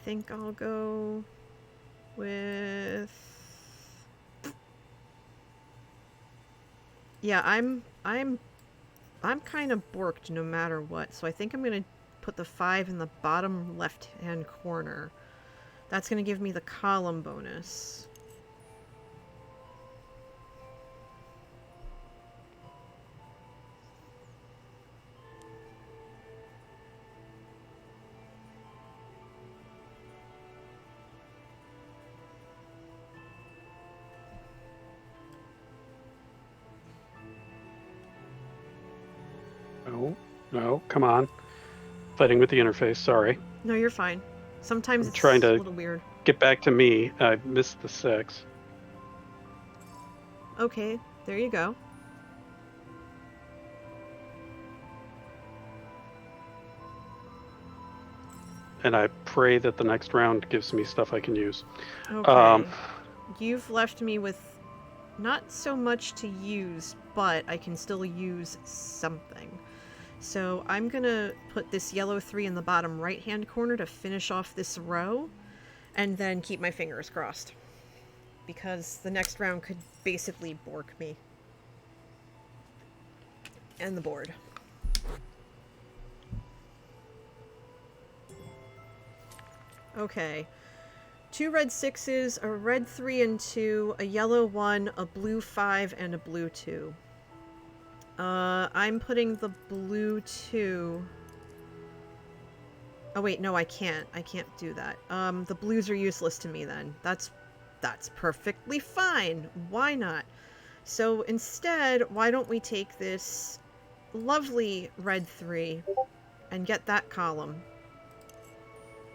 think I'll go with... Yeah, I'm kind of borked no matter what, so I think I'm going to put the 5 in the bottom left-hand corner. That's going to give me the column bonus. No, come on. Fighting with the interface, sorry. No, you're fine. Sometimes it's trying to a little weird. Get back to me. I missed the 6. Okay, there you go. And I pray that the next round gives me stuff I can use. Okay. You've left me with not so much to use, but I can still use something. So I'm gonna put this yellow 3 in the bottom right-hand corner to finish off this row, and then keep my fingers crossed. Because the next round could basically bork me. And the board. Okay. 2 red 6s, a red 3 and 2, a yellow 1, a blue 5, and a blue 2. I'm putting the blue 2... Oh wait, no, I can't. I can't do that. The blues are useless to me then. That's perfectly fine. Why not? So instead, why don't we take this lovely red 3 and get that column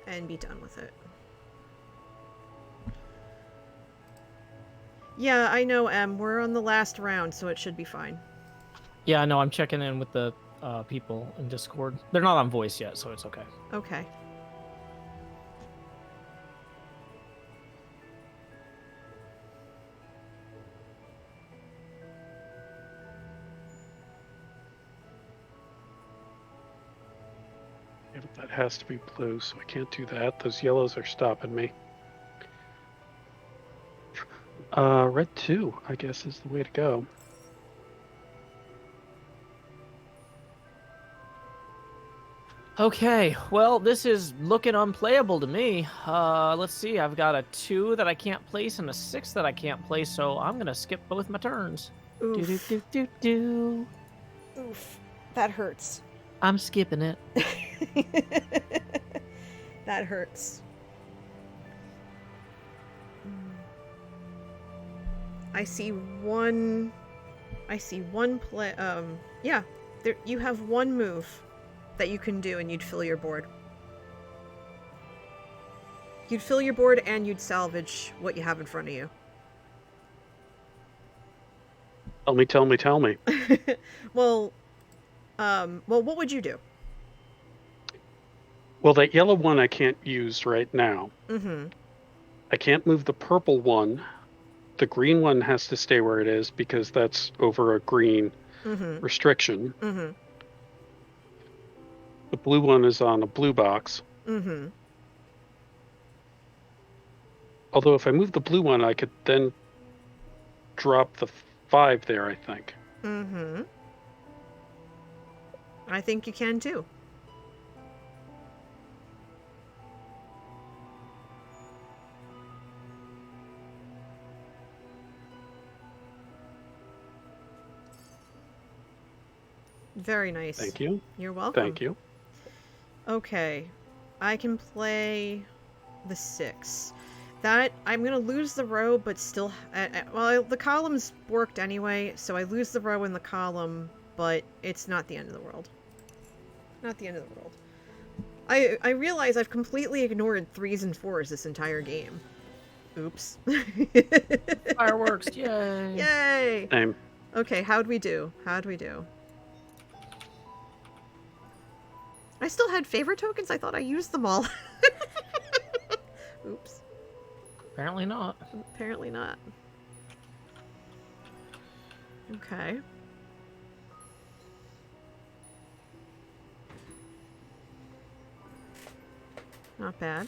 and be done with it. Yeah, I know, Em. We're on the last round, so it should be fine. Yeah, no, I'm checking in with the people in Discord. They're not on voice yet, so it's okay. Okay. Yeah, but that has to be blue, so I can't do that. Those yellows are stopping me. Red 2, I guess, is the way to go. Okay, well, this is looking unplayable to me. Let's see, I've got a 2 that I can't place and a 6 that I can't place, so I'm gonna skip both my turns. Do do Oof. do do do. Oof. That hurts. I'm skipping it. That hurts. I see one play. Yeah, there. You have one move that you can do, and you'd fill your board. You'd fill your board, and you'd salvage what you have in front of you. Tell me. Well, what would you do? Well, that yellow one I can't use right now. Mm-hmm. I can't move the purple one. The green one has to stay where it is because that's over a green restriction. Mm-hmm. The blue one is on a blue box. Mm-hmm. Although if I move the blue one, I could then drop the 5 there, I think. Mm-hmm. I think you can too. Very nice. Thank you. You're welcome. Thank you. Okay. I can play the 6. That, I'm gonna lose the row, but still... well, the column's worked anyway, so I lose the row in the column, but it's not the end of the world. Not the end of the world. I realize I've completely ignored 3s and 4s this entire game. Oops. Fireworks, yay! Yay! Same. Okay, how'd we do? How'd we do? I still had favorite tokens? I thought I used them all. Oops. Apparently not. Apparently not. Okay. Not bad.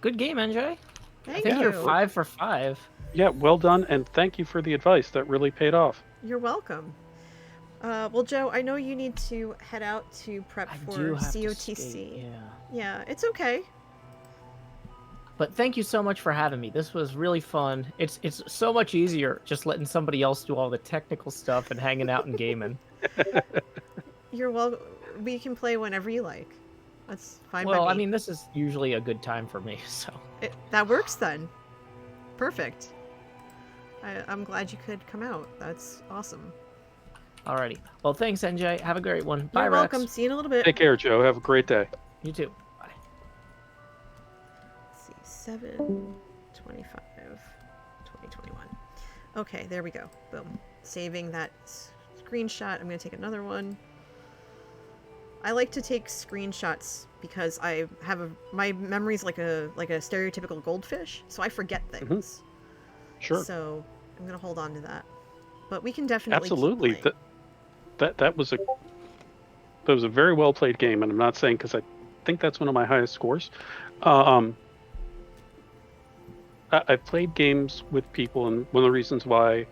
Good game, NJ. Thank I think you. you're 5 for 5. Yeah, well done, and thank you for the advice. That really paid off. You're welcome. Well, Joe, I know you need to head out to prep I for do have to COTC. skate, yeah. Yeah, it's okay. But thank you so much for having me. This was really fun. It's so much easier just letting somebody else do all the technical stuff and hanging out and gaming. You're welcome. We can play whenever you like. That's fine by Well, me. I mean, this is usually a good time for me, so. That works then. Perfect. I'm glad you could come out. That's awesome. Alrighty. Well, thanks, NJ. Have a great one. Bye, You're Rex. welcome. See you in a little bit. Take care, Joe. Have a great day. You too. Bye. Let's see. 7, 25, 2021. Okay, there we go. Boom. Saving that screenshot. I'm going to take another one. I like to take screenshots because I have my memory's like a stereotypical goldfish, so I forget things. Sure. So I'm gonna hold on to that. But we can definitely Absolutely. keep playing. That was a very well played game, and I'm not saying because I think that's one of my highest scores. I've played games with people, and one of the reasons why,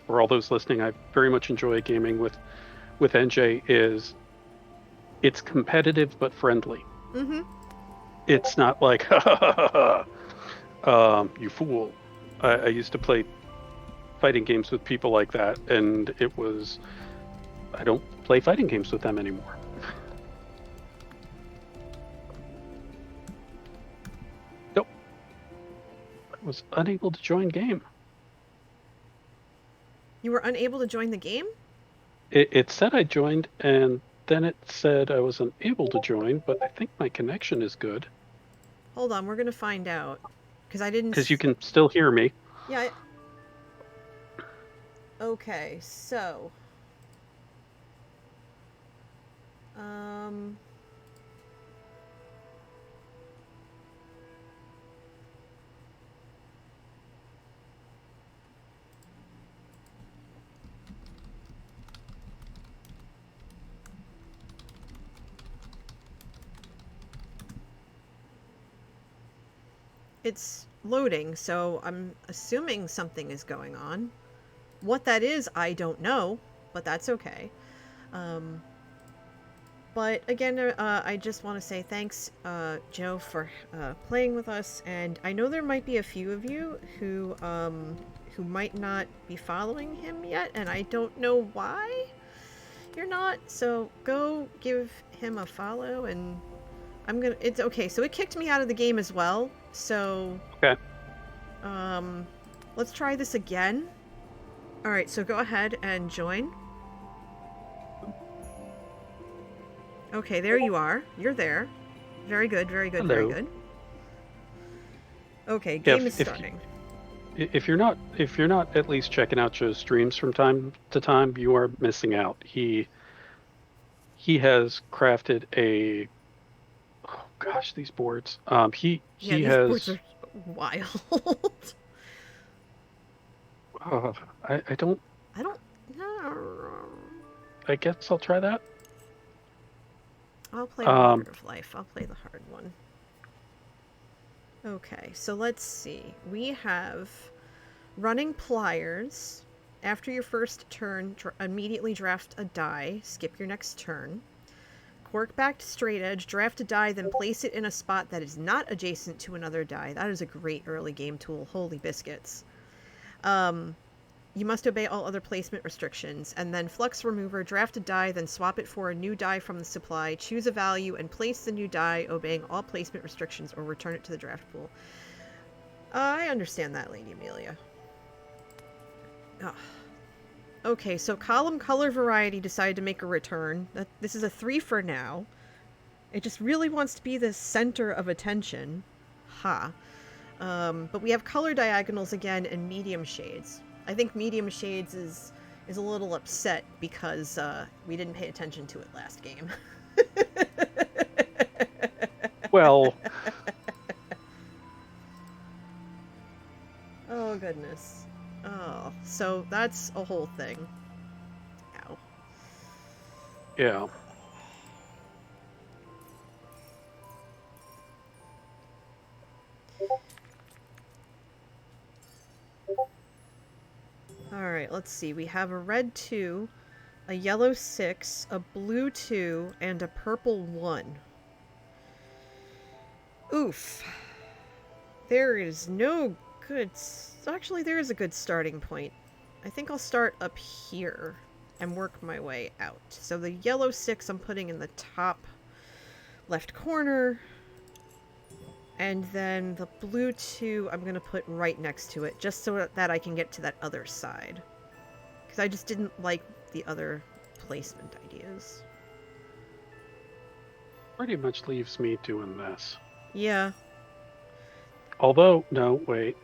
for all those listening, I very much enjoy gaming with NJ is it's competitive but friendly. Mm-hmm. It's not like you fool. I used to play fighting games with people like that, and it was... I don't play fighting games with them anymore. Nope. I was unable to join game. You were unable to join the game? It said I joined, and then it said I was unable to join, but I think my connection is good. Hold on, we're gonna find out. Because I didn't. Because you can still hear me. Yeah. Okay, so. Um. It's loading, so I'm assuming something is going on. What that is, I don't know, but that's okay. But again, I just want to say thanks, Joe, for playing with us. And I know there might be a few of you who might not be following him yet, and I don't know why you're not. So go give him a follow, and It's okay. So it kicked me out of the game as well. So Okay. Let's try this again. All right. So go ahead and join. Okay, there you are. You're there. Very good, very good, Hello. very good. Okay, game is if starting. If you're not at least checking out Joe's streams from time to time, you are missing out. He has crafted a gosh, these boards. He These has boards are wild. I don't. I don't know. I guess I'll try that. I'll play Wonder of Life. I'll play the hard one. Okay, so let's see. We have running pliers. After your first turn, immediately draft a die. Skip your next turn. Cork-backed straight edge. Draft a die, then place it in a spot that is not adjacent to another die. That is a great early game tool. Holy biscuits. You must obey all other placement restrictions. And then flux remover, draft a die, then swap it for a new die from the supply. Choose a value and place the new die, obeying all placement restrictions, or return it to the draft pool. I understand that, Lady Amelia. Okay, so column color variety decided to make a return. This is a 3 for now. It just really wants to be the center of attention. Ha. But we have color diagonals again and medium shades. I think medium shades is a little upset because we didn't pay attention to it last game. Well. Oh goodness. Oh, so that's a whole thing. Ow. Yeah. Alright, let's see. We have a red 2, a yellow 6, a blue 2, and a purple 1. Oof. There is no good... Actually, there is a good starting point. I think I'll start up here and work my way out. So the yellow 6 I'm putting in the top left corner. And then the blue 2 I'm going to put right next to it, just so that I can get to that other side. Because I just didn't like the other placement ideas. Pretty much leaves me doing this. Yeah. Although, no, wait.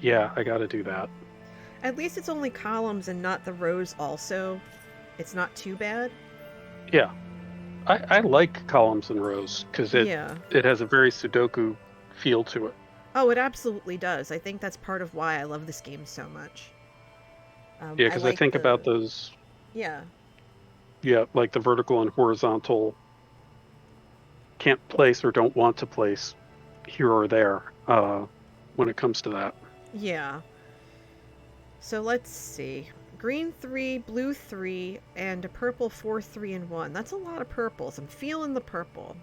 Yeah, I gotta do that. At least it's only columns and not the rows also. It's not too bad. Yeah. I like columns and rows because it has a very Sudoku feel to it. Oh, it absolutely does. I think that's part of why I love this game so much. Yeah, because I think about those. Yeah. Yeah, like the vertical and horizontal can't place or don't want to place here or there when it comes to that. Yeah. So let's see. Green 3, blue 3, and a purple 4, 3, and 1. That's a lot of purples. I'm feeling the purple.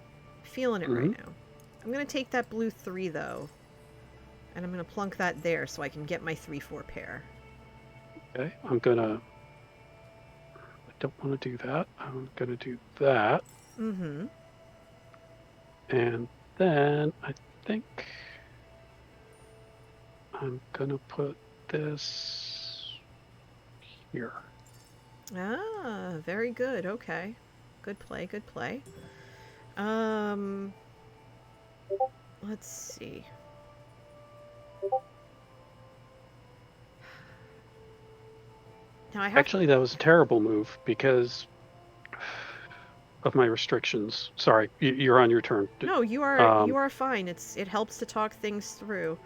Feeling it right now. I'm going to take that blue 3, though. And I'm going to plunk that there so I can get my 3-4 pair. Okay, I don't want to do that. I'm going to do that. Mm-hmm. And then I think I'm going to put this here. Ah, very good. Okay. Good play, good play. Let's see. Now I have Actually, that was a terrible move because of my restrictions. Sorry, you're on your turn. No, you Um, are fine. It helps to talk things through.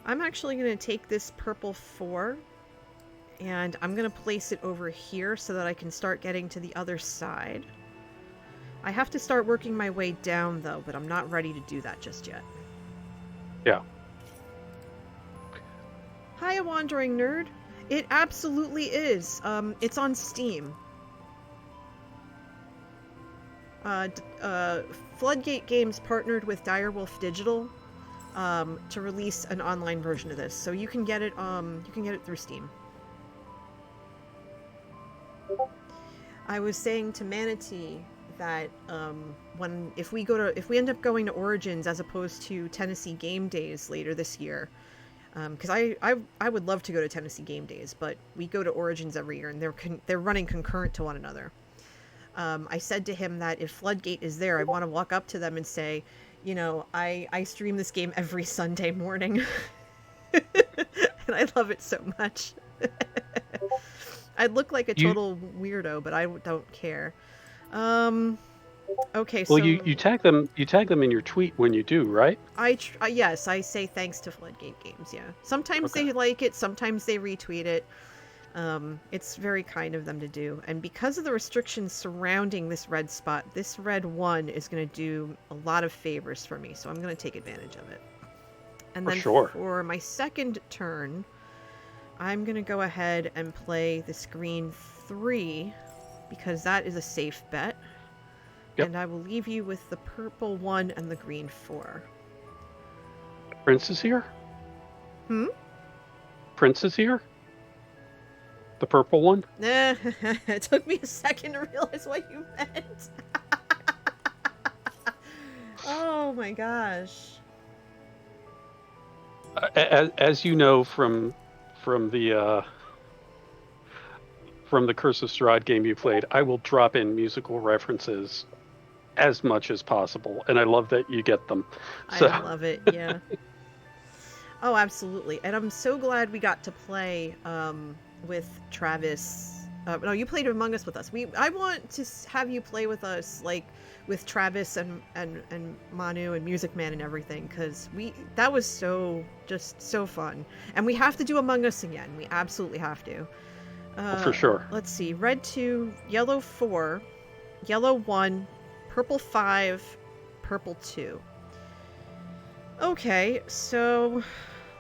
I'm actually going to take this purple 4 and I'm going to place it over here so that I can start getting to the other side. I have to start working my way down though, but I'm not ready to do that just yet. yeah. Hi, a wandering nerd. It absolutely is. It's on Steam. Floodgate Games partnered with Direwolf Digital to release an online version of this, so you can get it. You can get it through Steam. I was saying to Manatee that if we end up going to Origins as opposed to Tennessee Game Days later this year, because I would love to go to Tennessee Game Days, but we go to Origins every year and they're running concurrent to one another. I said to him that if Floodgate is there, I want to walk up to them and say, you know, I stream this game every Sunday morning, and I love it so much. I'd look like a total weirdo, but I don't care. Okay, Well, so you tag them. You tag them in your tweet when you do, right? yes, I say thanks to Floodgate Games. Yeah, sometimes they like it, sometimes they retweet it. It's very kind of them to do. And because of the restrictions surrounding this red spot, this red 1 is going to do a lot of favors for me, so I'm going to take advantage of it. And then for my second turn, I'm going to go ahead and play this green 3, because that is a safe bet. Yep. And I will leave you with the purple 1 and the green 4. Prince is here? Prince is here? The purple one? It took me a second to realize what you meant. Oh my gosh. As you know from the Curse of Strahd game you played, I will drop in musical references as much as possible, and I love that you get them. So. I love it, yeah. Oh, absolutely. And I'm so glad we got to play with Travis. No, you played Among Us with us. I want to have you play with us, like with Travis and Manu and Music Man and everything, because that was so fun. And we have to do Among Us again. We absolutely have to. For sure. Let's see. Red 2, yellow 4, yellow 1, purple 5, purple 2. Okay, so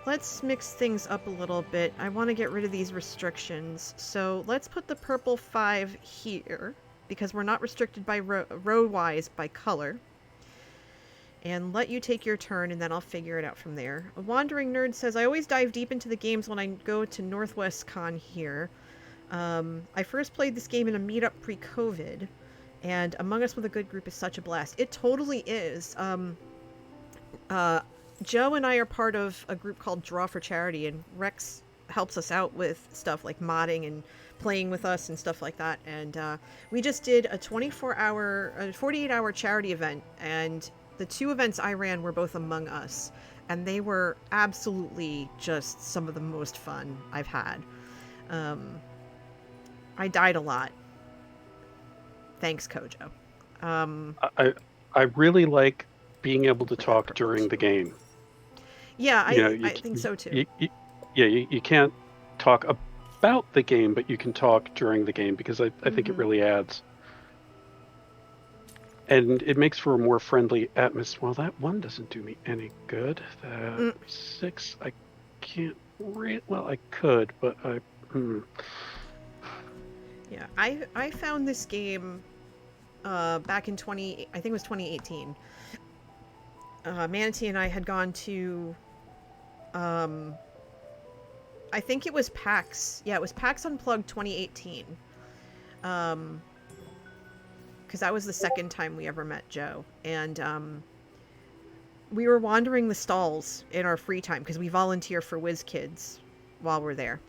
let's mix things up a little bit. I want to get rid of these restrictions. So let's put the purple 5 here, because we're not restricted by row-wise by color. And let you take your turn, and then I'll figure it out from there. A Wandering Nerd says, I always dive deep into the games when I go to Northwest Con here. I first played this game in a meetup pre-COVID, and Among Us with a good group is such a blast. It totally is. Joe and I are part of a group called Draw for Charity, and Rex helps us out with stuff like modding and playing with us and stuff like that. And we just did a 48-hour charity event, and the 2 events I ran were both Among Us, and they were absolutely just some of the most fun I've had. I died a lot. Thanks, Kojo. I really like being able to talk during the game. Yeah, I think so too. You can't talk about the game, but you can talk during the game, because I think it really adds. And it makes for a more friendly atmosphere. Well, that 1 doesn't do me any good. That 6, I can't well, I could, but Yeah, I found this game back in I think it was 2018. Manatee and I had gone to I think it was PAX. Yeah, it was PAX Unplugged 2018. Because that was the second time we ever met Joe. And we were wandering the stalls in our free time, because we volunteer for WizKids while we're there,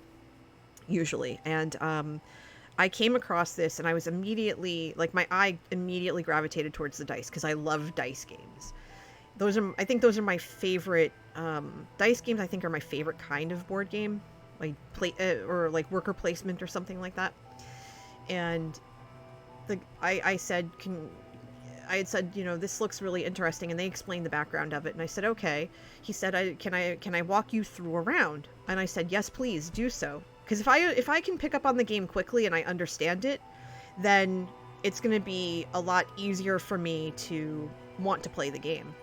usually. And I came across this and I was immediately, like, my eye immediately gravitated towards the dice because I love dice games. I think those are my favorite, dice games I think are my favorite kind of board game, like or like worker placement or something like that. And I had said, this looks really interesting, and they explained the background of it, and I said, okay. He said, can I walk you through a round? And I said, yes, please do so. Because if I can pick up on the game quickly and I understand it, then it's going to be a lot easier for me to want to play the game.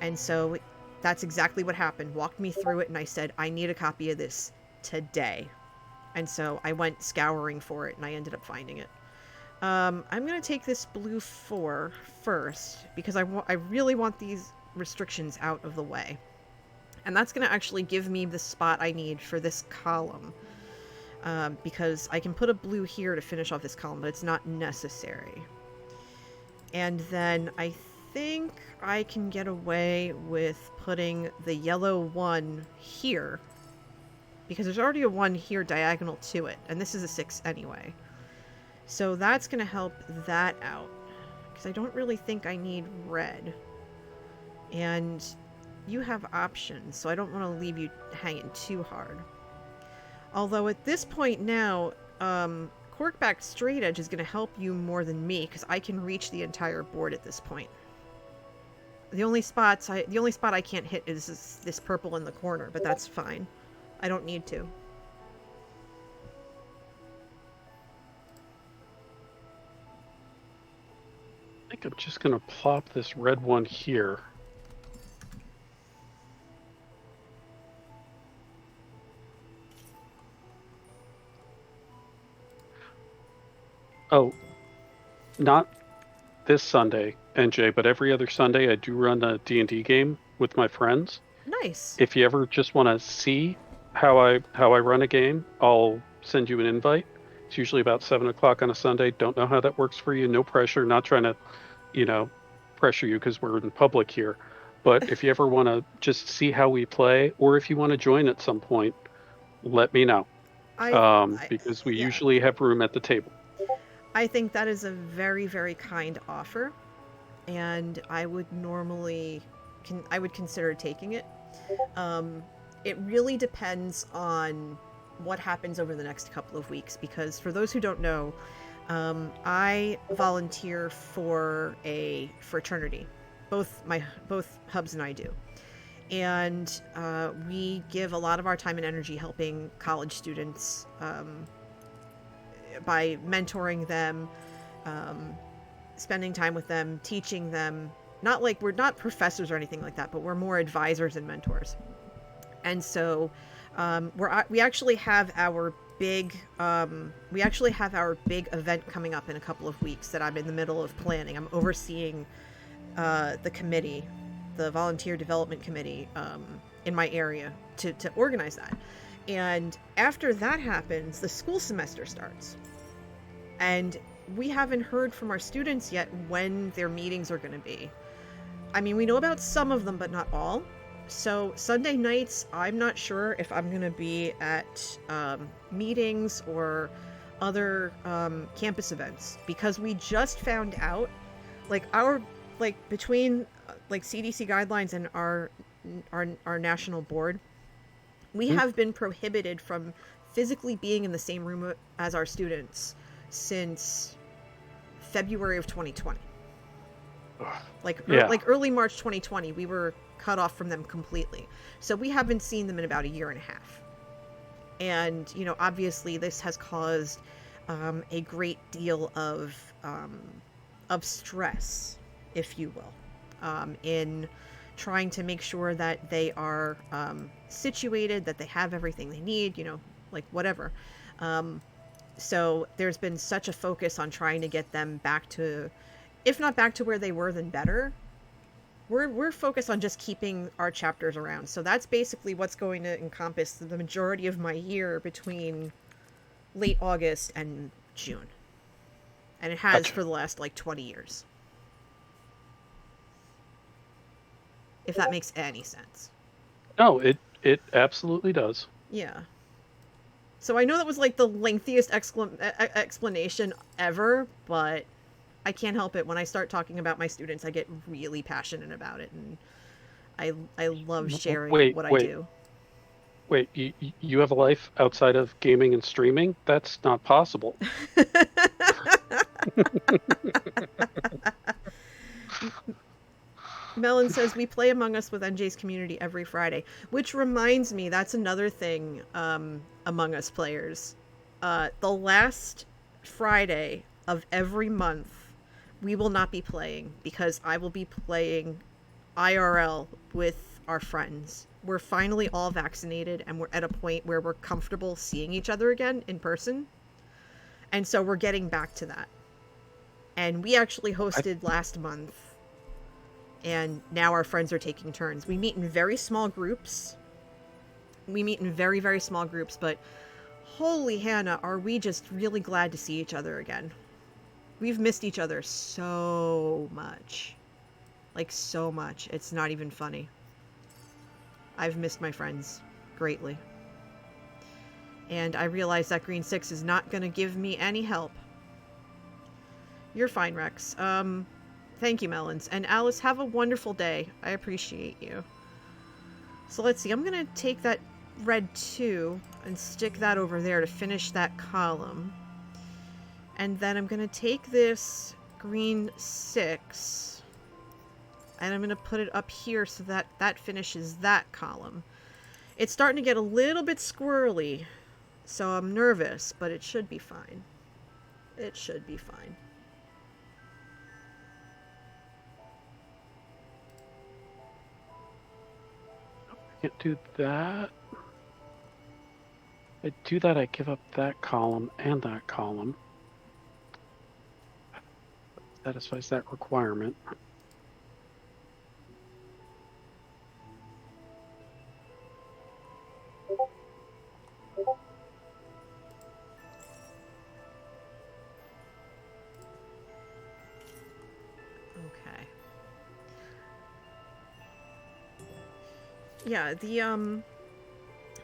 And so that's exactly what happened. Walked me through it, and I said, I need a copy of this today. And so I went scouring for it, and I ended up finding it. I'm going to take this blue 4 first, because I really want these restrictions out of the way. And that's going to actually give me the spot I need for this column. Because I can put a blue here to finish off this column, but it's not necessary. And then I think I can get away with putting the yellow 1 here, because there's already a 1 here diagonal to it, and this is a 6 anyway. So that's going to help that out, because I don't really think I need red. And you have options, so I don't want to leave you hanging too hard. Although at this point now, corkback straight edge is going to help you more than me, because I can reach the entire board at this point. The only spot I can't hit is this purple in the corner, but that's fine. I don't need to. I think I'm just going to plop this red 1 here. Oh, not this Sunday, NJ, but every other Sunday I do run a D&D game with my friends. Nice. If you ever just want to see how I run a game, I'll send you an invite. It's usually about 7 o'clock on a Sunday. Don't know how that works for you. No pressure. Not trying to, pressure you because we're in public here. But if you ever want to just see how we play, or if you want to join at some point, let me know. Because we usually have room at the table. I think that is a very, very kind offer, and I would consider taking it. It really depends on what happens over the next couple of weeks, because for those who don't know, I volunteer for a fraternity. Both Hubs and I do. And we give a lot of our time and energy helping college students by mentoring them, spending time with them, teaching them. We're not professors or anything like that, but we're more advisors and mentors. And so we actually have our big event coming up in a couple of weeks that I'm in the middle of planning. I'm overseeing the committee, the volunteer development committee in my area to organize that. And after that happens, the school semester starts. And we haven't heard from our students yet when their meetings are going to be. I mean, we know about some of them, but not all. So Sunday nights, I'm not sure if I'm going to be at meetings or other campus events, because we just found out, between CDC guidelines and our national board, we have been prohibited from physically being in the same room as our students since February of 2020. Early March 2020, we were cut off from them completely. So we haven't seen them in about a year and a half. And, obviously this has caused a great deal of stress, if you will, in trying to make sure that they are situated, that they have everything they need, whatever. So there's been such a focus on trying to get them back to, if not back to where they were, then better. We're focused on just keeping our chapters around. So that's basically what's going to encompass the majority of my year between late August and June. And it has for the last 20 years. If that makes any sense. No, it absolutely does. Yeah. So I know that was like the lengthiest explanation ever, but I can't help it. When I start talking about my students, I get really passionate about it, and I love sharing Wait, what I wait, do. wait. You have a life outside of gaming and streaming? That's not possible. Melon says we play Among Us with NJ's community every Friday, which reminds me, that's another thing, Among Us players. The last Friday of every month, we will not be playing because I will be playing IRL with our friends. We're finally all vaccinated and we're at a point where we're comfortable seeing each other again in person. And so we're getting back to that. And we actually hosted last month. And now our friends are taking turns. We meet in very small groups. We meet in very, very small groups, but holy Hannah, are we just really glad to see each other again. We've missed each other so much. Like, so much. It's not even funny. I've missed my friends greatly. And I realize that Green 6 is not going to give me any help. You're fine, Rex. Thank you, Melons. And Alice, have a wonderful day. I appreciate you. So let's see. I'm going to take that red 2 and stick that over there to finish that column. And then I'm going to take this green 6 and I'm going to put it up here so that that finishes that column. It's starting to get a little bit squirrely, so I'm nervous, but it should be fine. It should be fine. Can't do that. I do that, I give up that column and that column. Satisfies that requirement. Okay. Yeah, the,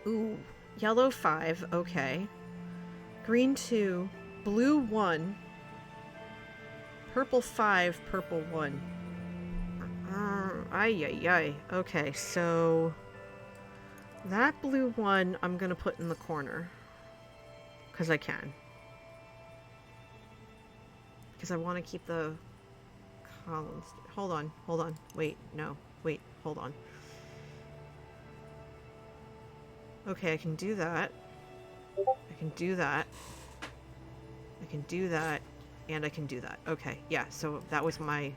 ooh, yellow 5, okay. Green 2, blue 1, purple 5, purple 1. Ay. Okay, so that blue 1 I'm gonna put in the corner. Because I can. Because I want to keep the columns. Hold on. Wait, no. Wait, hold on. Okay, I can do that. I can do that. I can do that. And I can do that. Okay, yeah, so that was my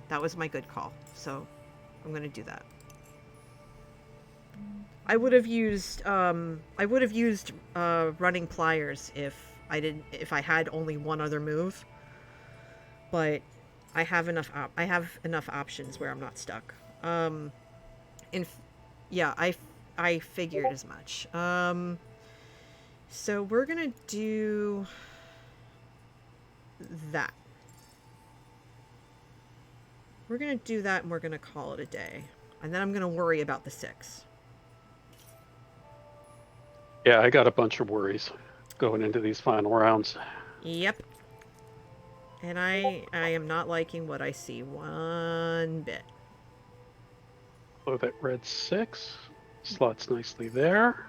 good call. So I'm gonna do that. I would have used running pliers if I had only one other move. But I have enough options where I'm not stuck. I figured as much. So we're gonna do that. We're gonna do that and we're gonna call it a day. And then I'm gonna worry about the 6. Yeah, I got a bunch of worries going into these final rounds. Yep. And I am not liking what I see one bit. Blow that red 6. Slots nicely there.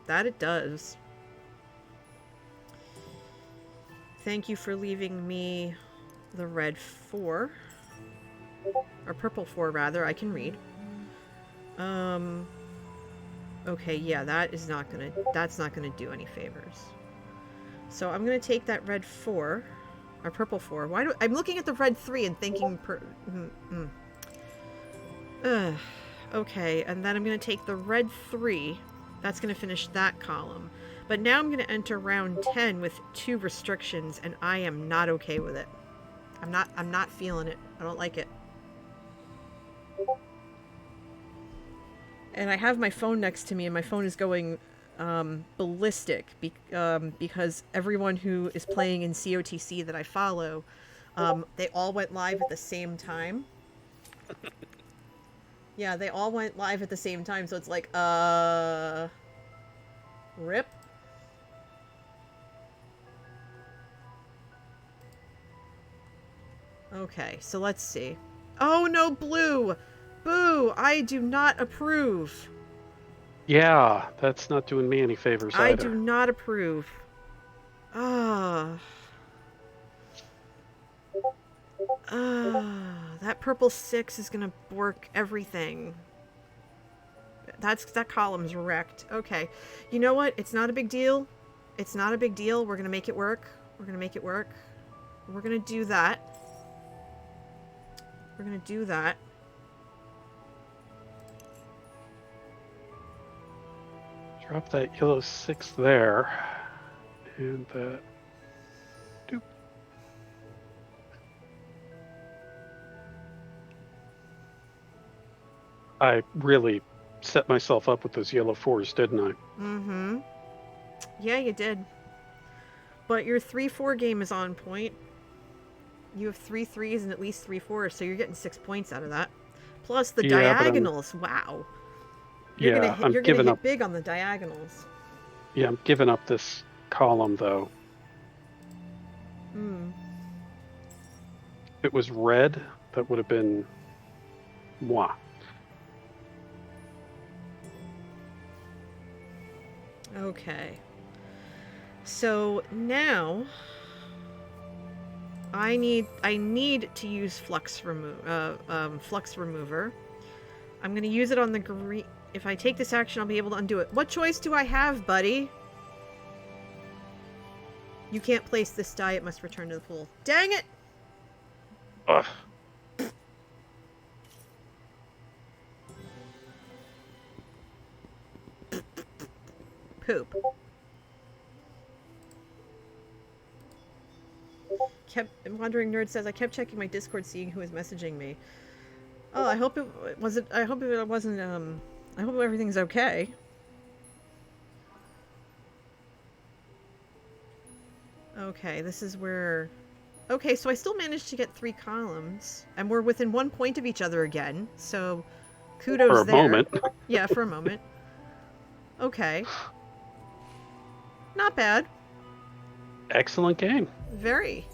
That it does. Thank you for leaving me the red 4. Or purple 4, rather. I can read. Okay, yeah, that's not gonna do any favors. So I'm gonna take that red 4. Or purple 4. I'm looking at the red 3 and thinking okay, and then I'm going to take the red 3. That's going to finish that column. But now I'm going to enter round 10 with 2 restrictions, and I am not okay with it. I'm not feeling it. I don't like it. And I have my phone next to me, and my phone is going ballistic because everyone who is playing in COTC that I follow, they all went live at the same time. Yeah, they all went live at the same time, so it's like, rip. Okay, so let's see. Oh no, blue! Boo! I do not approve. Yeah, that's not doing me any favors I either. do not approve. Ah. That purple 6 is gonna bork everything. That column's wrecked. Okay. You know what? It's not a big deal. It's not a big deal. We're gonna make it work. We're gonna make it work. We're gonna do that. We're gonna do that. Drop that yellow 6 there. And that. Doop. I really set myself up with those yellow 4s, didn't I? Mm-hmm. Yeah, you did. But your 3-4 game is on point. You have 3 3s and at least 3 4s, so you're getting 6 points out of that. Plus the Yeah, but diagonals. Wow. You're Yeah, I'm gonna giving hit up. big on the diagonals. Yeah, I'm giving up this column though. Hmm. If it was red, that would have been moi. Okay. So now I need to use flux remover. I'm gonna use it on the green. If I take this action, I'll be able to undo it. What choice do I have, buddy? You can't place this die. It must return to the pool. Dang it! Ugh. Poop. Wandering Nerd says, I kept checking my Discord seeing who was messaging me. Oh, I hope it wasn't, I hope everything's okay. Okay, this is where... Okay, so I still managed to get 3 columns, and we're within 1 point of each other again, so kudos For a there. moment. Yeah, for a moment. Okay. Not bad. Excellent game. Very.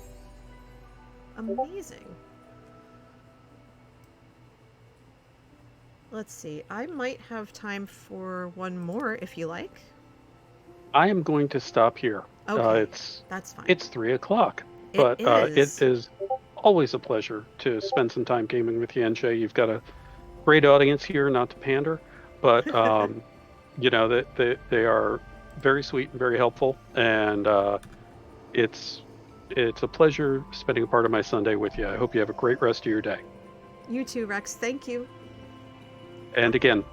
Amazing. Let's see. I might have time for one more if you like. I am going to stop here. Okay, that's fine. It's 3 o'clock, It but is. it is always a pleasure to spend some time gaming with you, NJ. You've got a great audience here, not to pander, but you know that they are very sweet and very helpful, and it's a pleasure spending a part of my Sunday with you. I hope you have a great rest of your day. You too, Rex. Thank you. And again,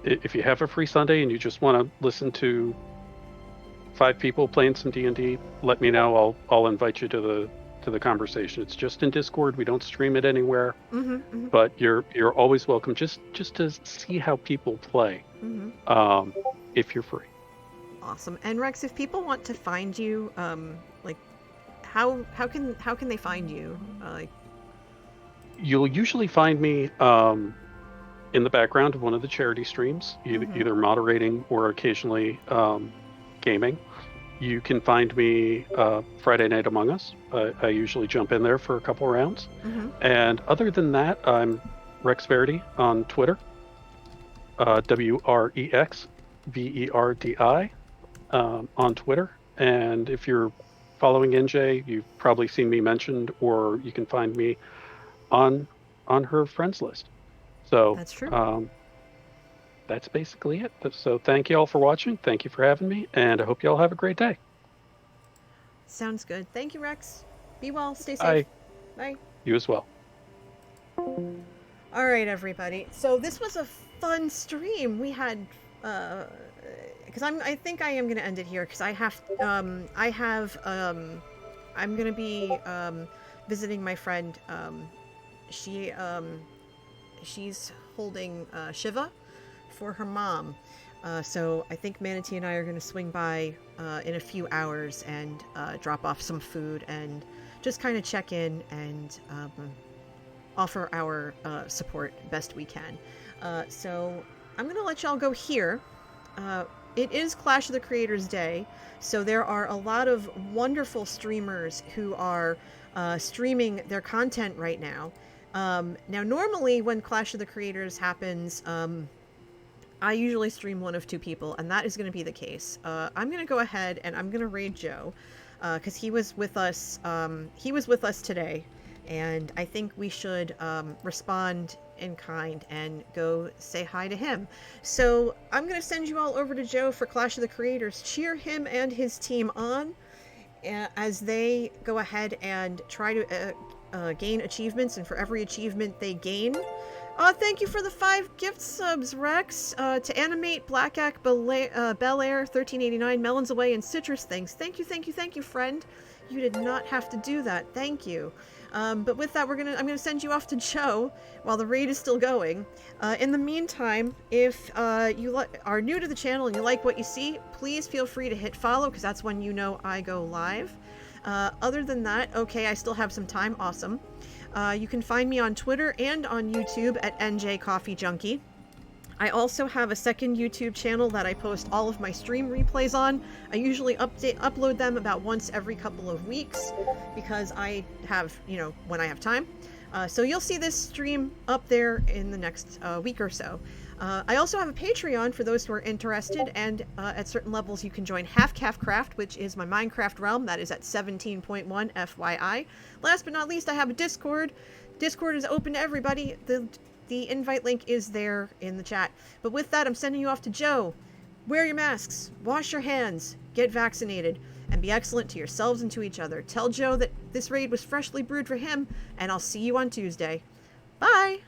if you have a free Sunday and you just want to listen to 5 people playing some D&D, let me know. I'll invite you to the conversation. It's just in Discord. We don't stream it anywhere. Mm-hmm, mm-hmm, But you're always welcome just to see how people play. mm-hmm. If you're free. Awesome. And Rex, if people want to find you, like, how can they find you? You'll usually find me in the background of one of the charity streams, either moderating or occasionally gaming. You can find me Friday Night Among Us. I usually jump in there for a couple rounds. Mm-hmm. And other than that, I'm Rex Verdi on Twitter. WREXVERDI on Twitter. And if you're following NJ, you've probably seen me mentioned, or you can find me on her friends list. So That's true. That's basically it. So thank you all for watching. Thank you for having me, and I hope you all have a great day. Sounds good. Thank you, Rex. Be well. Stay safe. Bye. Bye. You as well. All right, everybody. So this was a fun stream. We had, because I think I am going to end it here because I'm going to be visiting my friend. She's holding Shiva for her mom. So I think Manatee and I are going to swing by in a few hours and drop off some food and just kind of check in and offer our support best we can. So I'm going to let y'all go here. it is Clash of the Creators Day, so there are a lot of wonderful streamers who are streaming their content right now. Now, normally when Clash of the Creators happens, I usually stream one of two people, and that is going to be the case. I'm going to go ahead and I'm going to raid Joe, because he was with us. He was with us today, and I think we should respond in kind and go say hi to him. So I'm going to send you all over to Joe for Clash of the Creators. Cheer him and his team on as they go ahead and try to gain achievements, and for every achievement they gain. Thank you for the 5 gift subs, Rex. To Animate, Blackack, Bel Air, 1389, Melons Away, and Citrus Things. Thank you, friend. You did not have to do that. Thank you. But with that, I'm gonna send you off to Joe while the raid is still going. In the meantime, if you are new to the channel and you like what you see, please feel free to hit follow, because that's when you know I go live. Other than that, okay, I still have some time. Awesome. You can find me on Twitter and on YouTube at NJ Coffee Junkie. I also have a second YouTube channel that I post all of my stream replays on. I usually upload them about once every couple of weeks, because I have, when I have time. So you'll see this stream up there in the next week or so. I also have a Patreon for those who are interested, and at certain levels you can join Half Calf Craft, which is my Minecraft realm. That is at 17.1 FYI. Last but not least, I have a Discord. Discord is open to everybody. The invite link is there in the chat. But with that, I'm sending you off to Joe. Wear your masks, wash your hands, get vaccinated, and be excellent to yourselves and to each other. Tell Joe that this raid was freshly brewed for him, and I'll see you on Tuesday. Bye!